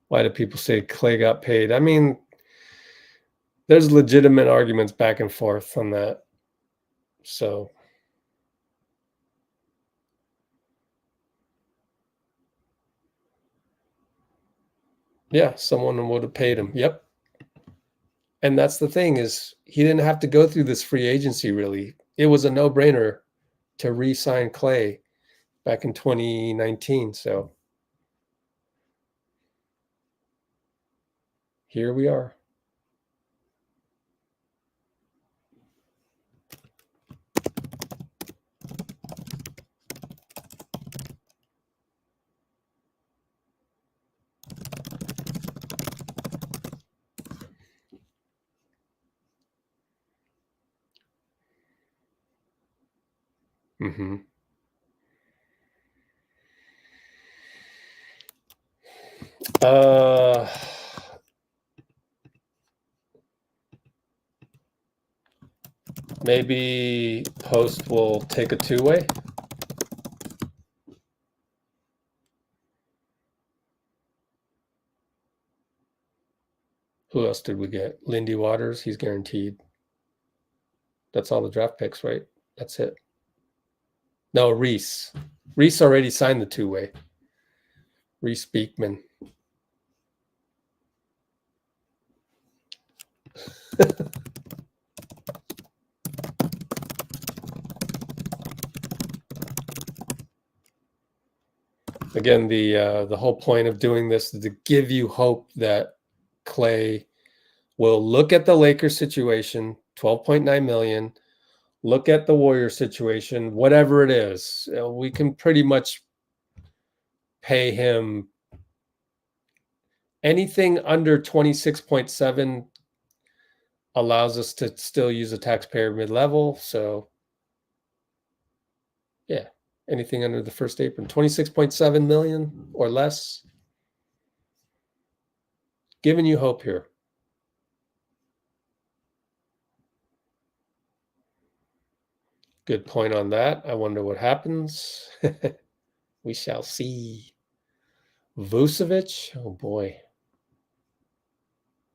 Why do people say Klay got paid? I mean, there's legitimate arguments back and forth on that. So, yeah, someone would have paid him. Yep. And that's the thing is he didn't have to go through this free agency really. It was a no-brainer to re-sign Klay back in 2019. So here we are. Mm-hmm. Maybe Post will take a two-way. else did we get? Lindy Waters, he's guaranteed. That's all the draft picks, right? That's it. No, Reese. Reese already signed the two-way. Reese Beekman. Again, the whole point of doing this is to give you hope that Klay will look at the Lakers situation, $12.9 million, look at the Warriors situation, whatever it is. We can pretty much pay him anything under 26.7 allows us to still use a taxpayer mid-level. So yeah, anything under the first apron, 26.7 million or less. Giving you hope here. Good point on that. I wonder what happens. We shall see. Vucevic? Oh boy.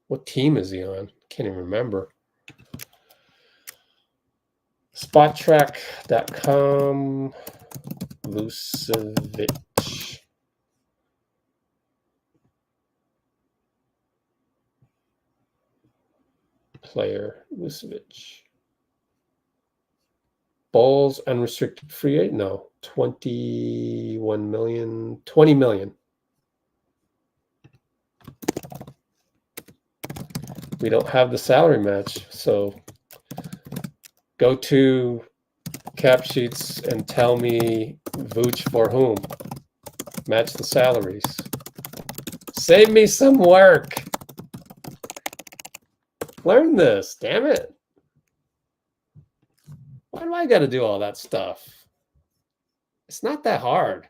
What team is he on? Can't even remember. Spottrack.com. Vucevic. Player Vucevic. Bulls unrestricted free agent? No. 21 million. 20 million. We don't have the salary match, so go to Cap Sheets and tell me Vooch for whom. Match the salaries. Save me some work. Learn this, damn it. Why do I got to do all that stuff? It's not that hard.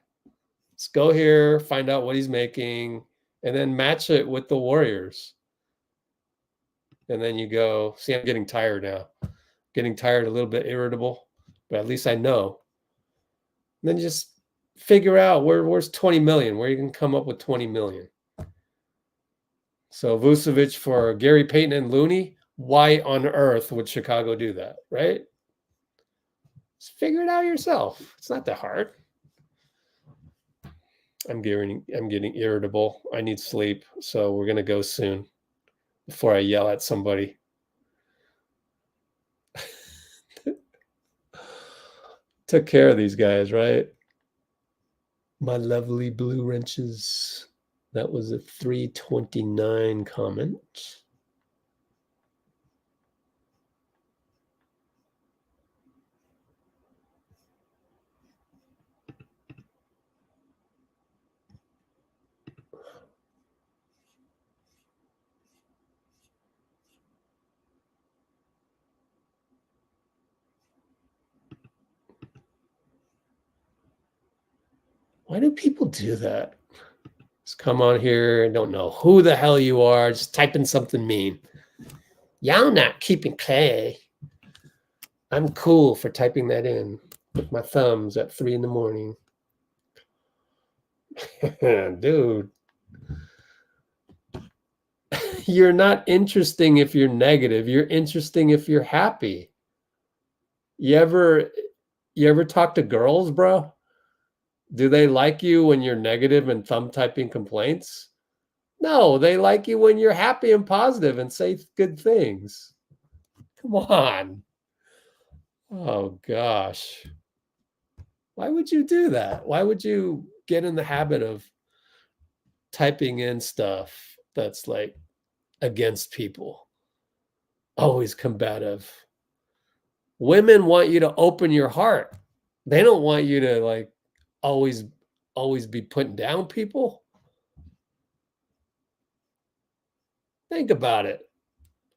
Let's go here, find out what he's making, and then match it with the Warriors. And then you go, see, I'm getting tired now. Getting tired, a little bit irritable, but at least I know. And then just figure out where's 20 million, where you can come up with 20 million. So Vucevic for Gary Payton and Looney, why on earth would Chicago do that, right? Just figure it out yourself. It's not that hard. I'm getting irritable. I need sleep, so we're gonna go soon before I yell at somebody. Took care of these guys, right? My lovely blue wrenches. That was a 329 comment. Why do people do that? Just come on here and don't know who the hell you are. Just type in something mean. Y'all not keeping Klay. I'm cool for typing that in with my thumbs at 3 a.m. Dude. You're not interesting if you're negative. You're interesting if you're happy. You ever talk to girls, bro? Do they like you when you're negative and thumb typing complaints? No, they like you when you're happy and positive and say good things. Come on. Oh, gosh. Why would you do that? Why would you get in the habit of typing in stuff that's like against people? Always combative. Women want you to open your heart. They don't want you to like always be putting down people. Think about it.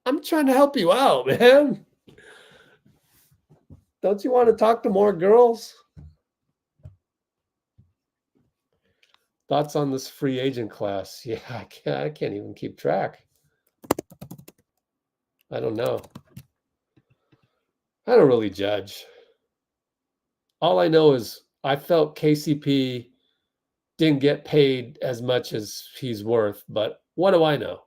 I'm trying to help you out, man. Don't you want to talk to more girls? Thoughts on this free agent class? Yeah, I can't even keep track. I don't know. I don't really judge. All I know is I felt KCP didn't get paid as much as he's worth, but what do I know?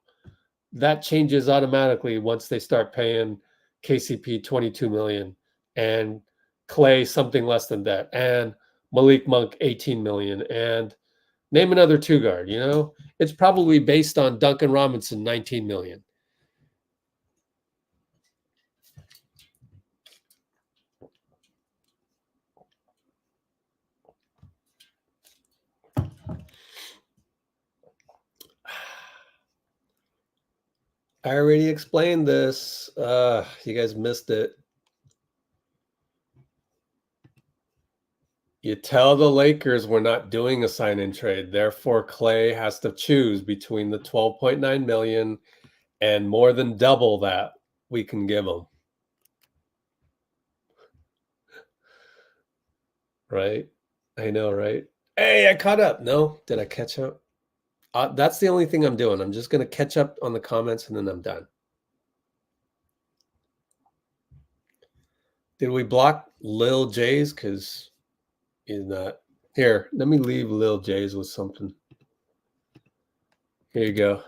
that changes automatically once they start paying KCP $22 million and Klay something less than that, and Malik Monk $18 million, and name another two guard. You know, it's probably based on Duncan Robinson $19 million. I already explained this. You guys missed it. You tell the Lakers we're not doing a sign-in trade. Therefore, Klay has to choose between the $12.9 million and more than double that we can give him. Right? I know, right? Hey, I caught up. No, did I catch up? That's the only thing I'm doing. I'm just going to catch up on the comments and then I'm done. Did we block Lil J's? Because he's not. Here, let me leave Lil J's with something. Here you go.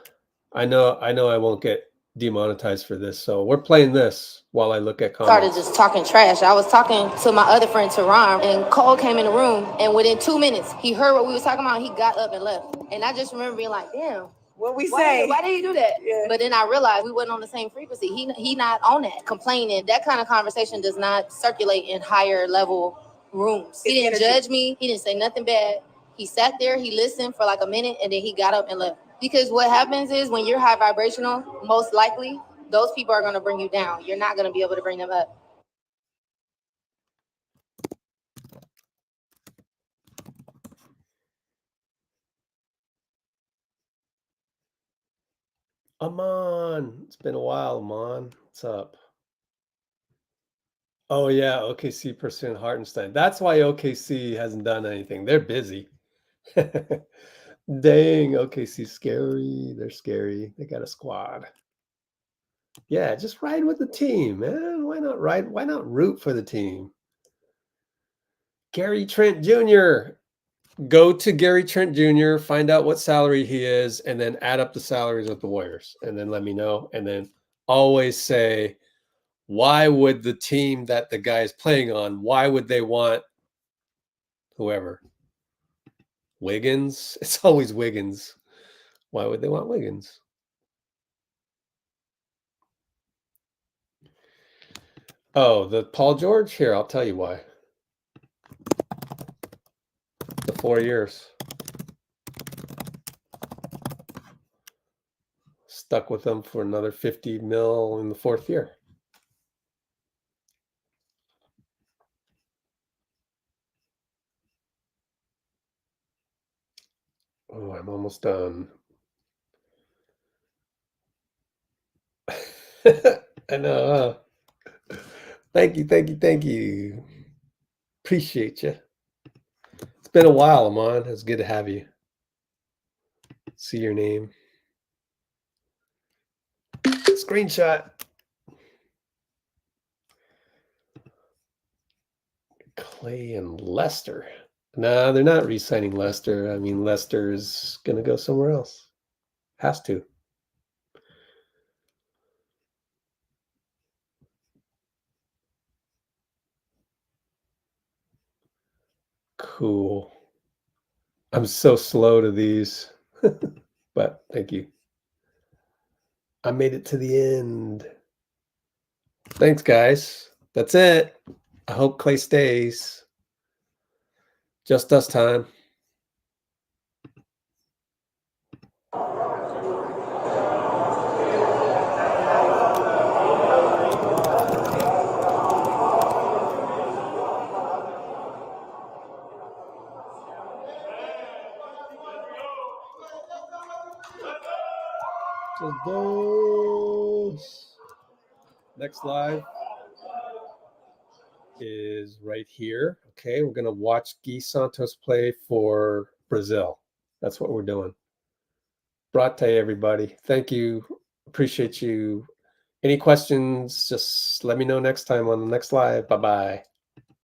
I know I won't get demonetized for this, so we're playing this while I look at comments. Started just talking trash. I was talking to my other friend Teron, and Cole came in the room, and within 2 minutes, he heard what we was talking about. He got up and left, and I just remember being like, "Damn, what we say? Why did he do that?" Yeah. But then I realized we wasn't on the same frequency. He not on that complaining. That kind of conversation does not circulate in higher level rooms. He didn't judge me. He didn't say nothing bad. He sat there. He listened for like a minute, and then he got up and left. Because what happens is when you're high vibrational, most likely those people are going to bring you down. You're not going to be able to bring them up. Aman, it's been a while, Aman. What's up? Oh yeah, OKC pursuing Hartenstein. That's why OKC hasn't done anything. They're busy. Dang, OKC's scary. They're scary. They got a squad. Yeah, just ride with the team, man. Why not ride? Why not root for the team? Gary Trent Jr. Go to Gary Trent Jr., find out what salary he is, and then add up the salaries of the Warriors, and then let me know. And then always say, why would the team that the guy is playing on, why would they want whoever? Wiggins? It's always Wiggins. Why would they want Wiggins? Oh, the Paul George? Here, I'll tell you why. The 4 years. Stuck with them for another 50 mil in the 4th year. Oh, I'm almost done. I know. Thank you. Appreciate you. It's been a while, Amon. It's good to have you. See your name. Screenshot. Klay and Lester. No, they're not re-signing Lester. I mean, Lester is going to go somewhere else. Has to. Cool. I'm so slow to these, but thank you. I made it to the end. Thanks, guys. That's it. I hope Klay stays. Just us time. Just those. Next live is right here. Okay, we're going to watch Gui Santos play for Brazil. That's what we're doing. Brate, everybody. Thank you. Appreciate you. Any questions, just let me know next time on the next live. Bye-bye.